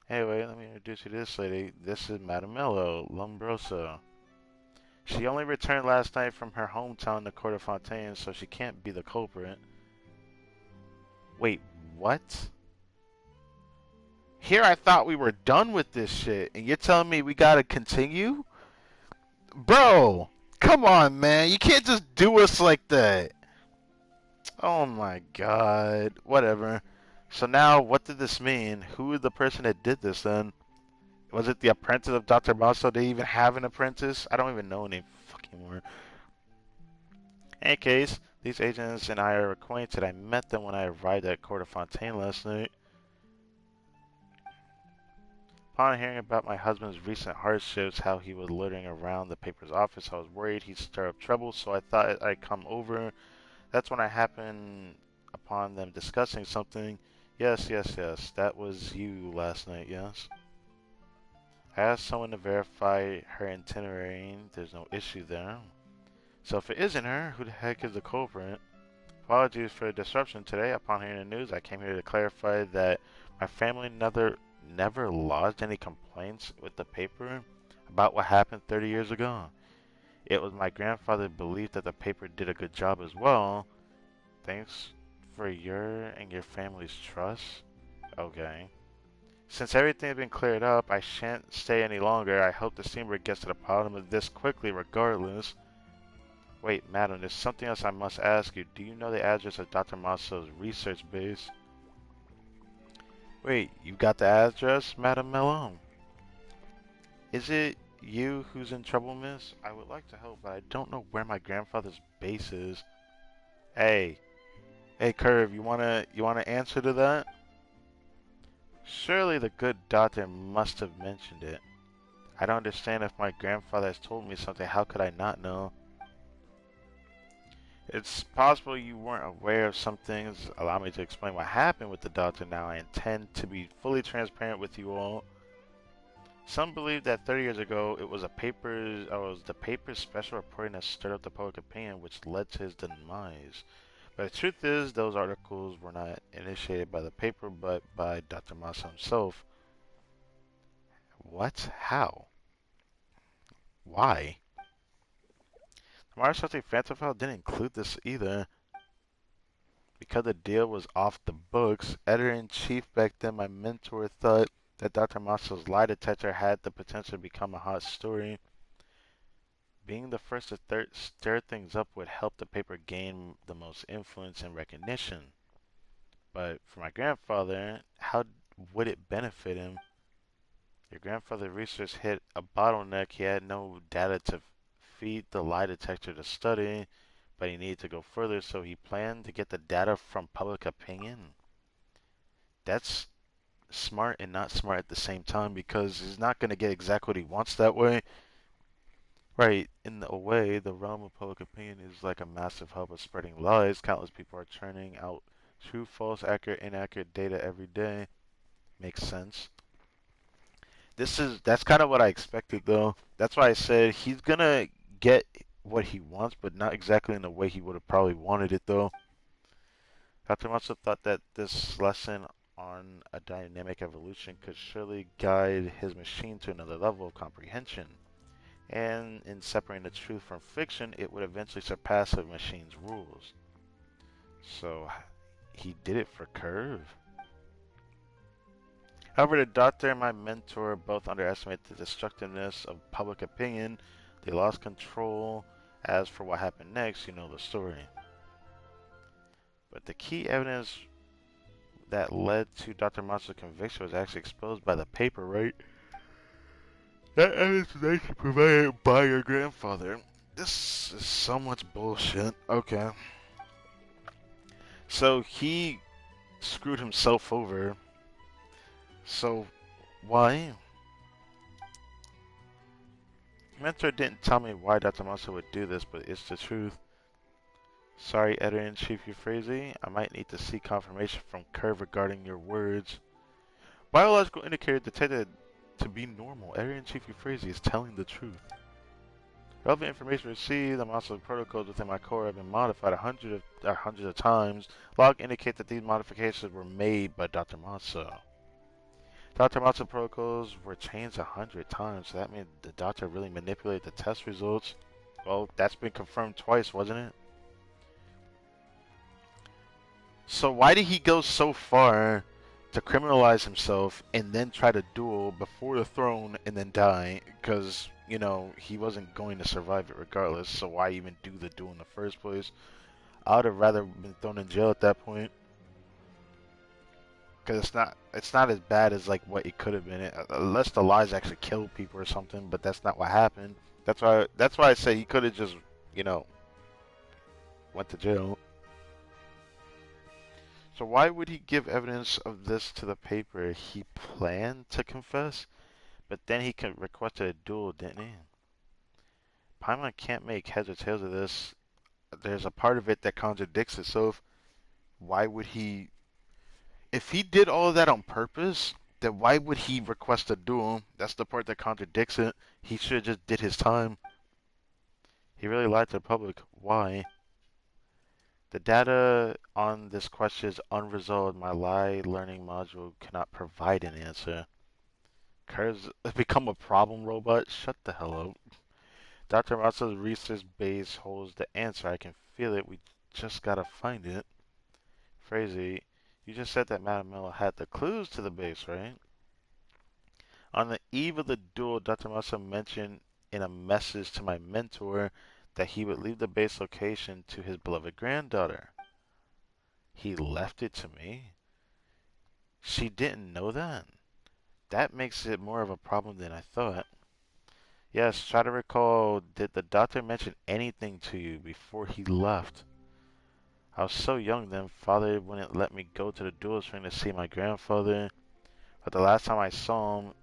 Anyway, let me introduce you to this lady. This is Madame Mello, Lombroso. She only returned last night from her hometown, the court of Fontaine, so she can't be the culprit. Wait, what? Here I thought we were done with this shit, and you're telling me we gotta continue? Bro, come on, man. You can't just do us like that. Oh my god. Whatever. So now, what did this mean? Who is the person that did this then? Was it the apprentice of Dr. Maso? Did they even have an apprentice? I don't even know any fucking word. In any case, these agents and I are acquainted. I met them when I arrived at Court of Fontaine last night. Upon hearing about my husband's recent hardships, how he was loitering around the paper's office, I was worried he'd stir up trouble, so I thought I'd come over. That's when I happened upon them discussing something. Yes, yes, yes, that was you last night, yes? I asked someone to verify her itinerary. There's no issue there. So if it isn't her, who the heck is the culprit? Apologies for the disruption today. Upon hearing the news, I came here to clarify that my family never lodged any complaints with the paper about what happened 30 years ago. It was my grandfather's belief that the paper did a good job as well. Thanks for your and your family's trust. Okay. Since everything's been cleared up, I shan't stay any longer. I hope the steamer gets to the bottom of this quickly regardless. Wait, madam, there's something else I must ask you. Do you know the address of Dr. Masso's research base? Wait, you got the address, Madam Melon? Is it you who's in trouble, miss? I would like to help, but I don't know where my grandfather's base is. Hey, hey, Curve, you wanna answer to that? Surely the good doctor must have mentioned it. I don't understand. If my grandfather has told me something, how could I not know? It's possible you weren't aware of some things. Allow me to explain what happened with the doctor now. I intend to be fully transparent with you all. Some believe that 30 years ago it was the paper's special reporting that stirred up the public opinion, which led to his demise. But the truth is, those articles were not initiated by the paper, but by Dr. Massa himself. What? How? Why? The Microsoft Phantom File didn't include this either. Because the deal was off the books, editor-in-chief back then, my mentor, thought that Dr. Masso's lie detector had the potential to become a hot story. Being the first to stir things up would help the paper gain the most influence and recognition. But for my grandfather, how would it benefit him? Your grandfather's research hit a bottleneck. He had no data to feed the lie detector to study, but he needed to go further, so he planned to get the data from public opinion. That's smart and not smart at the same time, because he's not going to get exactly what he wants that way. Right, in a way, the realm of public opinion is like a massive hub of spreading lies. Countless people are churning out true, false, accurate, inaccurate data every day. Makes sense. That's kind of what I expected though. That's why I said he's gonna get what he wants, but not exactly in the way he would have probably wanted it though. Dr. Matsu thought that this lesson on a dynamic evolution could surely guide his machine to another level of comprehension. And in separating the truth from fiction, it would eventually surpass the machine's rules. So he did it for Curve. However, the doctor and my mentor both underestimated the destructiveness of public opinion. They lost control. As for what happened next, you know the story. But the key evidence that led to Dr. Monster's conviction was actually exposed by the paper, right? That evidence was actually provided by your grandfather. This is so much bullshit. Okay. So he screwed himself over. So why? Mentor didn't tell me why Dr. Monster would do this, but it's the truth. Sorry, Editor-in-Chief Euphrasia. I might need to seek confirmation from Curve regarding your words. Biological indicator detected to be normal. Editor-in-Chief Euphrasia is telling the truth. Relevant information received. The monster protocols within my core have been modified hundreds of times. Log indicate that these modifications were made by Dr. Matsu. Dr. Matsu protocols were changed 100 times, so that means the doctor really manipulated the test results. Well, that's been confirmed twice, wasn't it? So why did he go so far to criminalize himself and then try to duel before the throne and then die? Because, you know, he wasn't going to survive it regardless, so why even do the duel in the first place? I would have rather been thrown in jail at that point. Because it's not as bad as like what it could have been, unless the lies actually killed people or something. But that's not what happened. That's why I say he could have just, you know, went to jail. So why would he give evidence of this to the paper? He planned to confess. But then he requested a duel, didn't he? Paimon can't make heads or tails of this. There's a part of it that contradicts itself. Why would he... If he did all of that on purpose, then why would he request a duel? That's the part that contradicts it. He should have just did his time. He really lied to the public. Why? The data on this question is unresolved. My lie learning module cannot provide an answer. Curves become a problem robot? Shut the hell up. Dr. Matsu's research base holds the answer. I can feel it. We just gotta find it. Phrasey, you just said that Madame Miller had the clues to the base, right? On the eve of the duel, Dr. Matsu mentioned in a message to my mentor that he would leave the base location to his beloved granddaughter. He left it to me? She didn't know that? That makes it more of a problem than I thought. Yes, try to recall, did the doctor mention anything to you before he left? I was so young then, father wouldn't let me go to the duelist ring to see my grandfather. But the last time I saw him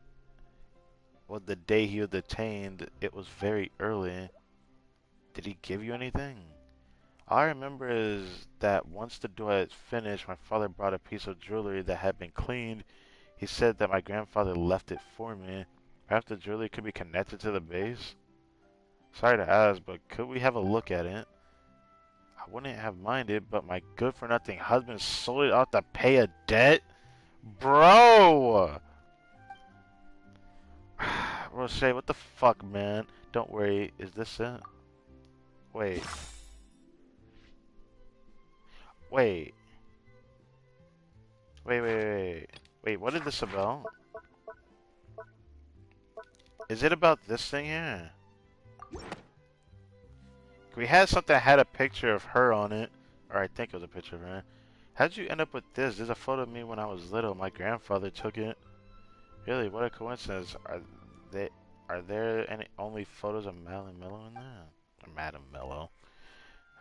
was the day he was detained. It was very early. Did he give you anything? All I remember is that once the duel had finished, my father brought a piece of jewelry that had been cleaned. He said that my grandfather left it for me. Perhaps the jewelry could be connected to the base? Sorry to ask, but could we have a look at it? I wouldn't have minded, but my good-for-nothing husband sold it off to pay a debt? Bro! Roche, what the fuck, man? Don't worry, is this it? Wait. Wait. Wait, what is this about? Is it about this thing here? We had something that had a picture of her on it. Or I think it was a picture of her. How'd you end up with this? There's a photo of me when I was little. My grandfather took it. Really, what a coincidence. They are there any only photos of Madeline Mello in there? Or Madam Mello.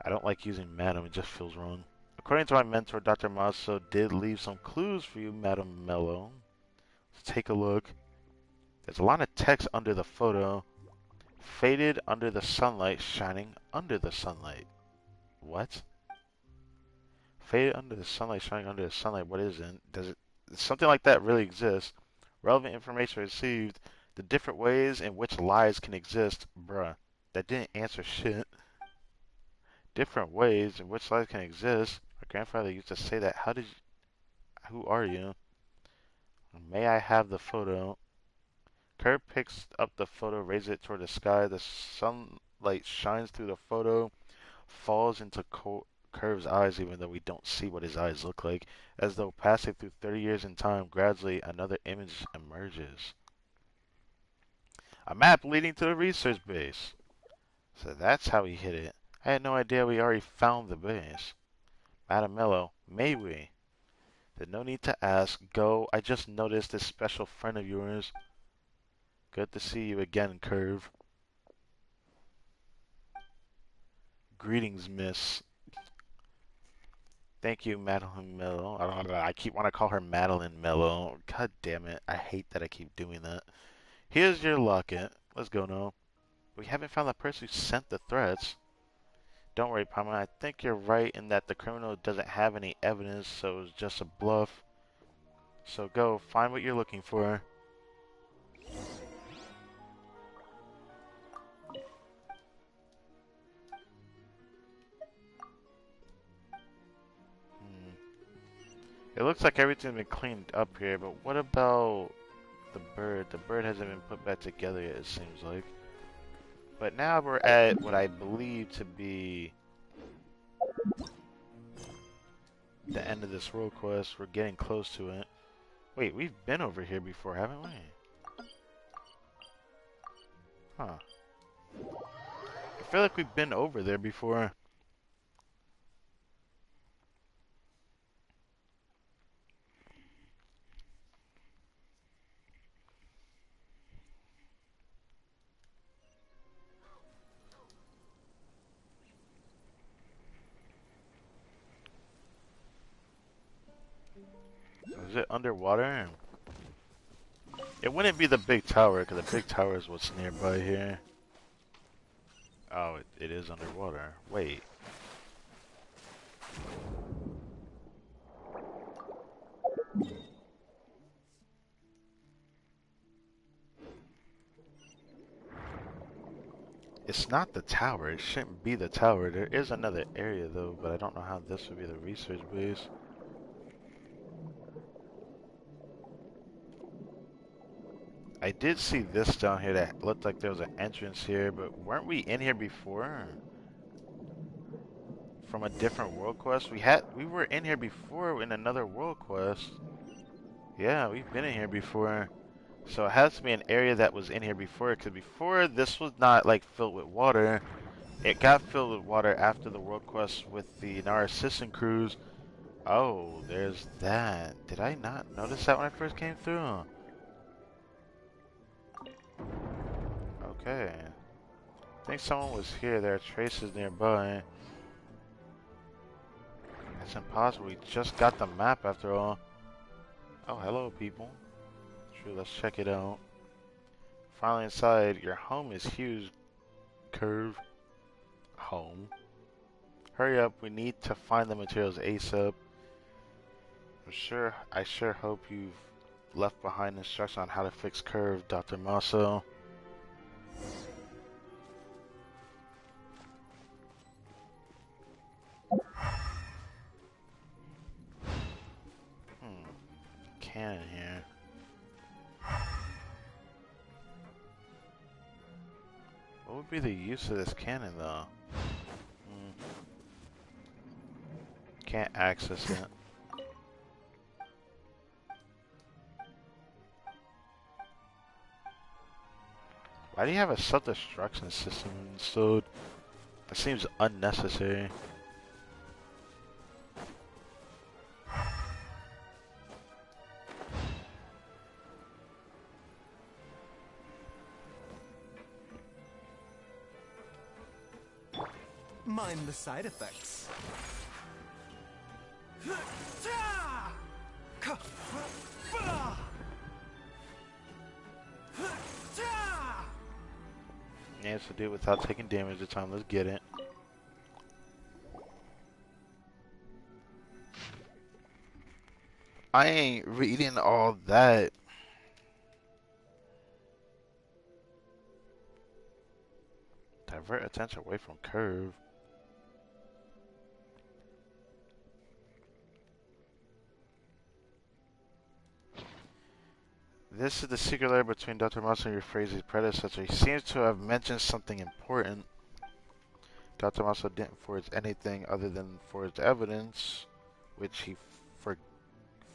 I don't like using Madam, it just feels wrong. According to my mentor, Dr. Maso did leave some clues for you, Madam Mello. Let's take a look. There's a lot of text under the photo. Faded under the sunlight, shining under the sunlight. What? Faded under the sunlight, shining under the sunlight. What is it? Does it something like that really exist? Relevant information received. The different ways in which lies can exist. Bruh, that didn't answer shit. Different ways in which lies can exist. My grandfather used to say that. How did you... Who are you? May I have the photo? Kurt picks up the photo, raises it toward the sky. The sunlight shines through the photo, falls into Curve's eyes, even though we don't see what his eyes look like. As though passing through 30 years in time, gradually another image emerges. A map leading to the research base. So that's how he hit it. I had no idea we already found the base. Madam Mello, may we? There's no need to ask. Go. I just noticed this special friend of yours. Good to see you again, Curve. Greetings, miss. Thank you, Madeline Mello. I keep want to call her Madeline Mello. God damn it. I hate that I keep doing that. Here's your locket. Let's go now. We haven't found the person who sent the threats. Don't worry, Palmer. I think you're right in that the criminal doesn't have any evidence, so it was just a bluff. So go, find what you're looking for. It looks like everything's been cleaned up here, but what about the bird? The bird hasn't been put back together yet, it seems like. But now we're at what I believe to be the end of this world quest. We're getting close to it. Wait, we've been over here before, haven't we? Huh. I feel like we've been over there before. Is it underwater? It wouldn't be the big tower, because the big tower is what's nearby here. Oh, it is underwater. Wait. It's not the tower. It shouldn't be the tower. There is another area, though, but I don't know how this would be the research base. I did see this down here that looked like there was an entrance here, but weren't we in here before? From a different world quest? We were in here before in another world quest. Yeah, we've been in here before. So it has to be an area that was in here before, because before this was not like filled with water. It got filled with water after the world quest with the Narcissus cruise. Oh, there's that. Did I not notice that when I first came through? Okay. I think someone was here. There are traces nearby. It's impossible. We just got the map after all. Oh, hello, people. True, let's check it out. Finally inside. Your home is huge, Curve. Home. Hurry up. We need to find the materials ASAP. I sure hope you've left behind instructions on how to fix Curve, Dr. Maso. Cannon here. What would be the use of this cannon, though? Can't access it. Why do you have a self-destruction system installed? That seems unnecessary. Mind the side effects. Yeah, it's to do without taking damage this time. Let's get it. I ain't reading all that. Divert attention away from Curve. This is the secret layer between Dr. Mouse and Euphrates' predecessor. He seems to have mentioned something important. Dr. Mouse didn't forge anything other than forged evidence, which he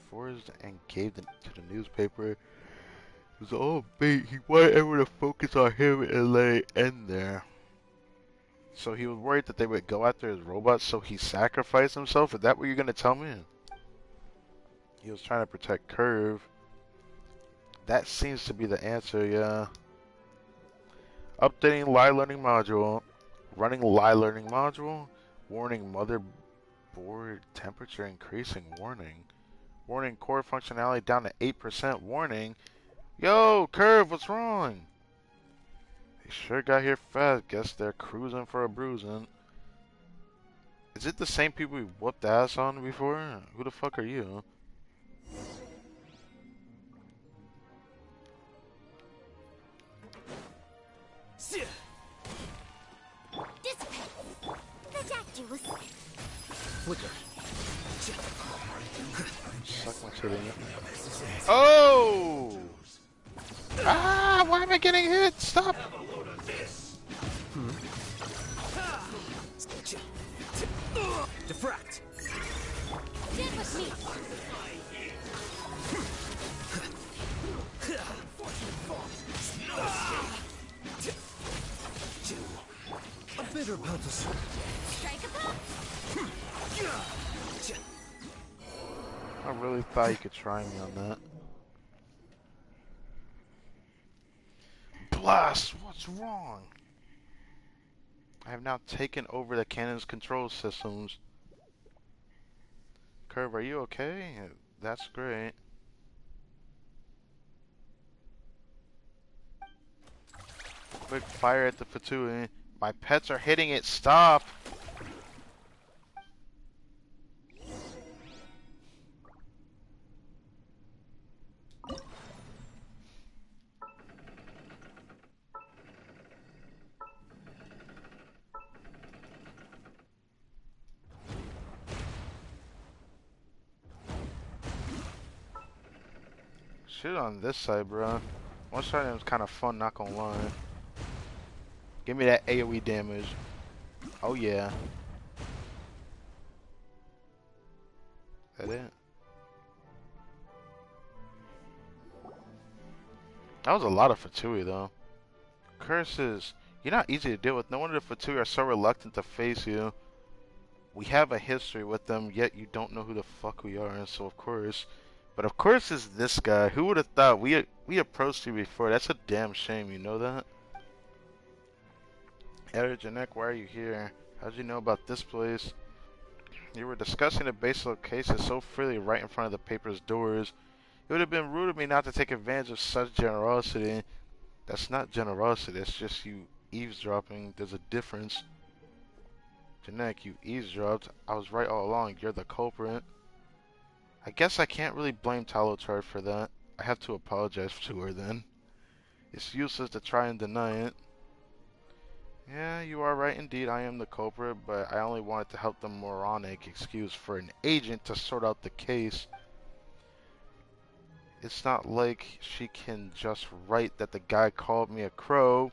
forged and gave to the newspaper. It was all bait. He wanted everyone to focus on him and let it end there. So he was worried that they would go after his robots, so he sacrificed himself? Is that what you're going to tell me? He was trying to protect Curve. That seems to be the answer, yeah. Updating live learning module. Running live learning module. Warning motherboard temperature increasing. Warning. Warning core functionality down to 8%. Warning. Yo, Curve, what's wrong? They sure got here fast. Guess they're cruising for a bruising. Is it the same people we whooped ass on before? Who the fuck are you? Dissipate. Protect you. Flicker. Suck my titty. Oh! Ah! Why am I getting hit? Stop! Diffract. Stand with me. A bitter pill to swallow. Strike a pop. I really thought you could try me on that. Blast! What's wrong? I have now taken over the cannon's control systems. Curve, are you okay? That's great. Quick fire at the Fatui. My pets are hitting it. Stop. Shit on this side, bro. One shot was kind of fun, not gonna lie. Give me that AoE damage. Oh yeah. That it? That was a lot of Fatui though. Curses. You're not easy to deal with. No wonder the Fatui are so reluctant to face you. We have a history with them, yet you don't know who the fuck we are, and so of course. But of course it's this guy. Who would have thought? We approached you before. That's a damn shame, you know that? Editor Janek, why are you here? How'd you know about this place? You were discussing the base location so freely right in front of the paper's doors. It would have been rude of me not to take advantage of such generosity. That's not generosity, that's just you eavesdropping. There's a difference. Janek, you eavesdropped. I was right all along. You're the culprit. I guess I can't really blame Talotar for that. I have to apologize to her then. It's useless to try and deny it. Yeah, you are right indeed. I am the culprit, but I only wanted to help the moronic excuse for an agent to sort out the case. It's not like she can just write that the guy called me a crow,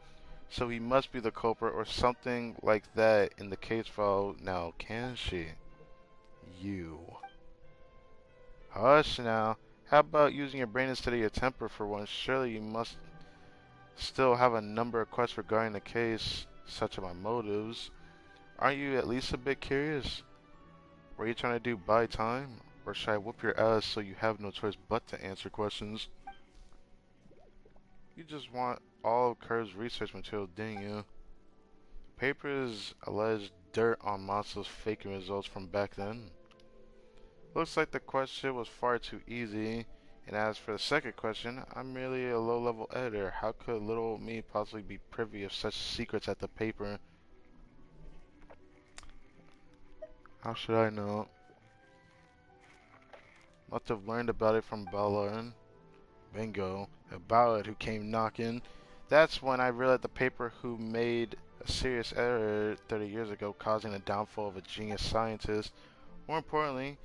so he must be the culprit or something like that in the case file. Now, can she? You. Hush now. How about using your brain instead of your temper for once? Surely you must still have a number of questions regarding the case, such as my motives. Aren't you at least a bit curious? What are you trying to do, buy time? Or should I whoop your ass so you have no choice but to answer questions? You just want all of Curve's research material, didn't you? Papers alleged dirt on Monster's faking results from back then. Looks like the question was far too easy. And as for the second question, I'm merely a low-level editor. How could little me possibly be privy of such secrets at the paper? How should I know? Must have learned about it from Ballard. Bingo. A Ballard who came knocking. That's when I realized the paper who made a serious error 30 years ago, causing the downfall of a genius scientist. More importantly,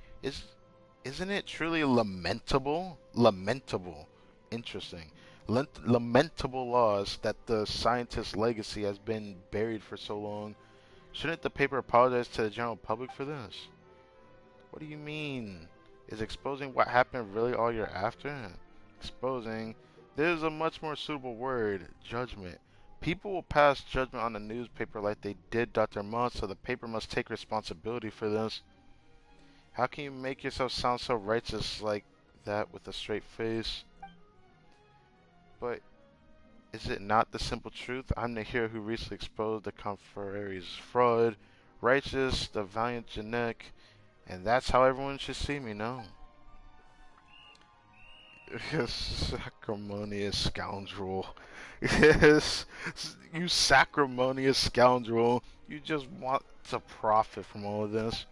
isn't it truly lamentable? Lamentable. Interesting. Lamentable loss that the scientist's legacy has been buried for so long. Shouldn't the paper apologize to the general public for this? What do you mean? Is exposing what happened really all you're after? Exposing. There's a much more suitable word. Judgment. People will pass judgment on the newspaper like they did Dr. Mudd, so the paper must take responsibility for this. How can you make yourself sound so righteous like that with a straight face? But is it not the simple truth? I'm the hero who recently exposed the Confrerie's fraud. Righteous, the valiant Janek, and that's how everyone should see me now. Sacrimonious scoundrel. Yes, you sacrimonious scoundrel. You just want to profit from all of this.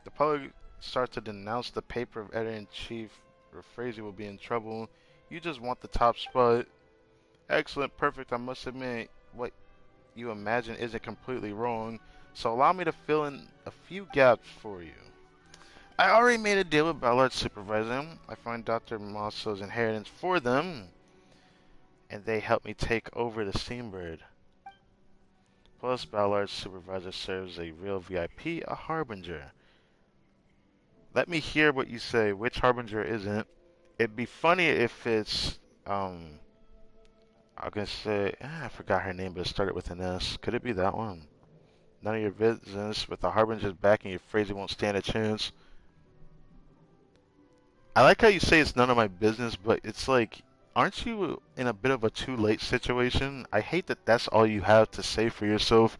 The public starts to denounce the paper of editor-in-chief. Rephrasing will be in trouble. You just want the top spot. Excellent, perfect. I must admit, what you imagine isn't completely wrong. So allow me to fill in a few gaps for you. I already made a deal with Ballard's supervisor. I find Dr. Mosso's inheritance for them, and they help me take over the Steambird. Plus, Ballard's supervisor serves a real VIP, a Harbinger. Let me hear what you say. Which Harbinger isn't? It'd be funny if it's, I'm gonna say, I forgot her name, but it started with an S. Could it be that one? None of your business. With the Harbinger's backing, your phrasing won't stand a chance. I like how you say it's none of my business, but it's like, aren't you in a bit of a too late situation? I hate that that's all you have to say for yourself.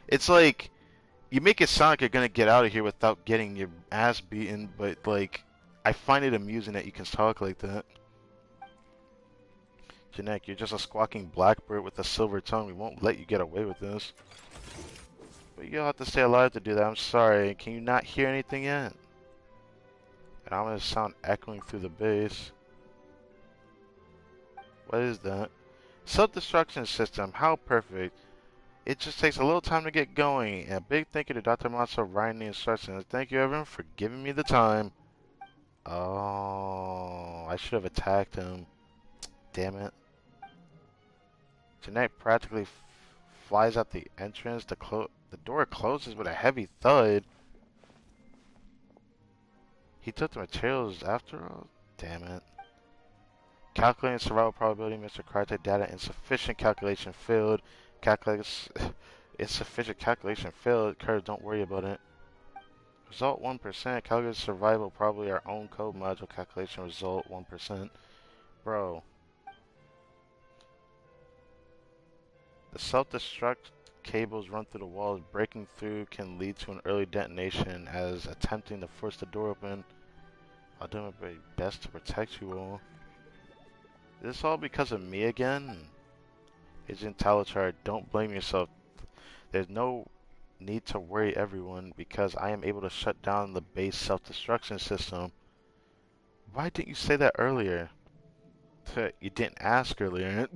It's like, you make it sound like you're gonna get out of here without getting your ass beaten, but like, I find it amusing that you can talk like that. Janek, you're just a squawking blackbird with a silver tongue. We won't let you get away with this. But you'll have to stay alive to do that. I'm sorry. Can you not hear anything yet? And I'm gonna sound echoing through the base. What is that? Self-destruction system. How perfect. It just takes a little time to get going. And a big thank you to Dr. Matsu for writing the instructions. Thank you, everyone, for giving me the time. Oh, I should have attacked him. Damn it. Janek practically flies out the entrance. The door closes with a heavy thud. He took the materials after all? Damn it. Calculating survival probability, Mr. Crytek data insufficient calculation failed. Calculates insufficient calculation failed. Curve, don't worry about it. Result 1%. Calculated survival probably our own code module calculation result 1%. Bro. The self-destruct cables run through the walls. Breaking through can lead to an early detonation as attempting to force the door open. I'll do my very best to protect you all. Is this all because of me again? Agent Talachar, don't blame yourself. There's no need to worry, everyone, because I am able to shut down the base self-destruction system. Why didn't you say that earlier? You didn't ask earlier.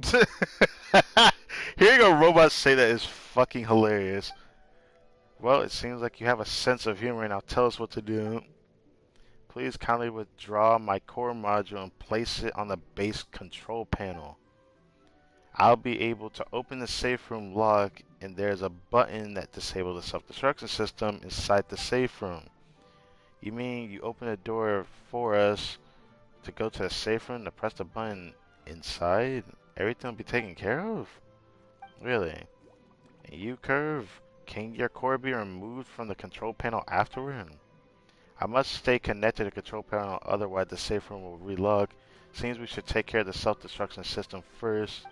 Hearing a robot say that is fucking hilarious. Well, it seems like you have a sense of humor, and now tell us what to do. Please kindly withdraw my core module and place it on the base control panel. I'll be able to open the safe room lock, and there's a button that disables the self-destruction system inside the safe room. You mean you open the door for us to go to the safe room to press the button inside? Everything will be taken care of? Really? And you, Curve, can your core be removed from the control panel afterward? I must stay connected to the control panel, otherwise the safe room will relock. Seems we should take care of the self-destruction system first.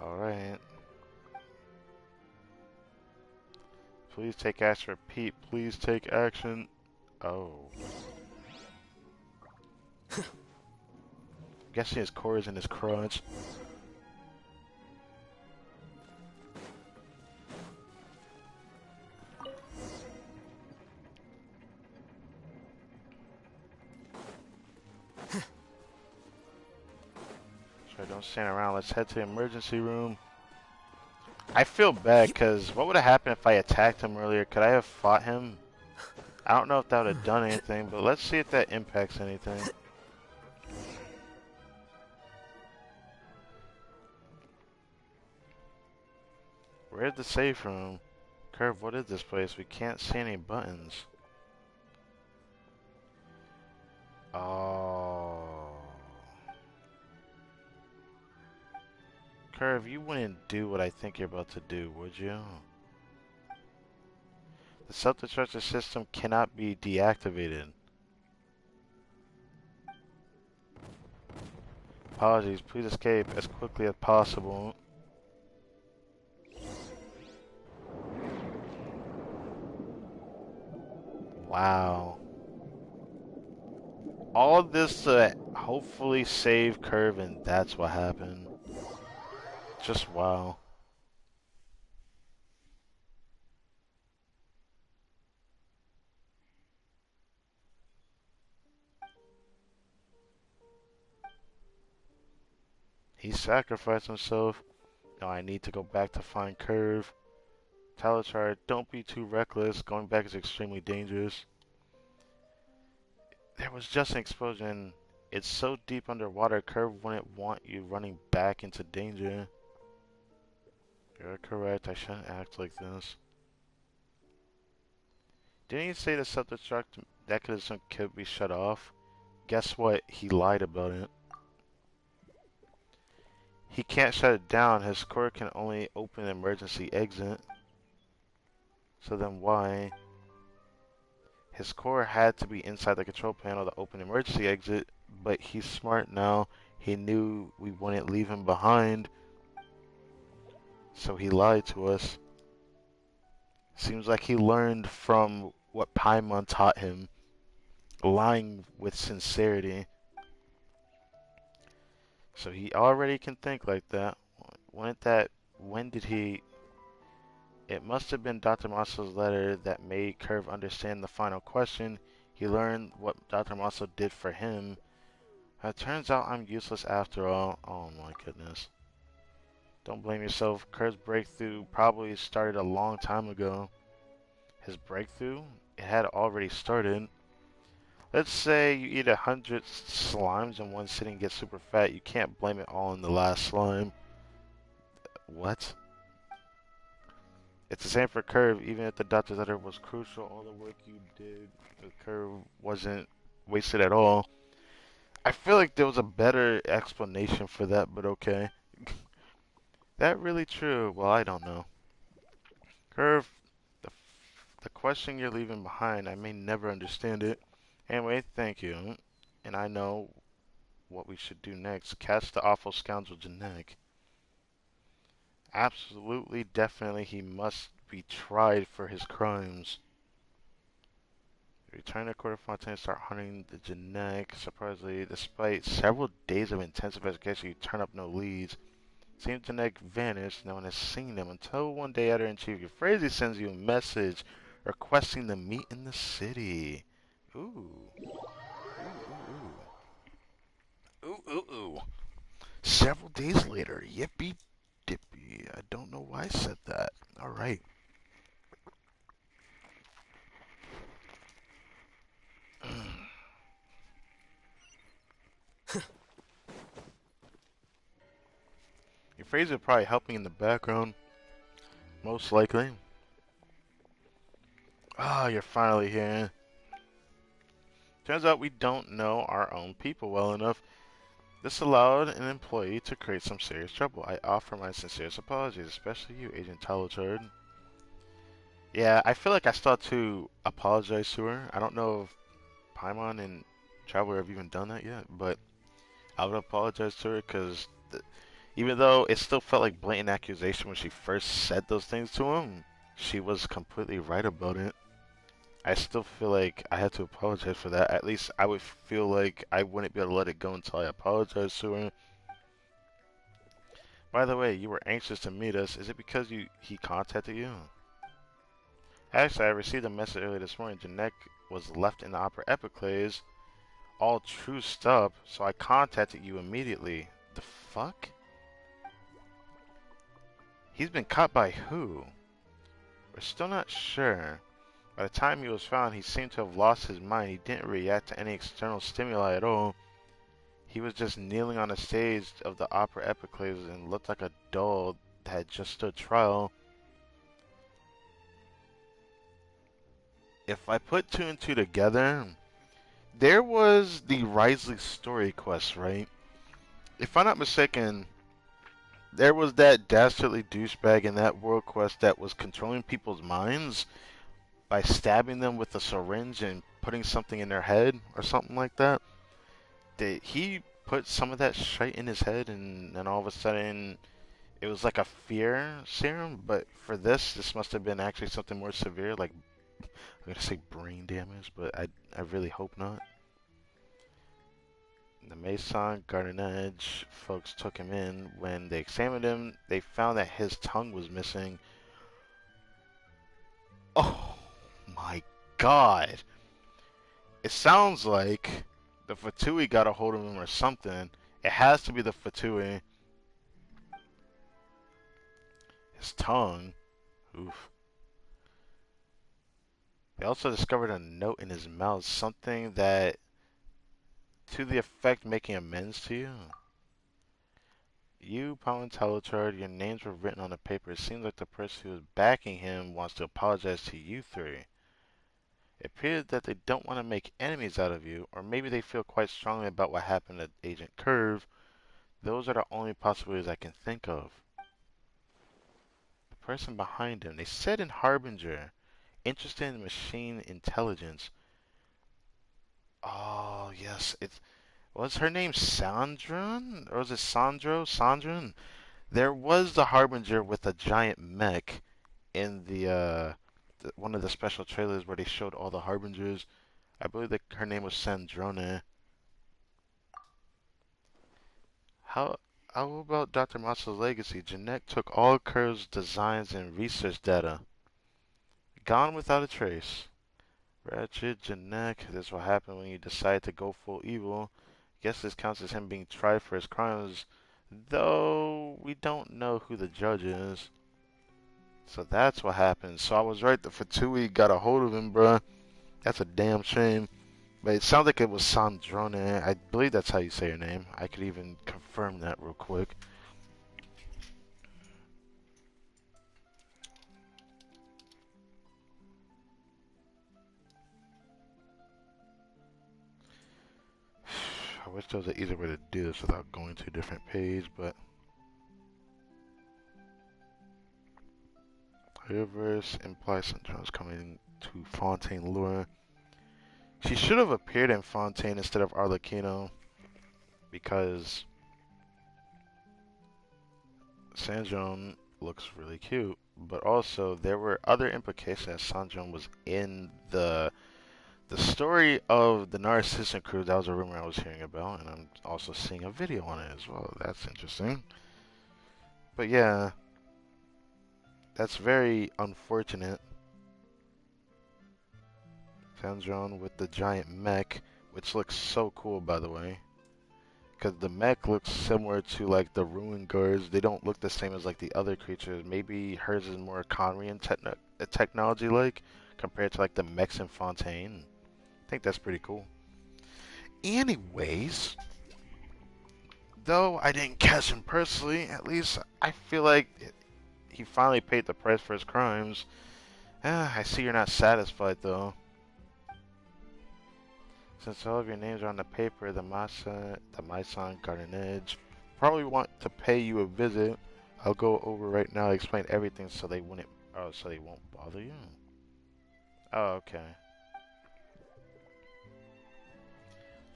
Alright. Please take action. Repeat. Please take action. Oh. Guessing his core is in his crotch. Sure, don't stand around. Let's head to the emergency room. I feel bad because what would have happened if I attacked him earlier? Could I have fought him? I don't know if that would have done anything, but let's see if that impacts anything. Where's the safe room? Curve, what is this place? We can't see any buttons. Oh. Curve, you wouldn't do what I think you're about to do, would you? The self-destruction system cannot be deactivated. Apologies, please escape as quickly as possible. Wow. All of this to hopefully save Curve, and that's what happened. Just wow. He sacrificed himself. Now I need to go back to find Curve. Talachar, don't be too reckless. Going back is extremely dangerous. There was just an explosion. It's so deep underwater, Curve wouldn't want you running back into danger. You're correct, I shouldn't act like this. Didn't you say the self-destruct mechanism could be shut off? Guess what? He lied about it. He can't shut it down. His core can only open an emergency exit. So then why? His core had to be inside the control panel to open the emergency exit, but he's smart now. He knew we wouldn't leave him behind. So he lied to us. Seems like he learned from what Paimon taught him. Lying with sincerity. So he already can think like that. When that, when did he? It must have been Dr. Marcel's letter that made Curve understand the final question. He learned what Dr. Marcel did for him. It turns out I'm useless after all. Oh my goodness. Don't blame yourself. Curve's breakthrough probably started a long time ago. His breakthrough? It had already started. Let's say you eat 100 slimes in one sitting and get super fat. You can't blame it all on the last slime. What? It's the same for Curve. Even if the doctor's letter was crucial, all the work you did with Curve wasn't wasted at all. I feel like there was a better explanation for that, but okay. That really true? Well, I don't know. Curve, the, the question you're leaving behind, I may never understand it. Anyway, thank you. And I know what we should do next. Catch the awful scoundrel Janek. Absolutely, definitely, he must be tried for his crimes. Return to Court of Fontaine, start hunting the Janek. Surprisingly, despite several days of intensive investigation, you turn up no leads. Seems Janek vanished, no one has seen him until one day Editor-in-Chief Euphrasia sends you a message requesting to meet in the city. Ooh. Ooh, ooh, ooh. Ooh, ooh, ooh. Several days later, yippee dippy. I don't know why I said that. Alright. Euphrasia probably helping in the background. Most likely. Ah, you're finally here. Turns out we don't know our own people well enough. This allowed an employee to create some serious trouble. I offer my sincerest apologies, especially you, Agent Talachard. Yeah, I feel like I still have to apologize to her. I don't know if Paimon and Traveler have even done that yet, but I would apologize to her because even though it still felt like blatant accusation when she first said those things to him, she was completely right about it. I still feel like I had to apologize for that. At least I would feel like I wouldn't be able to let it go until I apologized to her. By the way, you were anxious to meet us. Is it because he contacted you? Actually, I received a message earlier this morning. Janek was left in the Opera Epiclase, all truced up, so I contacted you immediately. The fuck? He's been caught by who? We're still not sure. By the time he was found, he seemed to have lost his mind. He didn't react to any external stimuli at all. He was just kneeling on the stage of the Opera Epiclase and looked like a doll that had just stood trial. If I put two and two together, there was the Risley story quest, right? If I'm not mistaken, there was that dastardly douchebag in that world quest that was controlling people's minds by stabbing them with a syringe and putting something in their head or something like that. Did he put some of that shit in his head and then all of a sudden it was like a fear serum? But for this must have been actually something more severe, like I'm gonna say brain damage, but I really hope not. The Mason Garden Edge folks took him in. When they examined him, they found that his tongue was missing. Oh my god. It sounds like the Fatui got a hold of him or something. It has to be the Fatui. His tongue. Oof. They also discovered a note in his mouth, something that to the effect making amends to you. You, Paul and Telechard, your names were written on the paper. It seems like the person who is backing him wants to apologize to you three. It appears that they don't want to make enemies out of you, or maybe they feel quite strongly about what happened to Agent Curve. Those are the only possibilities I can think of. The person behind him, they said in Harbinger, interested in machine intelligence. Oh, yes, it's... Was her name Sandrun? Or was it Sandro? Sandrun? There was the Harbinger with a giant mech in one of the special trailers where they showed all the Harbingers. I believe that her name was Sandrone. How how about Dr. Masa's legacy? Jeanette took all Curve's designs and research data. Gone without a trace. Ratchet, Jeanette, this will happen when you decide to go full evil. Guess this counts as him being tried for his crimes, though we don't know who the judge is. So that's what happened. So I was right. The Fatui got a hold of him, bruh. That's a damn shame. But it sounds like it was Sandrone. I believe that's how you say her name. I could even confirm that real quick. I wish there was an easier way to do this without going to a different page, but Universe implies Sandrone's coming to Fontaine lure. She should have appeared in Fontaine instead of Arlecchino because Sandrone looks really cute, but also there were other implications that Sandrone was in the story of the Narcissus Crew. That was a rumor I was hearing about, and I'm also seeing a video on it as well. That's interesting. But yeah, that's very unfortunate. Sandrone with the giant mech, which looks so cool, by the way. Because the mech looks similar to like the ruin guards. They don't look the same as like the other creatures. Maybe hers is more Conrian technology like compared to like the mechs in Fontaine. I think that's pretty cool. Anyways, though I didn't catch him personally, at least I feel like he finally paid the price for his crimes. I see you're not satisfied though. Since all of your names are on the paper, the Maisan Garden Edge probably want to pay you a visit. I'll go over right now, explain everything so they won't bother you. Oh, okay.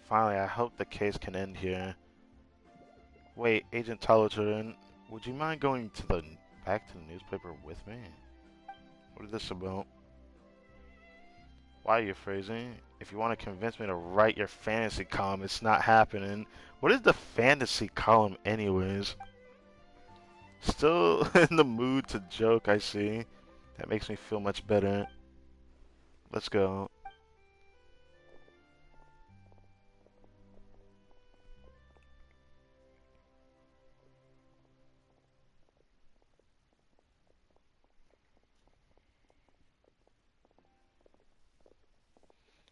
Finally, I hope the case can end here. Wait, Agent Talachurin, would you mind going back to the newspaper with me? What is this about? Why are you phrasing? If you want to convince me to write your fantasy column, it's not happening. What is the fantasy column anyways? Still in the mood to joke, I see. That makes me feel much better. Let's go.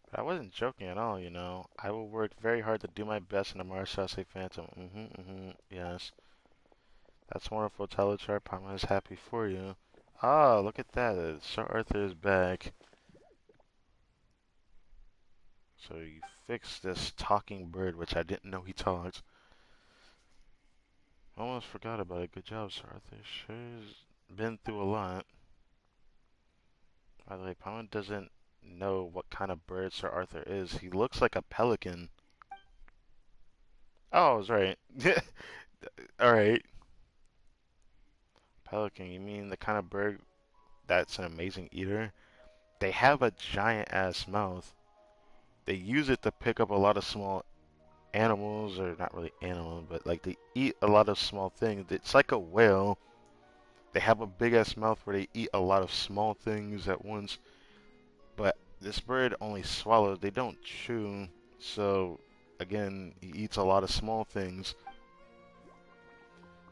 But I wasn't joking at all, you know. I will work very hard to do my best in the Marshall Phantom. Yes. That's wonderful, Telechar. Parma is happy for you. Ah, look at that. Sir Arthur is back. So you fixed this talking bird, which I didn't know he talked. Almost forgot about it. Good job, Sir Arthur. Sure's been through a lot. By the way, Parma doesn't know what kind of bird Sir Arthur is. He looks like a pelican. Oh, I was right. Alright. Pelican, you mean the kind of bird that's an amazing eater? They have a giant ass mouth. They use it to pick up a lot of small animals, or not really animals, but like they eat a lot of small things. It's like a whale. They have a big ass mouth where they eat a lot of small things at once. But this bird only swallows, they don't chew. So again, he eats a lot of small things.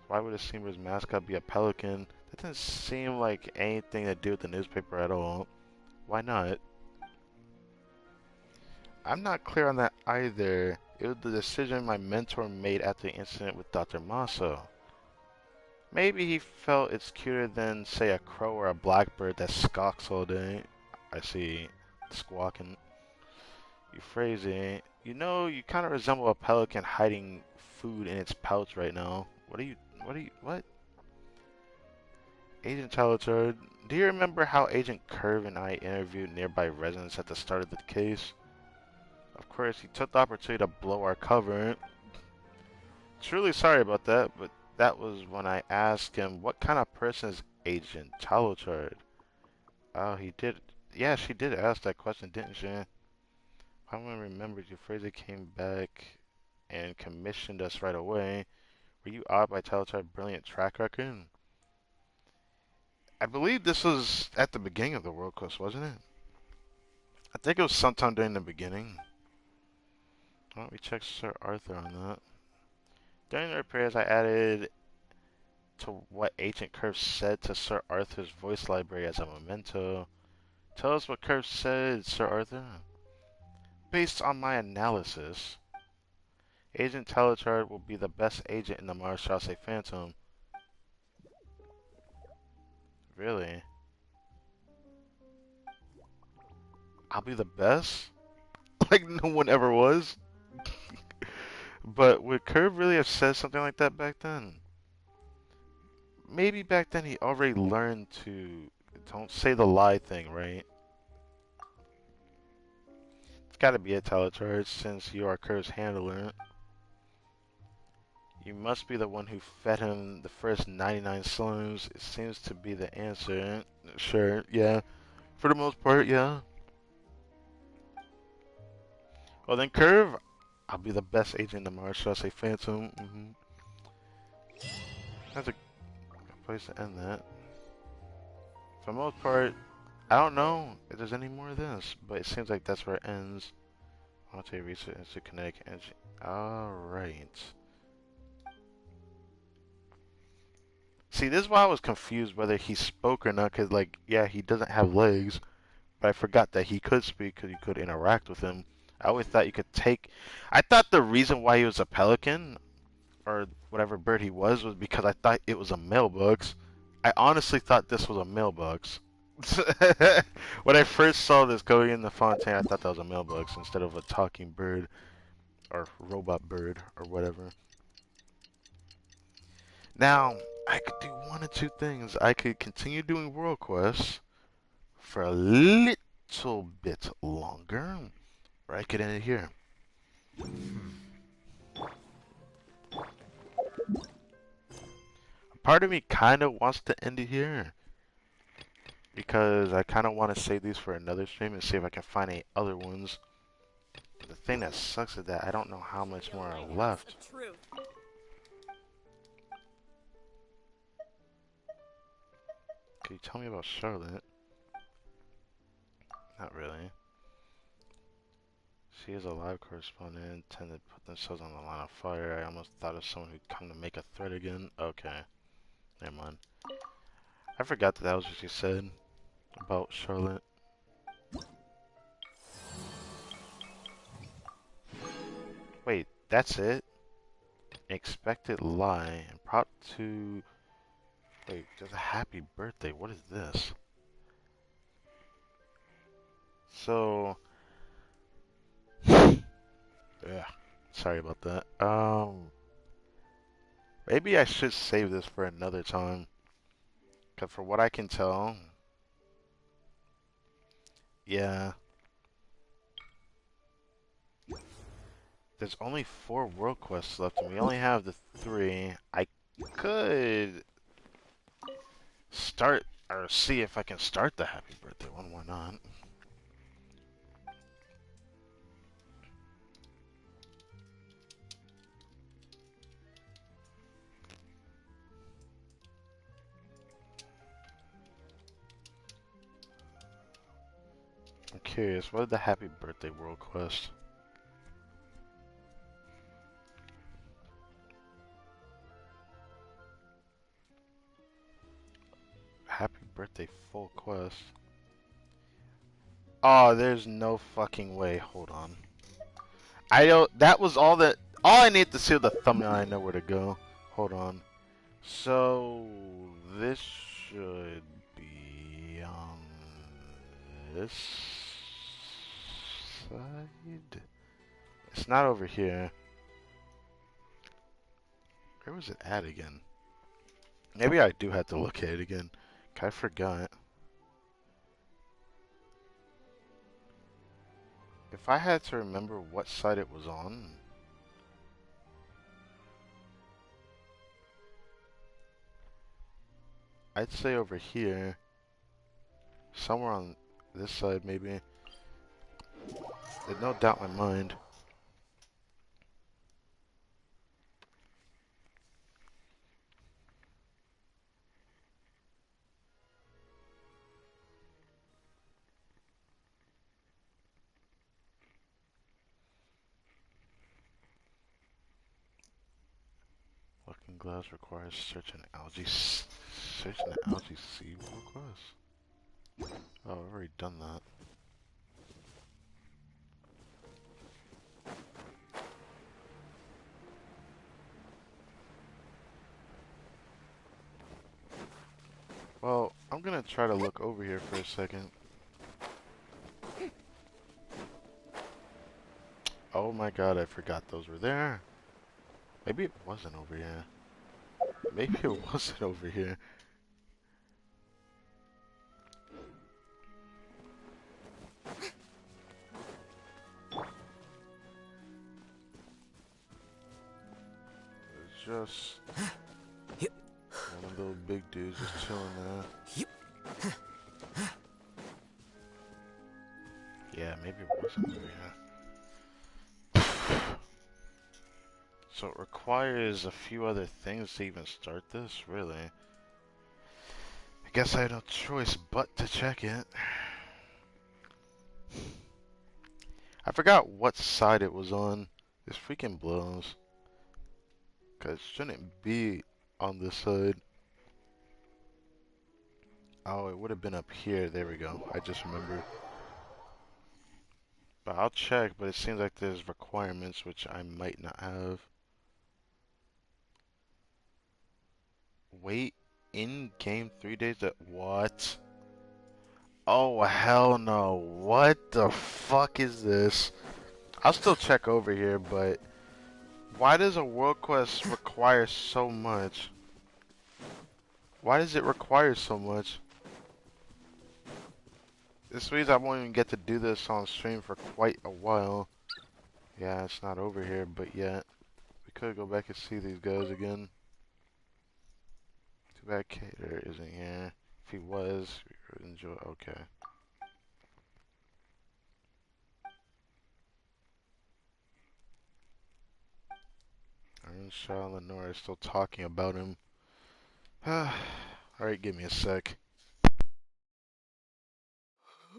Why would a Steamer's mascot be a pelican? That doesn't seem like anything to do with the newspaper at all. Why not? I'm not clear on that either. It was the decision my mentor made after the incident with Dr. Maso. Maybe he felt it's cuter than, say, a crow or a blackbird that squawks all day. I see. Squawking. You phrase it. You know, you kind of resemble a pelican hiding food in its pouch right now. What? Agent Talotard, do you remember how Agent Curve and I interviewed nearby residents at the start of the case? Of course, he took the opportunity to blow our cover. Truly sorry about that, but that was when I asked him what kind of person is Agent Talotard. Oh, he did. Yeah, she did ask that question, didn't she? I don't remember. Your phrase came back and commissioned us right away. Were you awed by Teletribe's brilliant track record? I believe this was at the beginning of the World Quest, wasn't it? I think it was sometime during the beginning. Why don't we check Sir Arthur on that? During the repairs, I added to what Agent Curve said to Sir Arthur's voice library as a memento. Tell us what Curve said, Sir Arthur. Based on my analysis, Agent Teletribe will be the best agent in the Marechaussee Phantom. Really? I'll be the best? Like no one ever was? But would Curve really have said something like that back then? Maybe back then he already learned to don't say the lie thing, right? It's gotta be a Telecharge since you are Curve's handler. You must be the one who fed him the first 99 slimes. It seems to be the answer. Sure, yeah. For the most part, yeah. Well then, Curve, I'll be the best agent in the Marechaussee Phantom. That's a good place to end that. For the most part, I don't know if there's any more of this, but it seems like that's where it ends. I'll take research into kinetic energy. Alright. See, this is why I was confused whether he spoke or not, because, like, yeah, he doesn't have legs, but I forgot that he could speak because you could interact with him. I always thought you could take. I thought the reason why he was a pelican, or whatever bird he was because I thought it was a mailbox. I honestly thought this was a mailbox. When I first saw this going in the Fontaine, I thought that was a mailbox instead of a talking bird or robot bird or whatever. Now, I could do one of two things. I could continue doing world quests for a little bit longer, or I could end it here. Part of me kind of wants to end it here because I kind of want to save these for another stream and see if I can find any other ones. But the thing that sucks is that I don't know how much more are left. Can you tell me about Charlotte? Not really. She is a live correspondent and tend to put themselves on the line of fire. I almost thought of someone who'd come to make a threat again. Okay. Never mind. I forgot that was what you said about Charlotte. Wait, that's it? Expected lie. And prop to... Wait, there's a happy birthday. What is this? So... Yeah. Sorry about that. Maybe I should save this for another time. Because for what I can tell... Yeah. There's only 4 world quests left and we only have the 3. I could start or see if I can start the happy birthday one. Why not? I'm curious, what is the happy birthday world quest? Happy birthday full quest. Oh, there's no fucking way. Hold on. I don't. That was all that. All I need to see with the thumbnail. I know where to go. Hold on. So this should be on this side. It's not over here. Where was it at again? Maybe I do have to look at it again. I forgot. If I had to remember what side it was on. I'd say over here. Somewhere on this side, maybe. There's no doubt in my mind. Looking glass requires search an algae. Search an algae seed request. Oh, I've already done that. Well, I'm gonna try to look over here for a second. Oh my god, I forgot those were there. Maybe it wasn't over here. Maybe it wasn't over here. It's just one of those big dudes just chilling there. Yeah, maybe it wasn't over here. So it requires a few other things to even start this, really. I guess I had no choice but to check it. I forgot what side it was on. This freaking blows. Cause it shouldn't be on this side. Oh, it would have been up here. There we go. I just remembered. But I'll check, but it seems like there's requirements which I might not have. Wait in game 3 days that what? Oh hell no. What the fuck is this? I'll still check over here, but why does a world quest require so much? Why does it require so much? This means I won't even get to do this on stream for quite a while. Yeah, it's not over here, but yet. We could go back and see these guys again. Too bad Cater isn't here. If he was, we would enjoy. Okay. Earnshaw and Lenore are still talking about him. Alright, give me a sec. I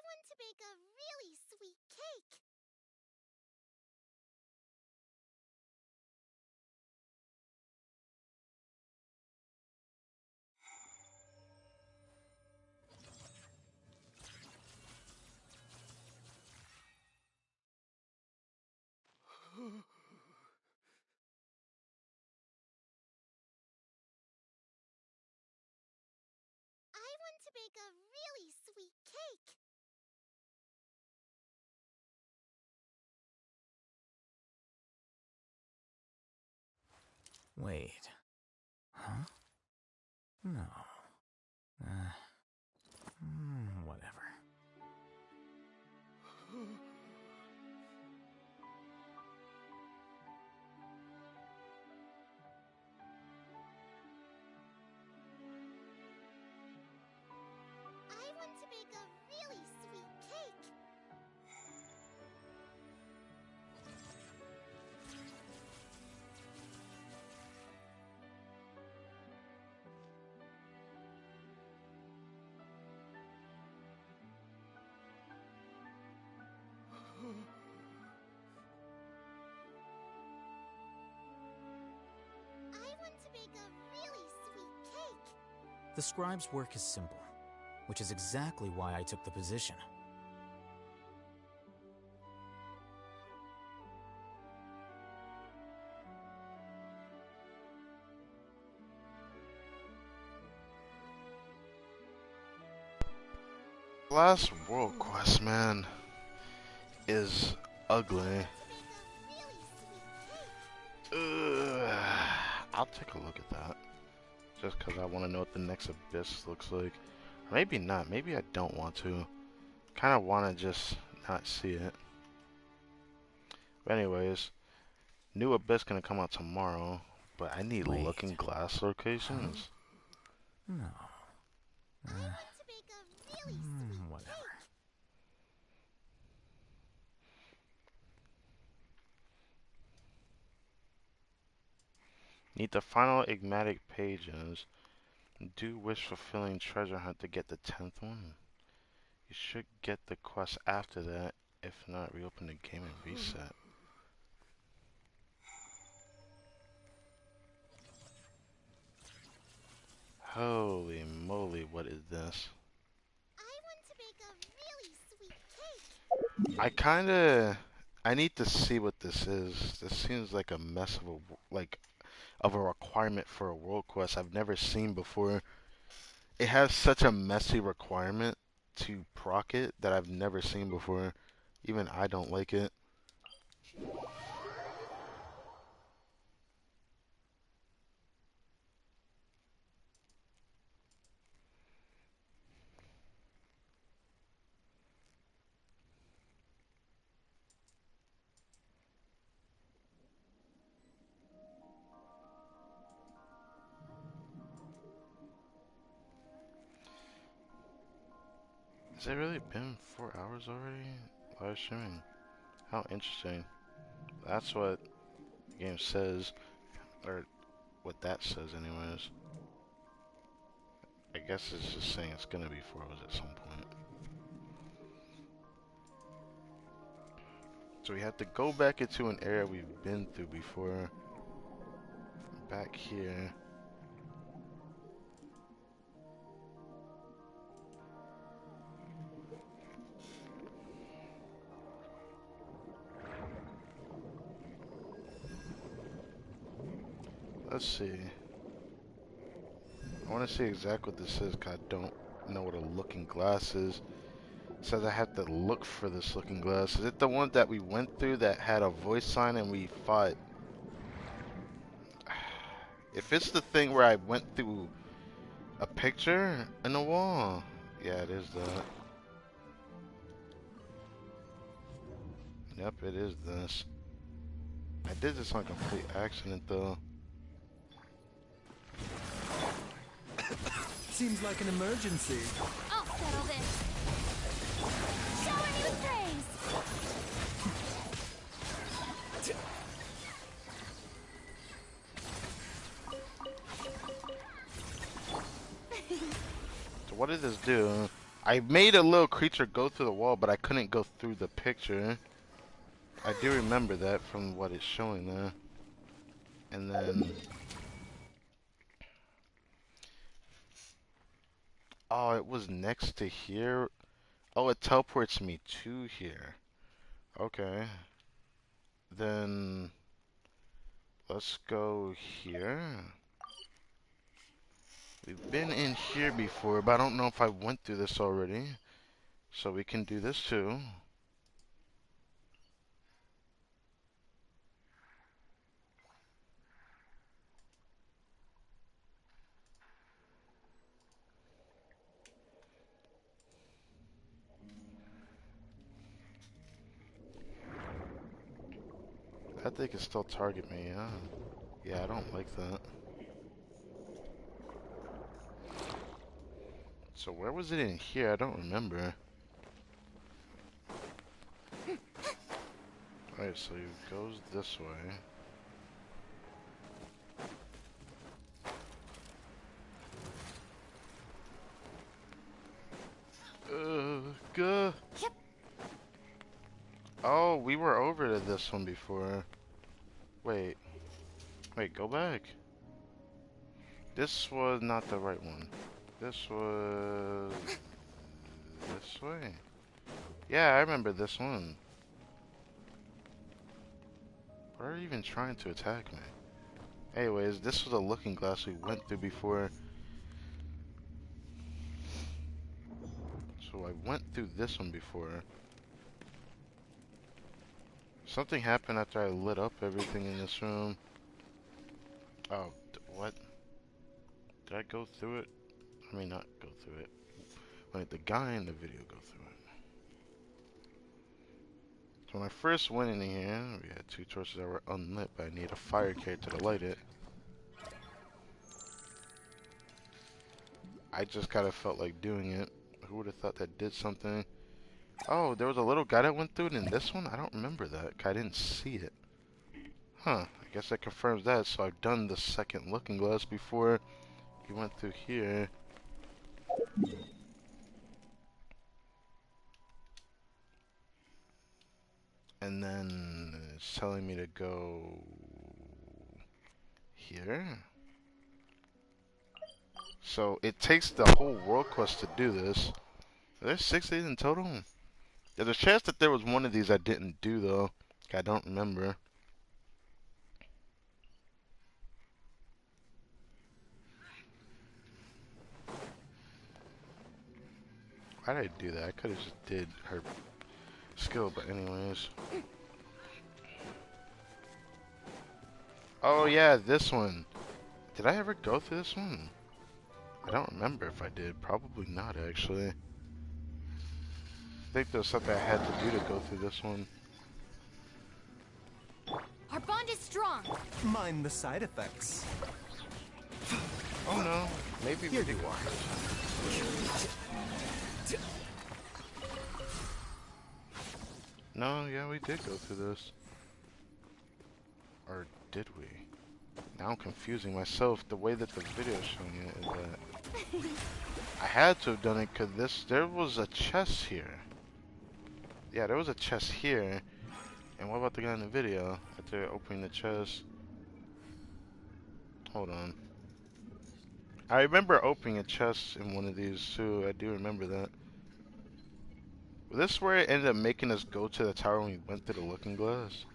want to bake a really sweet cake. I want to bake a really sweet cake. Wait. Huh? No. Whatever. I want to bake a really sweet cake. I want to bake a really sweet cake. The scribe's work is simple, which is exactly why I took the position. Last world quest, man, is ugly. Ugh. I'll take a look at that. Just because I want to know what the next abyss looks like. Or maybe not. Maybe I don't want to. Kind of want to just not see it. But anyways, new abyss gonna come out tomorrow. But I need Wait. looking glass locations. No. I want to bake a really sweet Whatever. cake. Need the final enigmatic pages. Do wish fulfilling treasure hunt to get the 10th one. You should get the quest after that If not, reopen the game and reset. Holy moly, what is this? I want to bake a really sweet I need to see what this is. This seems like a mess of of a requirement for a world quest I've never seen before. It has such a messy requirement to proc it that I've never seen before. Even I don't like it. Has it really been 4 hours already? Live streaming. How interesting. That's what the game says, or what that says anyways. I guess it's just saying it's gonna be 4 hours at some point. So we have to go back into an area we've been through before. Back here. Let's see. I want to see exactly what this is because I don't know what a looking glass is. It says I have to look for this looking glass. Is it the one that we went through that had a voice sign and we fought? If it's the thing where I went through a picture in the wall. Yeah, it is that. Yep, it is this. I did this on complete accident though. Seems like an emergency. I'll settle this. Shower me with praise. So what did this do? I made a little creature go through the wall, but I couldn't go through the picture. I do remember that from what it's showing there. And then... Oh, it was next to here. Oh, it teleports me to here. Okay. Then... Let's go here. We've been in here before, but I don't know if I went through this already. So we can do this too. That thing can still target me, yeah. Yeah, I don't like that. So where was it in here? I don't remember. Alright, so it goes this way. Go. Yep. Oh, we were over to this one before. Wait. Wait, go back. This was not the right one. This was... this way. Yeah, I remember this one. Why are you even trying to attack me? Anyways, this was a looking glass we went through before. So I went through this one before. Something happened after I lit up everything in this room. Oh, what? Did I go through it? I mean, not go through it. Wait, the guy in the video go through it. So when I first went in here, we had 2 torches that were unlit, but I need a fire character to light it. I just kind of felt like doing it. Who would have thought that did something? Oh, there was a little guy that went through it in this one? I don't remember that. I didn't see it. Huh, I guess that confirms that. So I've done the second looking glass before. He went through here. it's telling me to go here. So it takes the whole world quest to do this. There's 6 of these in total. There's a chance that there was one of these I didn't do though. I don't remember. Why did I do that? I could have just did her skill, but anyways. Oh yeah, this one. Did I ever go through this one? I don't remember if I did. Probably not, actually. I think there was something I had to do to go through this one. Our bond is strong. Mind the side effects. Oh no, maybe Here we did. you are. No, yeah, we did go through this. Or did we? Now I'm confusing myself. The way that the video is showing it is that I had to have done it because there was a chest here. Yeah, there was a chest here. And what about the guy in the video? After opening the chest. Hold on. I remember opening a chest in one of these too. I do remember that. Was this where it ended up making us go to the tower when we went through the looking glass?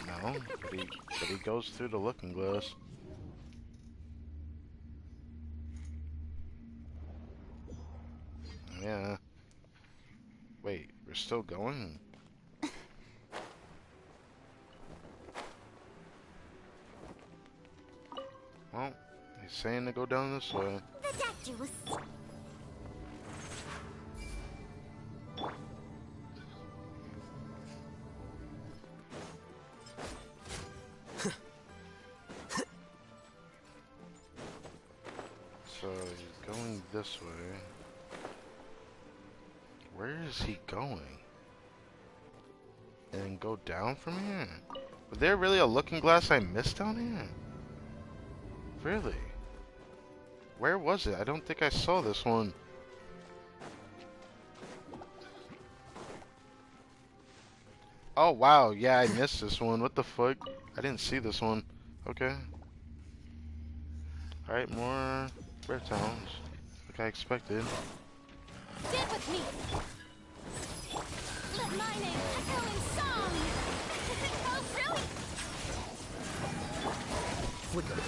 No, but he goes through the looking glass. Yeah. Wait, we're still going? Well, he's saying to go down this way. The doctor was. So he's going this way. Where is he going? And then go down from here? Was there really a looking glass I missed down here? Really? Where was it? I don't think I saw this one. Oh wow, yeah, I missed this one. What the fuck? I didn't see this one. Okay. Alright, more rare towns. Like I expected. Stand with me. Let my name echo in song. Oh, really? Flicker.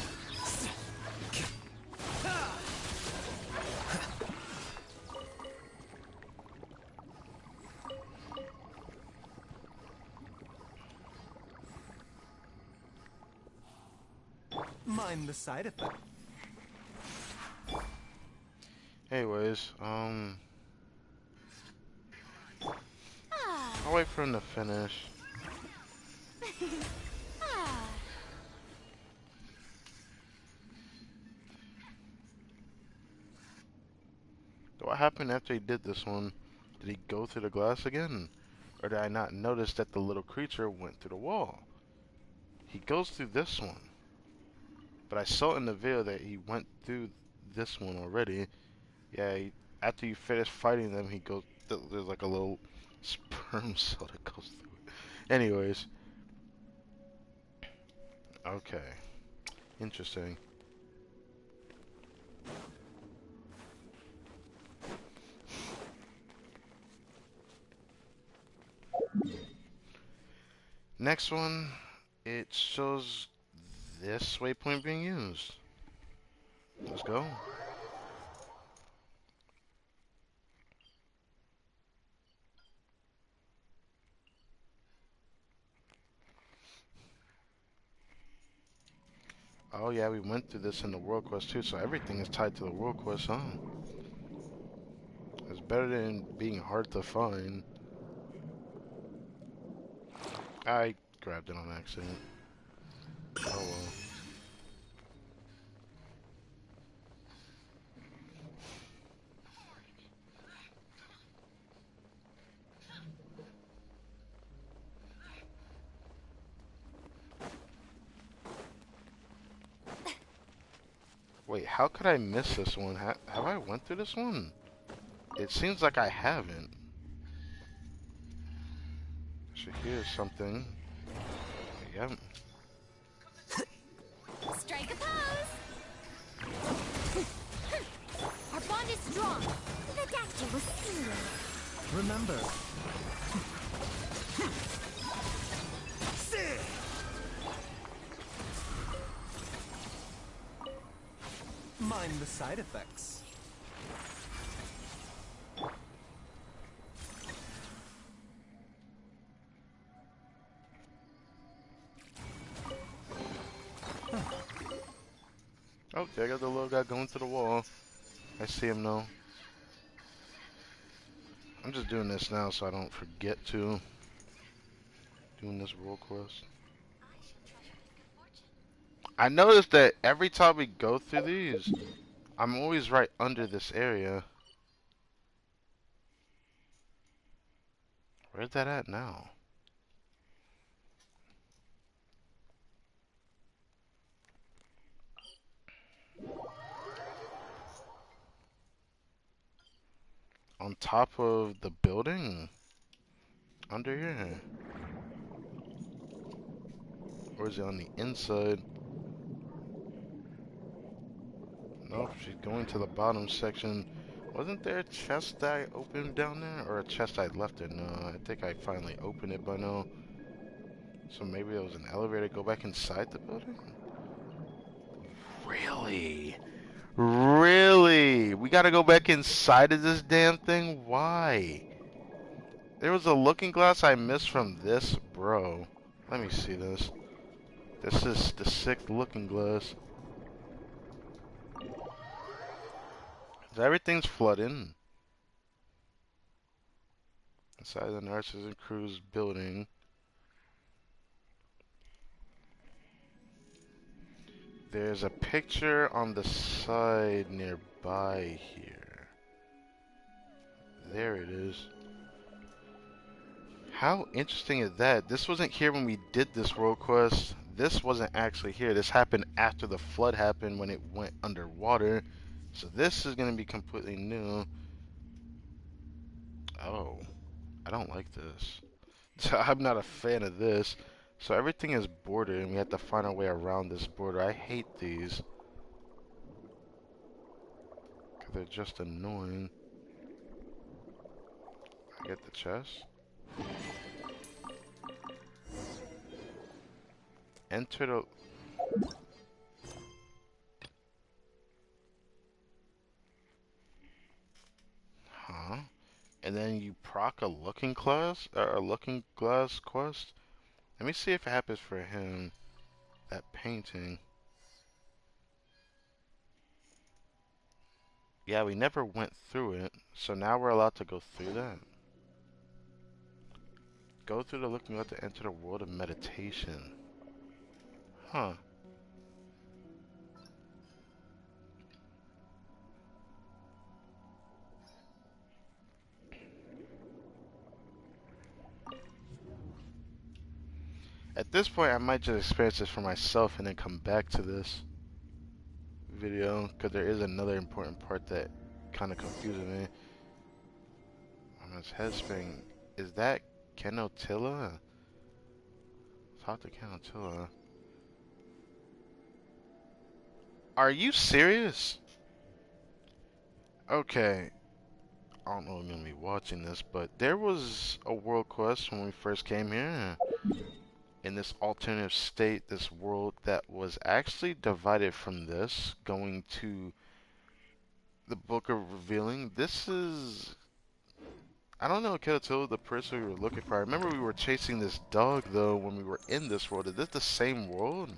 Mind the side effect. Anyways, Ah. I'll wait for him to finish. Ah. What happened after he did this one? Did he go through the glass again? Or did I not notice that the little creature went through the wall? He goes through this one. But I saw in the video that he went through this one already. Yeah, after you finish fighting them, he goes. There's like a little sperm cell that goes through it. Anyways. Okay. Interesting. Next one, it shows this waypoint being used. Let's go. Oh yeah, we went through this in the world quest too, so everything is tied to the world quest, huh? It's better than being hard to find. I grabbed it on accident. Oh well. Wait, how could I miss this one? Have I went through this one? It seems like I haven't. So here's something. Yep. Strike a pose! Our bond is strong. The doctor was seamless. Remember. Sit! Mind the side effects. Oh, there got the little guy going to the wall. I see him now. I'm just doing this now so I don't forget to. Doing this world quest. I noticed that every time we go through these, I'm always right under this area. Where's that at now? On top of the building? Under here? Or is it on the inside? Nope, she's going to the bottom section. Wasn't there a chest that I opened down there? Or a chest I left there? No, I think I finally opened it by now. So maybe there was an elevator to go back inside the building? Really? Really? We gotta go back inside of this damn thing? Why? There was a looking glass I missed from this, bro. Let me see this. This is the sixth looking glass. Everything's flooding. Inside the nurses and crews building. There's a picture on the side nearby here. There it is. How interesting is that? This wasn't here when we did this world quest. This wasn't actually here. This happened after the flood happened when it went underwater. So this is going to be completely new. Oh, I don't like this. So I'm not a fan of this. So everything is bordered and we have to find our way around this border. I hate these. Because they're just annoying. I get the chest. Enter the... Huh? And then you proc a looking glass? A looking glass quest? Let me see if it happens for him. That painting. Yeah, we never went through it. So now we're allowed to go through that. Go through the looking glass to enter the world of meditation. Huh. At this point, I might just experience this for myself and then come back to this video, because there is another important part that kind of confuses me. On his head spring, is that Kenotilla? Talk to Kenotilla. Are you serious? Okay, I don't know if I'm gonna be watching this, but there was a world quest when we first came here. In this alternative state, this world that was actually divided from this, going to the Book of Revealing. This is... I don't know if Ketatilla the person we were looking for. I remember we were chasing this dog, though, when we were in this world. Is this the same world?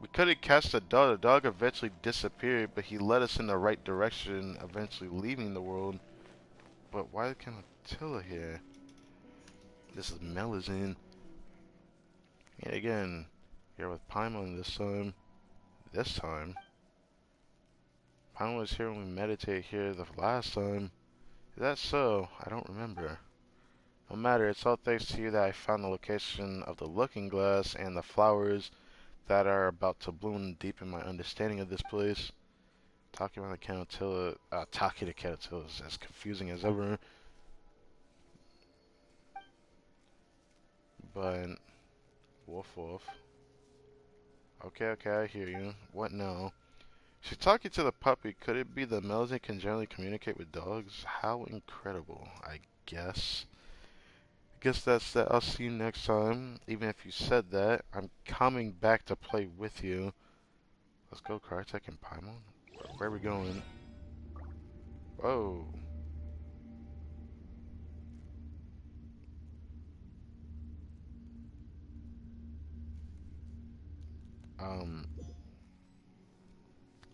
We couldn't catch the dog. The dog eventually disappeared, but he led us in the right direction, eventually leaving the world. But why is Ketatilla here? This is Melazine. And again, here with Paimon this time. This time. Paimon was here when we meditated here the last time. Is that so? I don't remember. No matter, it's all thanks to you that I found the location of the looking glass and the flowers that are about to bloom deep in my understanding of this place. Talking about the Caterpillar, talking to Caterpillar is as confusing as ever. but woof woof. Okay, okay, I hear you. What now? She's talking to the puppy. Could it be the Melody can generally communicate with dogs? How incredible, I guess. I guess that's that. I'll see you next time. Even if you said that, I'm coming back to play with you. Let's go, Crytek and Paimon. Where are we going? Whoa. Um,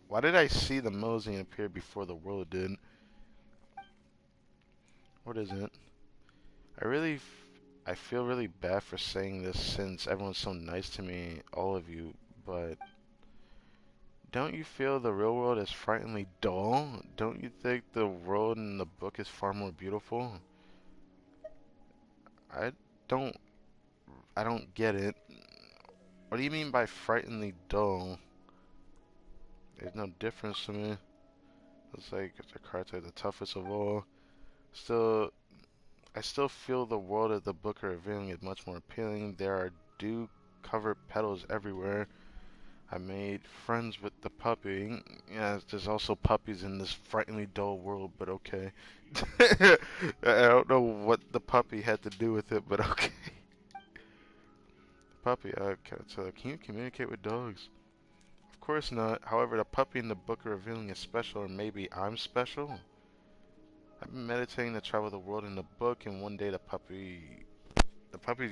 why did I see the Mosey appear before the world did? What is it? I feel really bad for saying this since everyone's so nice to me, all of you, but don't you feel the real world is frighteningly dull? Don't you think the world in the book is far more beautiful? I don't, I don't get it. What do you mean by frighteningly dull? There's no difference to me. It's like the cards are the toughest of all. Still, I still feel the world of the book are revealing is much more appealing. There are dew-covered petals everywhere. I made friends with the puppy. Yeah, there's also puppies in this frighteningly dull world, but okay. I don't know what the puppy had to do with it, but okay. Puppy, can you communicate with dogs? Of course not. However, the puppy in the book are revealing is special, or maybe I'm special. I've been meditating to travel the world in the book, and one day the puppy's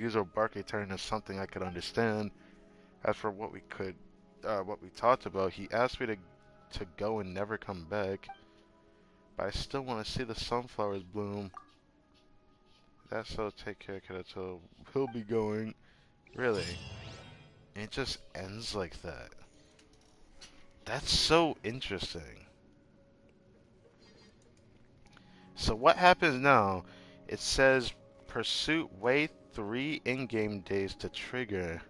usual barking turned into something I could understand. As for what we talked about, he asked me to go and never come back. But I still want to see the sunflowers bloom. That's so. Take care, Kirato. He'll be going. Really? And it just ends like that. That's so interesting. So what happens now? It says pursuit wait 3 in-game days to trigger.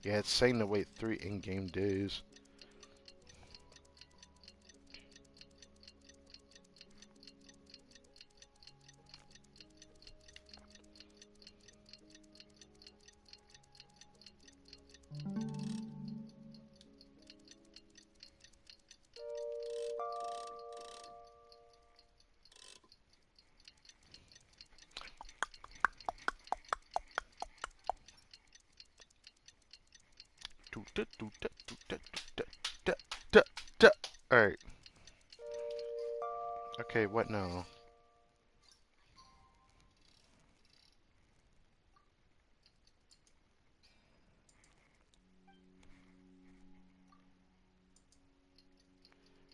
Yeah, it's saying to wait 3 in-game days. Alright. Okay, what now?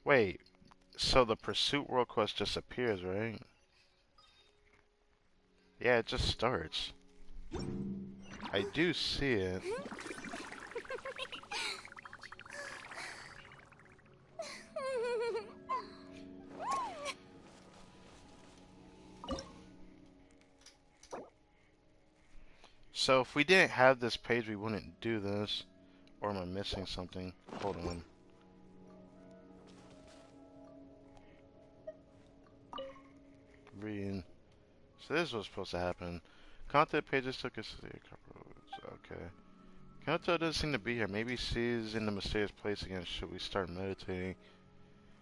Wait, so the pursuit world quest just appears, right? Yeah, it just starts. I do see it. So if we didn't have this page, we wouldn't do this. Or am I missing something? Hold on. Reading. So this was supposed to happen. Content pages took us to the okay. Kanto doesn't seem to be here. Maybe she's in the mysterious place again. Should we start meditating?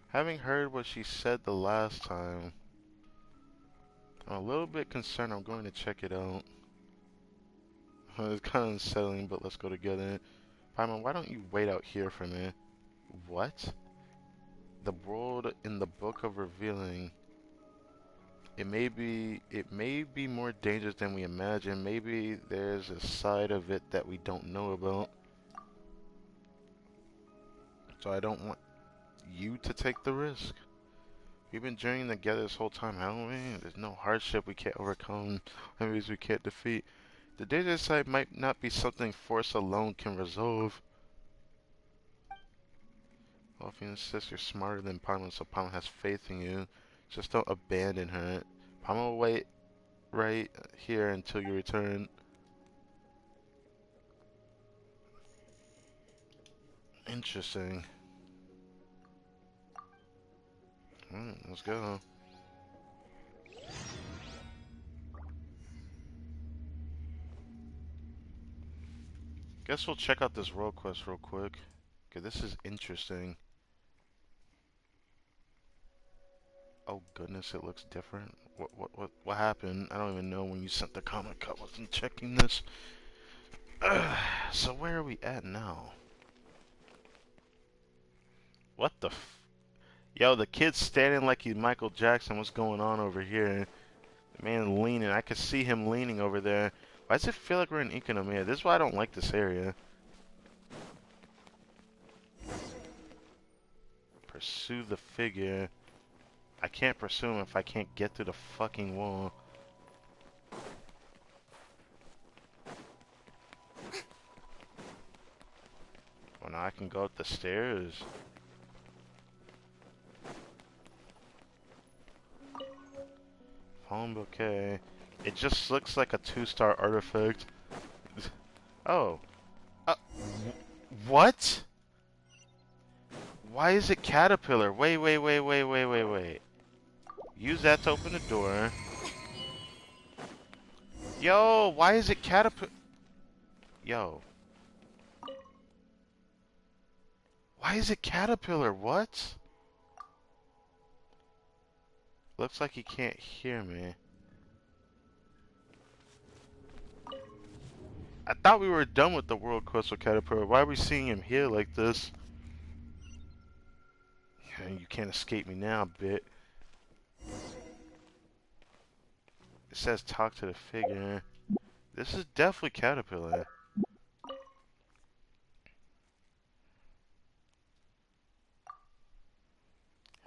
Having heard what she said the last time, I'm a little bit concerned. I'm going to check it out. It's kind of unsettling, but let's go together. Paimon, why don't you wait out here for me? What? The world in the Book of Revealing. It may be more dangerous than we imagine. Maybe there's a side of it that we don't know about. So I don't want you to take the risk. We've been journeying together this whole time, haven't we? There's no hardship we can't overcome, enemies we can't defeat. The danger side might not be something force alone can resolve. Well, if you insist, you're smarter than Paimon, so Paimon has faith in you. Just don't abandon her. Paimon will wait right here until you return. Interesting. Let's go. Guess we'll check out this world quest real quick. Okay, this is interesting. Oh goodness, it looks different. What happened? I don't even know when you sent the comment. I wasn't checking this. So where are we at now? What the f... Yo, the kid's standing like he's Michael Jackson. What's going on over here? The man leaning. I can see him leaning over there. Why does it feel like we're in Economia? This is why I don't like this area. Pursue the figure. I can't pursue him if I can't get through the fucking wall. Well, now I can go up the stairs. Fallen bouquet. It just looks like a 2-star artifact. Oh. What? Why is it caterpillar? Wait. Use that to open the door. Yo, why is it caterpillar? Yo. Why is it caterpillar? What? Looks like he can't hear me. I thought we were done with the world quest with caterpillar. Why are we seeing him here like this? You can't escape me now, bit. It says talk to the figure. This is definitely caterpillar.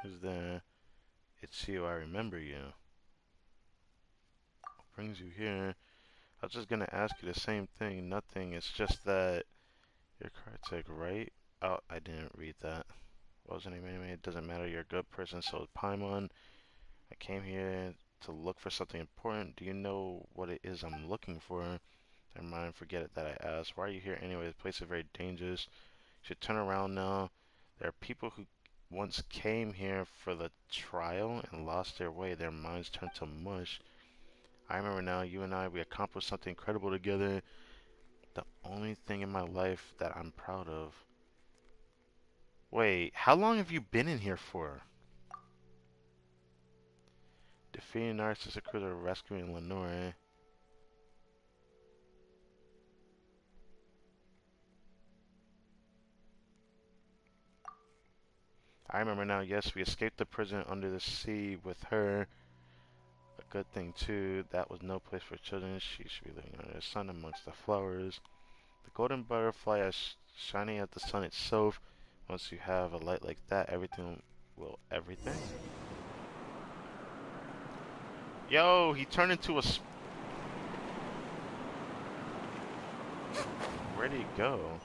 Who's there? It's you, I remember you. What brings you here? I was just gonna ask you the same thing. Nothing, it's just that you're Kartik, right? Oh, I didn't read that. What was the name anyway? It doesn't matter, you're a good person, so is Paimon. I came here to look for something important. Do you know what it is I'm looking for? Never mind, forget it that I asked. Why are you here anyway? This place is very dangerous. You should turn around now. There are people who once came here for the trial and lost their way. Their minds turned to mush. I remember now, you and I, we accomplished something incredible together. The only thing in my life that I'm proud of. Wait, how long have you been in here for? Defeating narcissistic critter, rescuing Lenore. I remember now, yes, we escaped the prison under the sea with her. A good thing too, that was no place for children. She should be living under the sun amongst the flowers. The golden butterfly is shining at the sun itself. Once you have a light like that, everything will everything. Yo, he turned into a... Where'd he go?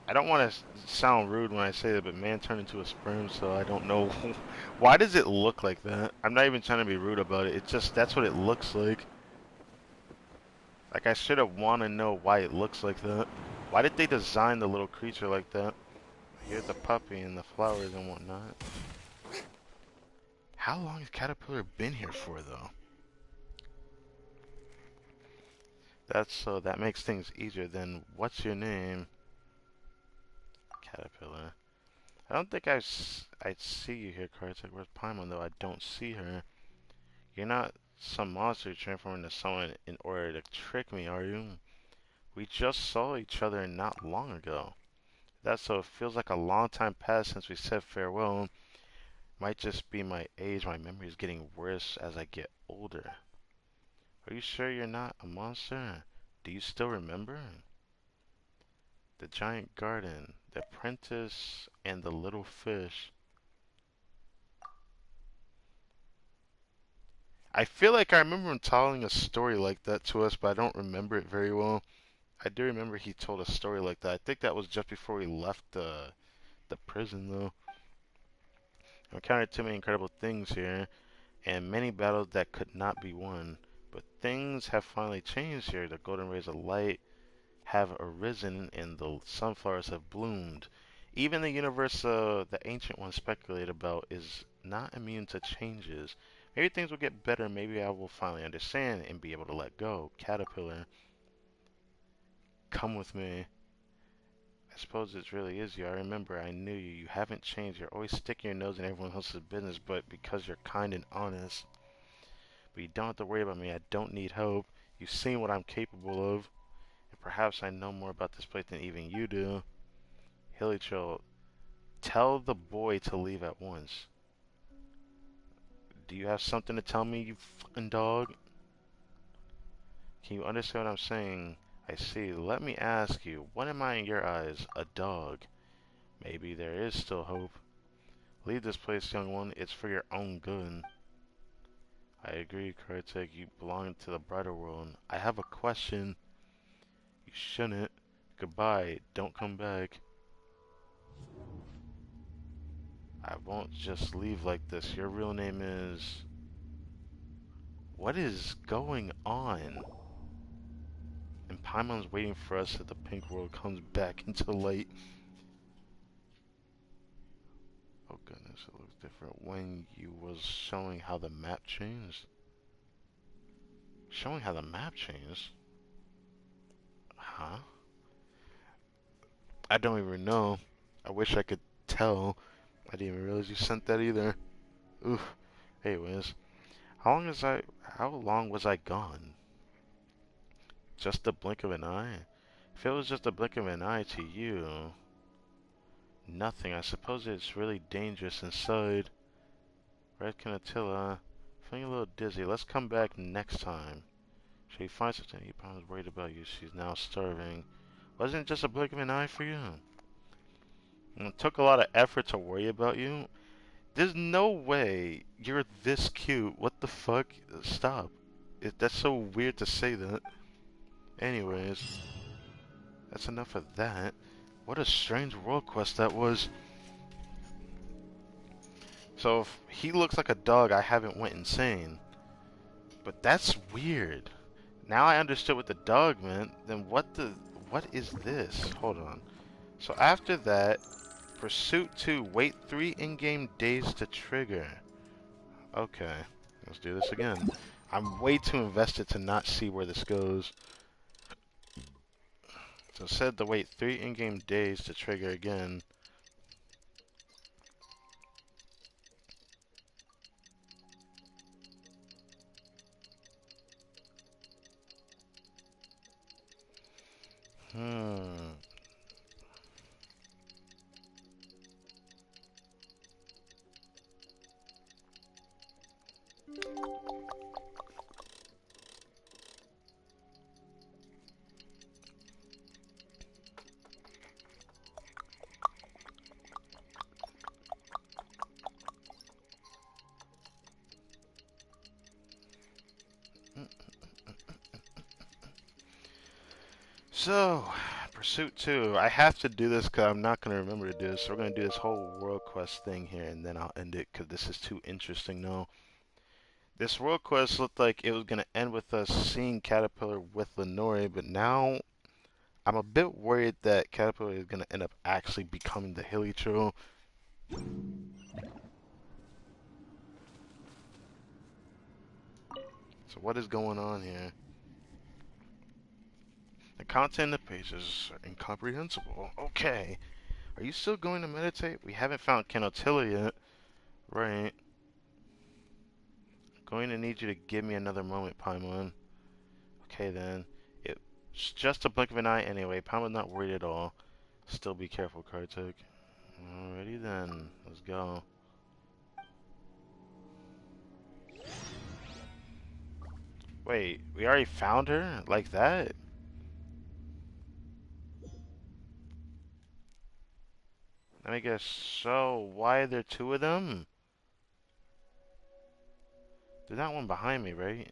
I don't want to sound rude when I say that, but man turned into a sperm, so I don't know. Why does it look like that? I'm not even trying to be rude about it. It's just, that's what it looks like. Like, I should have want to know why it looks like that. Why did they design the little creature like that? Here's the puppy and the flowers and whatnot. How long has Caterpillar been here for, though? That's so, that makes things easier than, what's your name? Caterpillar. I don't think I'd see you here, Kartik. Where's Paimon, though? I don't see her. You're not some monster transforming into someone in order to trick me, are you? We just saw each other not long ago. That's so it feels like a long time passed since we said farewell. Might just be my age. My memory is getting worse as I get older. Are you sure you're not a monster? Do you still remember? The giant garden, the apprentice, and the little fish. I feel like I remember him telling a story like that to us, but I don't remember it very well. I do remember he told a story like that. I think that was just before we left the prison, though. I encountered too many incredible things here, and many battles that could not be won. But things have finally changed here. The golden rays of light have arisen and the sunflowers have bloomed. Even the universe the ancient ones speculate about is not immune to changes. Maybe things will get better. Maybe I will finally understand and be able to let go. Caterpillar, come with me. I suppose it really is you. I remember I knew you. You haven't changed. You're always sticking your nose in everyone else's business, but because you're kind and honest. But you don't have to worry about me. I don't need help. You've seen what I'm capable of. And perhaps I know more about this place than even you do. Hilichurl, tell the boy to leave at once. Do you have something to tell me, you fucking dog? Can you understand what I'm saying? I see. Let me ask you, what am I in your eyes? A dog. Maybe there is still hope. Leave this place, young one. It's for your own good. I agree, Kartik. You belong to the brighter world. I have a question. You shouldn't. Goodbye. Don't come back. I won't just leave like this. Your real name is... What is going on? And Paimon's waiting for us as the pink world comes back into light. Oh goodness, it looks different. When you was showing how the map changed? Showing how the map changed? Huh? I don't even know. I wish I could tell. I didn't even realize you sent that either. Oof. Anyways, how long was I gone? Just a blink of an eye? If it was just a blink of an eye to you, nothing. I suppose it's really dangerous inside. Red Canatilla, feeling a little dizzy. Let's come back next time. Should you find something? He probably worried about you. She's now starving. Wasn't it just a blink of an eye for you? And it took a lot of effort to worry about you. There's no way you're this cute. What the fuck? Stop. That's so weird to say that. Anyways, that's enough of that. What a strange world quest that was. So if he looks like a dog, I haven't went insane. But that's weird. Now I understood what the dog meant. Then what is this? Hold on. So after that, Pursuit 2, wait 3 in-game days to trigger. Okay, let's do this again. I'm way too invested to not see where this goes. So it said to wait 3 in-game days to trigger again. Hmm. So, Pursuit 2. I have to do this because I'm not going to remember to do this. So we're going to do this whole world quest thing here, and then I'll end it because this is too interesting now. This world quest looked like it was going to end with us seeing Caterpillar with Lenore, but now I'm a bit worried that Caterpillar is going to end up actually becoming the Hilichurl. So what is going on here? The content of the pages are incomprehensible. Okay. Are you still going to meditate? We haven't found Canotilla yet. Right. I'm going to need you to give me another moment, Paimon. Okay then. It's just a blink of an eye anyway. Paimon's not worried at all. Still be careful, Kartik. Alrighty then. Let's go. Wait, we already found her? Like that? Let me guess. So, why are there two of them? There's not one behind me, right?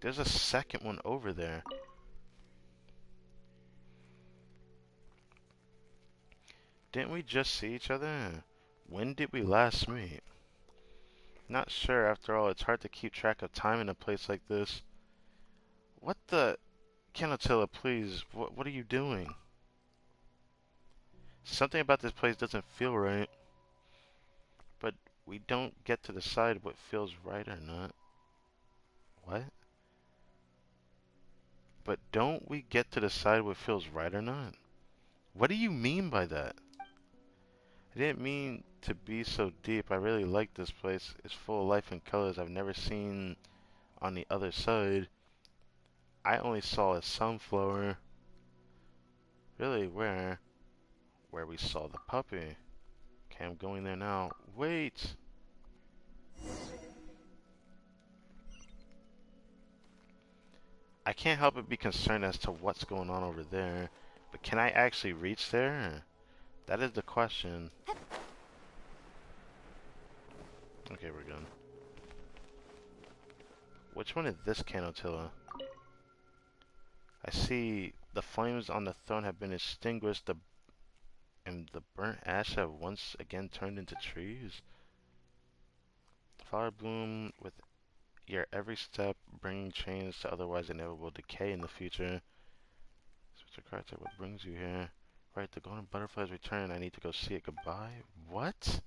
There's a second one over there. Didn't we just see each other? When did we last meet? Not sure. After all, it's hard to keep track of time in a place like this. What the? Canatilla, please. What are you doing? Something about this place doesn't feel right. But we don't get to decide what feels right or not. What? But don't we get to decide what feels right or not? What do you mean by that? I didn't mean to be so deep. I really like this place. It's full of life and colors I've never seen on the other side. I only saw a sunflower. Really, where? Where we saw the puppy. Okay, I'm going there now. Wait! I can't help but be concerned as to what's going on over there. But can I actually reach there? That is the question. Okay, we're good. Which one is this Canotilla? I see the flames on the throne have been extinguished, and the burnt ash have once again turned into trees. Flower bloom with your every step, bringing change to otherwise inevitable decay in the future. Switch your card to what brings you here. Right, the golden butterflies return. I need to go see it goodbye. What?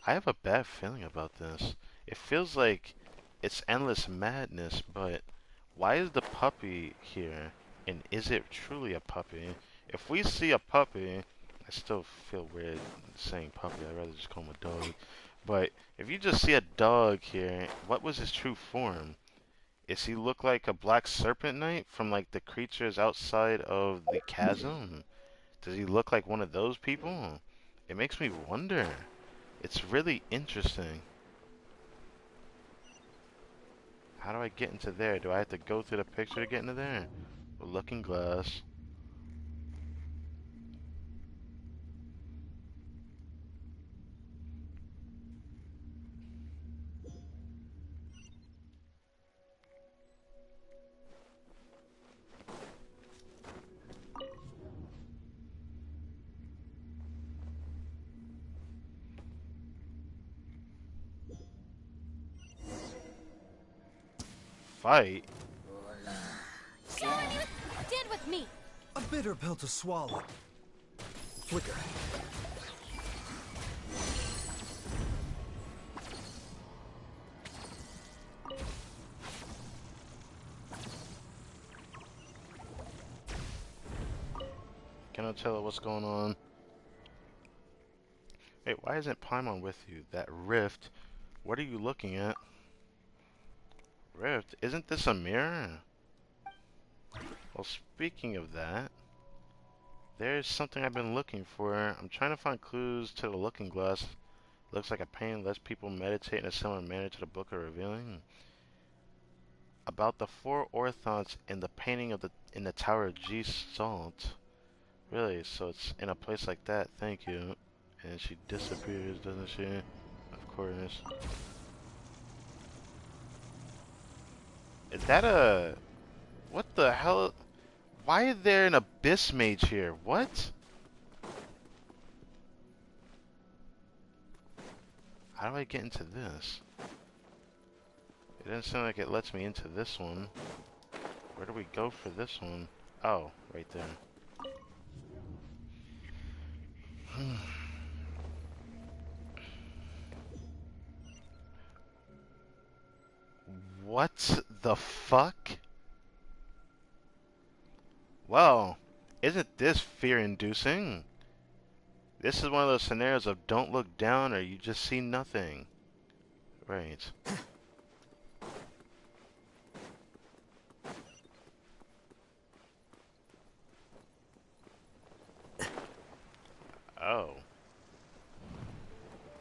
I have a bad feeling about this. It feels like it's endless madness, but why is the puppy here? And is it truly a puppy? If we see a puppy, I still feel weird saying puppy. I'd rather just call him a dog. But if you just see a dog here, what was his true form? Is he look like a black serpent knight from like the creatures outside of the chasm? Does he look like one of those people? It makes me wonder. It's really interesting. How do I get into there? Do I have to go through the picture to get into there? The looking glass. Fight? Stand with me. A bitter pill to swallow. Flicker. Can I tell her what's going on? Wait, why isn't Paimon with you? That rift? What are you looking at? Rift? Isn't this a mirror? Well, speaking of that, there's something I've been looking for. I'm trying to find clues to the looking glass. Looks like a painting lets people meditate in a similar manner to the Book of Revealing. About the four orthons in the painting of in the Tower of G Salt. Really? So it's in a place like that. Thank you. And she disappears, doesn't she? Of course. Is that a... What the hell? Why is there an abyss mage here? What? How do I get into this? It doesn't sound like it lets me into this one. Where do we go for this one? Oh, right there. What the fuck? Well, isn't this fear-inducing? This is one of those scenarios of don't look down or you just see nothing. Right. Oh.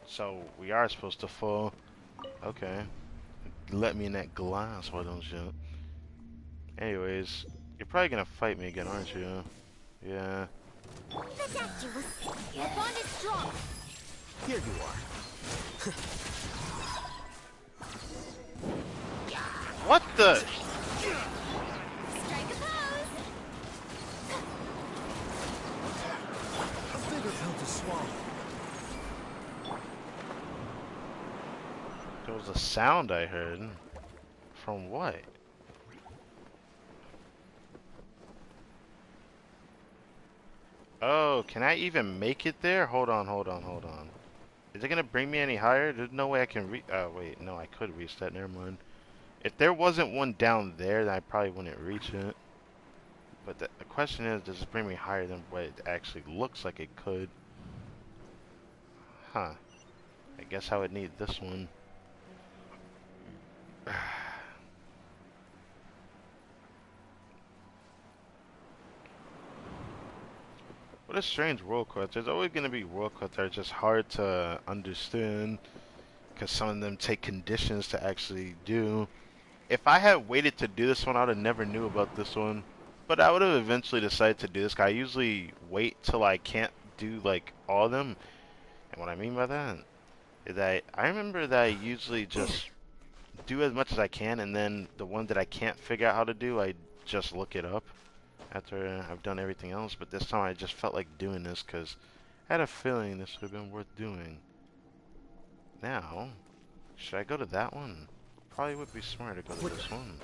So we are supposed to fall. Okay. Let me in that glass, why don't you? Anyways, you're probably gonna fight me again, aren't you? Yeah. Ridiculous. The bond is strong. Here you are. What the? Strike a pose. A bitter pill to swallow. was a sound I heard. From what? Oh, can I even make it there? Hold on, hold on, hold on. Is it gonna bring me any higher? There's no way I can oh, wait, no, I could reach that. Never mind. If there wasn't one down there, then I probably wouldn't reach it. But the question is, does it bring me higher than what it actually looks like it could? Huh. I guess I would need this one. What a strange world quest. There's always going to be world quests that are just hard to understand because some of them take conditions to actually do. If I had waited to do this one, I would have never knew about this one. But I would have eventually decided to do this. I usually wait till I can't do like all of them. And what I mean by that is that I remember that I usually just do as much as I can, and then the one that I can't figure out how to do, I just look it up after I've done everything else. But this time I just felt like doing this because I had a feeling this would have been worth doing. Now, should I go to that one? Probably would be smart to go to this one.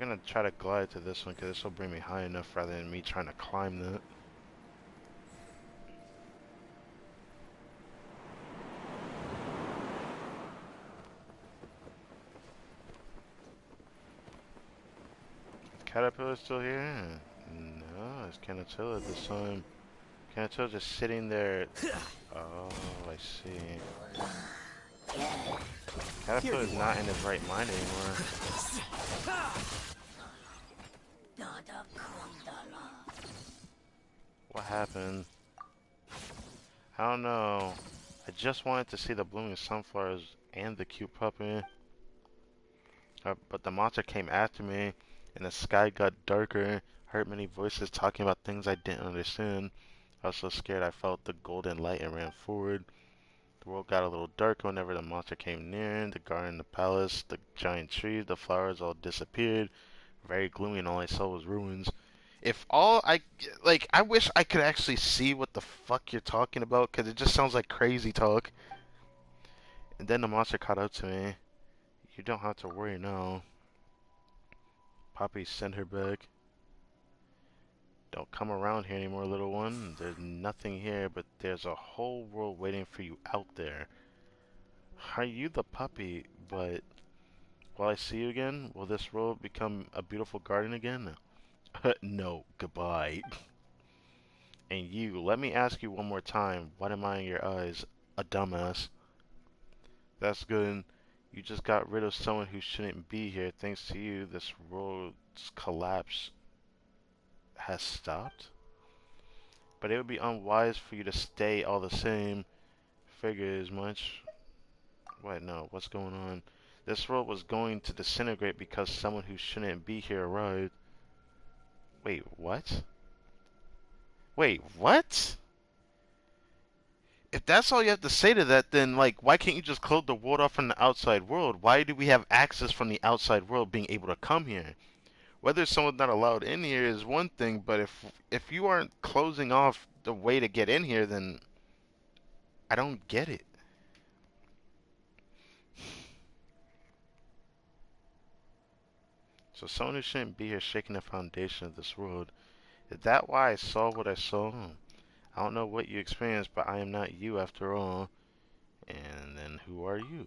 I'm gonna try to glide to this one because this will bring me high enough rather than me trying to climb that. Caterpillar still here? No, it's Canatilla this time. Canatilla just sitting there. Oh, I see. Caterpillar's not in his right mind anymore. What happened? I don't know. I just wanted to see the blooming sunflowers and the cute puppy. But the monster came after me, and the sky got darker. Heard many voices talking about things I didn't understand. I was so scared I felt the golden light and ran forward. The world got a little darker whenever the monster came near. The garden, the palace, the giant trees, the flowers all disappeared. Very gloomy, and all I saw was ruins. If all I wish I could actually see what the fuck you're talking about, because it just sounds like crazy talk. And then the monster caught up to me. You don't have to worry now. Poppy, send her back. Don't come around here anymore, little one. There's nothing here, but there's a whole world waiting for you out there. Are you the puppy? But will I see you again? Will this world become a beautiful garden again? No, goodbye. And you, let me ask you one more time. What am I in your eyes? A dumbass. That's good. You just got rid of someone who shouldn't be here. Thanks to you, this world's collapse has stopped. But it would be unwise for you to stay all the same. Figure as much. Wait, no, what's going on? This world was going to disintegrate because someone who shouldn't be here arrived. Wait, what? Wait, what? If that's all you have to say to that, then, like, why can't you just close the world off from the outside world? Why do we have access from the outside world being able to come here? Whether someone's not allowed in here is one thing, but if you aren't closing off the way to get in here, then I don't get it. So someone who shouldn't be here shaking the foundation of this world. Is that why I saw what I saw? I don't know what you experienced, but I am not you after all. And then who are you?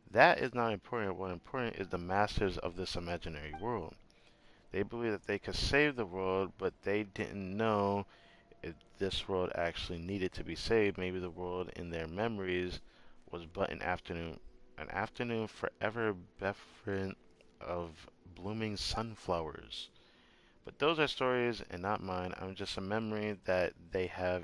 That is not important. What important is the masters of this imaginary world. They believe that they could save the world, but they didn't know if this world actually needed to be saved. Maybe the world in their memories was but an afternoon forever bereft of blooming sunflowers. But those are stories and not mine. I'm just a memory that they have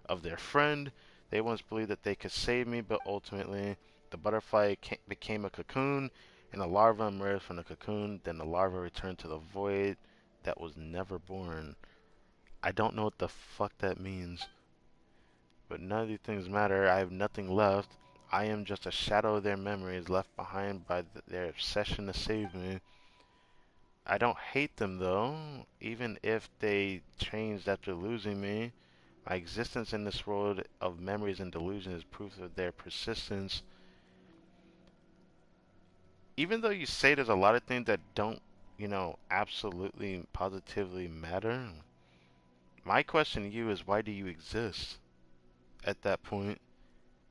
of their friend. They once believed that they could save me, but ultimately the butterfly became a cocoon, and a larva emerged from the cocoon. Then the larva returned to the void that was never born. I don't know what the fuck that means, but none of these things matter. I have nothing left. I am just a shadow of their memories left behind by their obsession to save me. I don't hate them though, even if they changed after losing me. My existence in this world of memories and delusion is proof of their persistence. Even though you say there's a lot of things that don't, absolutely positively matter, my question to you is why do you exist at that point?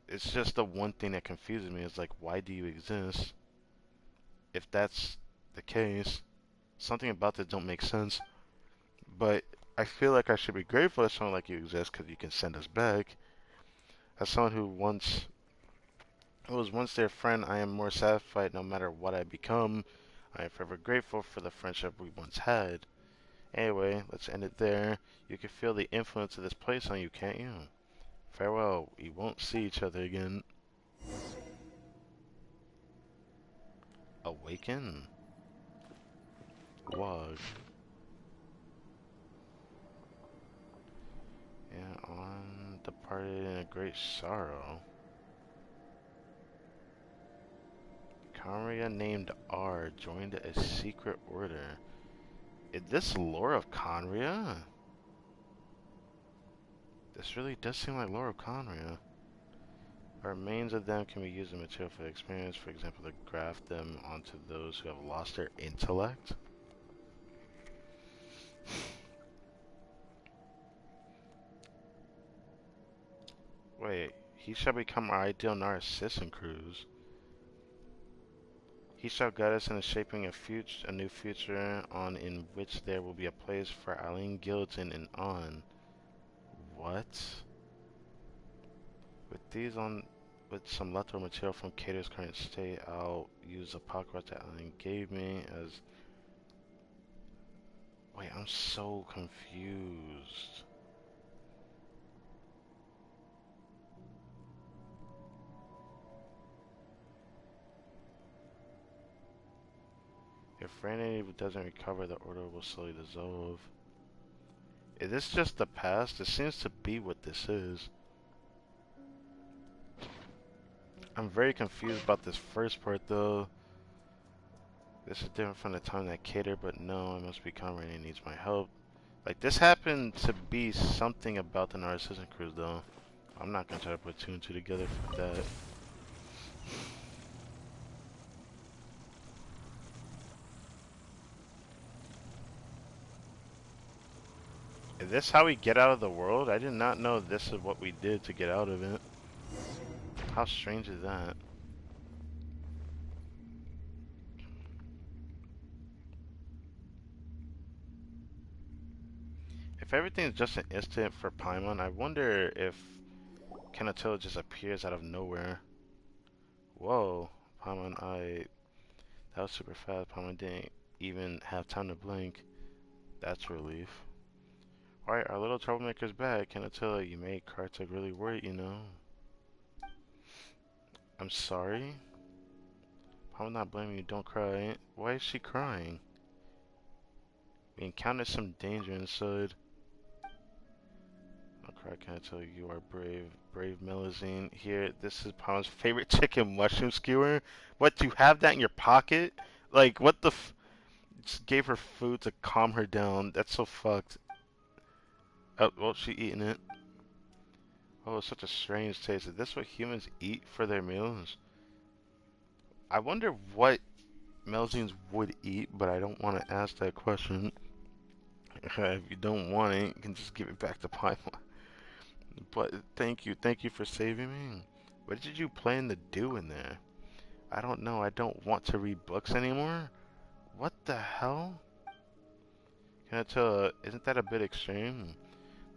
It's just the one thing that confuses me is like, why do you exist? If that's the case, something about this don't make sense. But I feel like I should be grateful that someone like you exists because you can send us back. As someone who was once their friend, I am more satisfied no matter what I become. I am forever grateful for the friendship we once had. Anyway, let's end it there. You can feel the influence of this place on you, can't you? Farewell. We won't see each other again. Awaken. Log. Yeah, on departed in a great sorrow. Conria named R joined a secret order. Is this lore of Conria? This really does seem like lore of Conria. Remains of them can be used as material for experience, for example, to graft them onto those who have lost their intellect. Wait, he shall become our ideal Narcissan cruise. He shall guide us in the shaping of a new future on in which there will be a place for Eileen Gilligan and on. What? With these on, with some leftover material from Cater's current state, I'll use the pocket that Eileen gave me as. Wait, I'm so confused. If Randy doesn't recover, the order will slowly dissolve. Is this just the past? It seems to be what this is. I'm very confused about this first part though. This is different from the time that catered, but no, I must become Randy needs my help. Like this happened to be something about the Narcissan cruise though. I'm not gonna try to put two and two together for that. Is this how we get out of the world? I did not know this is what we did to get out of it. How strange is that? If everything's just an instant for Paimon, I wonder if Kanatoa just appears out of nowhere. Whoa, Paimon, that was super fast. Paimon didn't even have time to blink. That's a relief. Alright, our little troublemaker's back. Kanatoa, you made Kartuk really worried, you know. I'm sorry? Paimon not blaming you, don't cry. Why is she crying? We encountered some danger inside. Can I tell you, you are brave, brave Melusine. Here, this is Palm's favorite chicken mushroom skewer. What, you have that in your pocket? Like, what the f... Just gave her food to calm her down. That's so fucked. Oh, well, she eating it. Oh, it's such a strange taste. Is this what humans eat for their meals? I wonder what Melusines would eat, but I don't want to ask that question. If you don't want it, you can just give it back to Paimon. But thank you for saving me. What did you plan to do in there? I don't know, I don't want to read books anymore? What the hell? Can I tell, isn't that a bit extreme?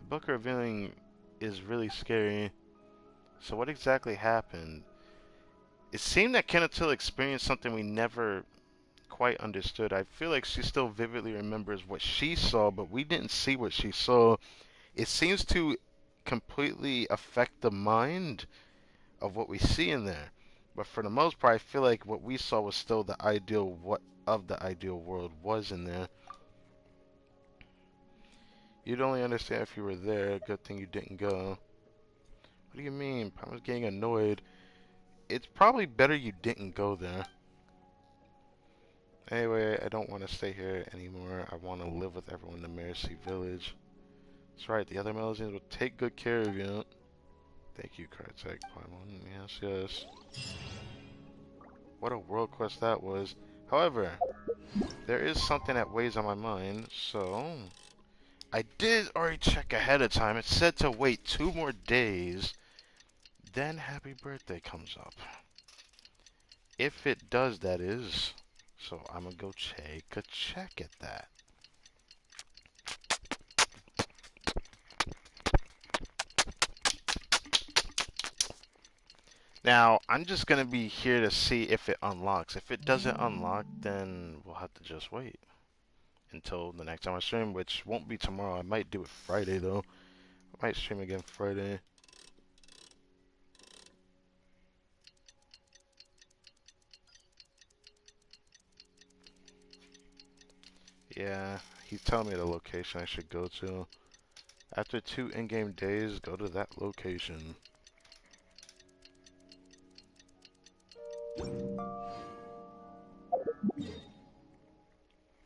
The book revealing is really scary. So what exactly happened? It seemed that Kenatilla experienced something we never quite understood. I feel like she still vividly remembers what she saw, but we didn't see what she saw. It seems to completely affect the mind of what we see in there. But for the most part, I feel like what we saw was still the ideal what of the ideal world was in there. You'd only understand if you were there. Good thing you didn't go. What do you mean? I was getting annoyed. It's probably better you didn't go there. Anyway, I don't want to stay here anymore. I want to live with everyone in the Mercy village. That's right, the other Melazines will take good care of you. Thank you, Crytek Paimon. Yes, yes. What a world quest that was. However, there is something that weighs on my mind, so I did already check ahead of time. It said to wait 2 more days, then happy birthday comes up. If it does, that is. So I'm gonna go take a check at that. Now, I'm just gonna be here to see if it unlocks. If it doesn't unlock, then we'll have to just wait until the next time I stream, which won't be tomorrow. I might do it Friday, though. I might stream again Friday. Yeah, he's telling me the location I should go to. After 2 in-game days, go to that location.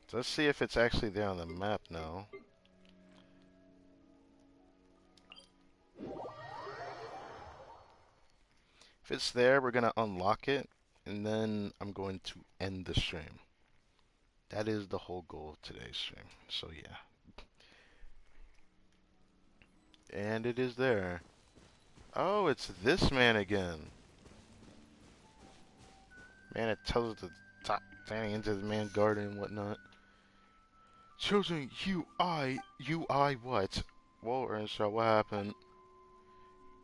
So let's see if it's actually there on the map now. If it's there, we're gonna unlock it, and then I'm going to end the stream. That is the whole goal of today's stream. So yeah. And it is there. Oh, it's this man again. Man, it tells us to stop standing into the man garden and whatnot. Chosen UI what? Whoa, Earnshaw, what happened?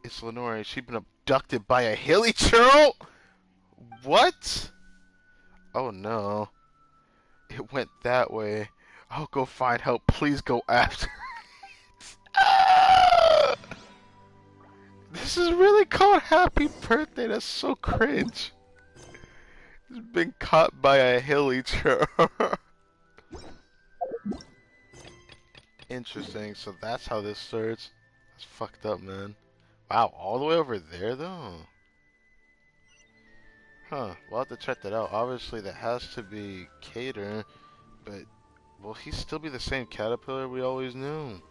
It's Lenore. She's been abducted by a hilly churl? What? Oh no. It went that way. I'll go find help. Please go after. This is really called Happy Birthday. That's so cringe. He's been caught by a hilly churl. Interesting. So that's how this starts. That's fucked up, man. Wow, all the way over there, though? Huh, we'll have to check that out. Obviously, that has to be Cater, but will he still be the same caterpillar we always knew?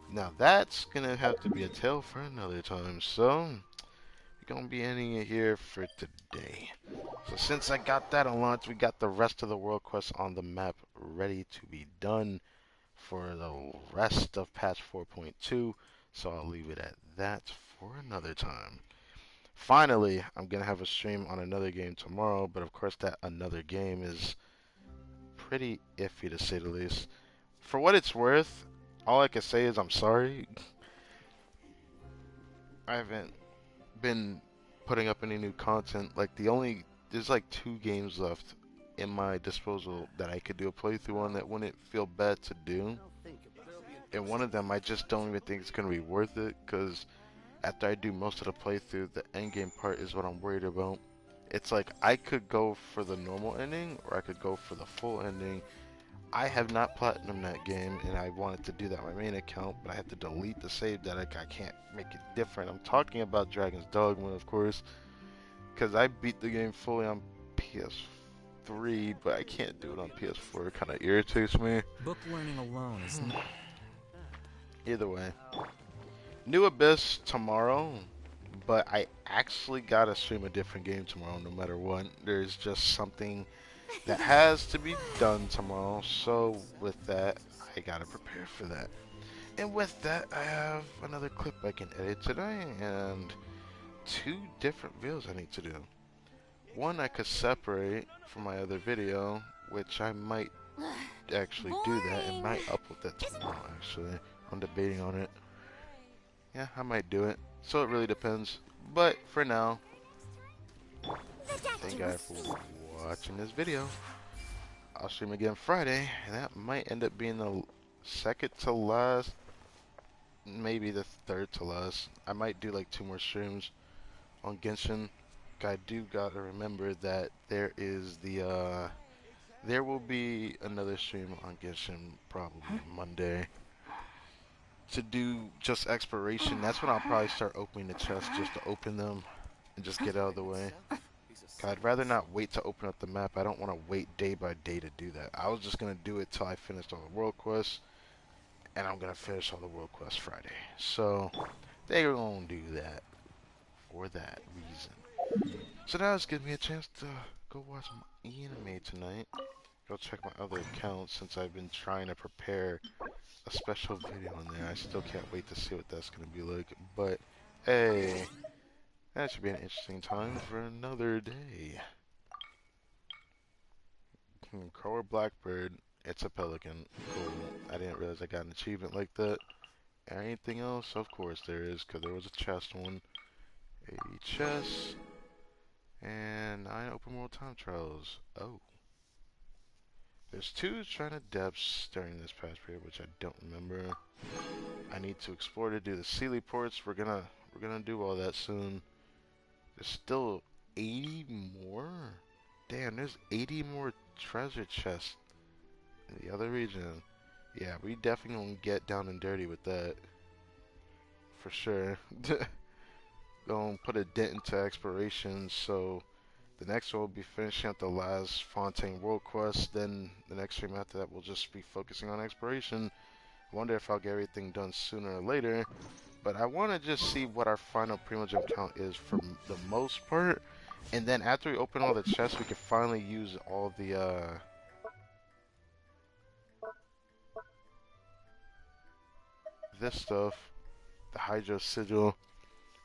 Now, that's gonna have to be a tale for another time, so we're gonna be ending it here for today. So since I got that unlocked, we got the rest of the world quests on the map ready to be done for the rest of patch 4.2, so I'll leave it at that for another time. Finally, I'm going to have a stream on another game tomorrow, but of course that another game is pretty iffy to say the least. For what it's worth, all I can say is I'm sorry. I haven't been putting up any new content. There's like 2 games left in my disposal that I could do a playthrough on that wouldn't feel bad to do. And one of them I just don't even think it's going to be worth it, because after I do most of the playthrough, the endgame part is what I'm worried about. It's like I could go for the normal ending or I could go for the full ending. I have not platinumed that game, and I wanted to do that on my main account, but I had to delete the save that I can't make it different. I'm talking about Dragon's Dogma, of course, because I beat the game fully on PS3, but I can't do it on PS4. It kind of irritates me. Book learning alone is not. Either way. New Abyss tomorrow, but I actually gotta stream a different game tomorrow no matter what. There's just something that has to be done tomorrow, so with that, I gotta prepare for that. And with that, I have another clip I can edit today, and 2 different videos I need to do. One I could separate from my other video, which I might actually do that and might upload that tomorrow, actually. I'm debating on it. Yeah, I might do it. So it really depends. But for now, thank you guys for watching this video. I'll stream again Friday, and that might end up being the second to last, maybe the third to last. I might do like 2 more streams on Genshin. I do gotta remember that there will be another stream on Genshin probably Monday to do just exploration. That's when I'll probably start opening the chests just to open them and just get out of the way. I'd rather not wait to open up the map. I don't want to wait day by day to do that. I was just going to do it till I finished all the world quests, and I'm gonna finish all the world quests Friday. So they're gonna do that for that reason. So that was giving me a chance to go watch my anime tonight. Go check my other accounts since I've been trying to prepare a special video on there. I still can't wait to see what that's gonna be like. But hey, that should be an interesting time for another day. Crow or blackbird? It's a pelican. Cool. I didn't realize I got an achievement like that. Anything else? Of course there is, because there was a chest one. A chest. And 9 open world time trials. Oh. There's 2 China depths during this past period, which I don't remember. I need to explore to do the Sealy ports. We're gonna do all that soon. There's still 80 more? Damn, there's 80 more treasure chests in the other region. Yeah, we definitely gonna get down and dirty with that. For sure. Gonna put a dent into exploration, so the next one will be finishing up the last Fontaine world quest. Then the next stream after that will just be focusing on exploration. I wonder if I'll get everything done sooner or later. But I want to just see what our final Primogem count is for the most part. And then after we open all the chests, we can finally use all the this stuff, the Hydro Sigil.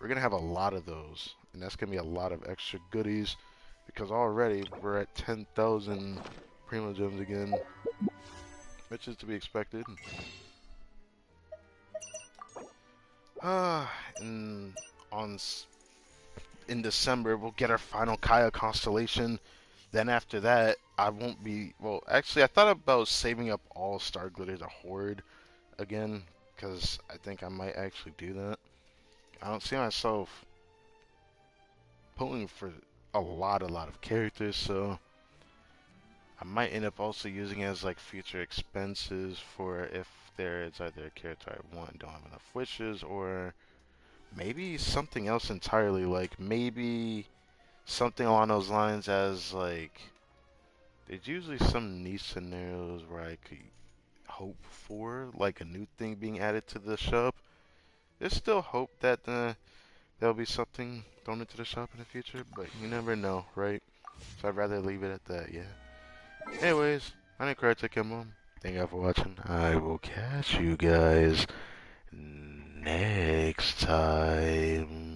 We're gonna have a lot of those, and that's gonna be a lot of extra goodies because already we're at 10,000 Primogems again, which is to be expected. And in December we'll get our final Kaya constellation. Then after that, I won't be. Well, actually, I thought about saving up all Star Glitter to hoard again, because I think I might actually do that. I don't see myself pulling for a lot of characters, so I might end up also using it as like future expenses for if there is either a character I want and don't have enough wishes, or maybe something else entirely, like maybe something along those lines as like there's usually some niche scenarios where I could hope for like a new thing being added to the shop. There's still hope that there'll be something thrown into the shop in the future, but you never know, right? So I'd rather leave it at that, yeah. Anyways, my name is Karate Mom. Thank you all for watching. I will catch you guys next time.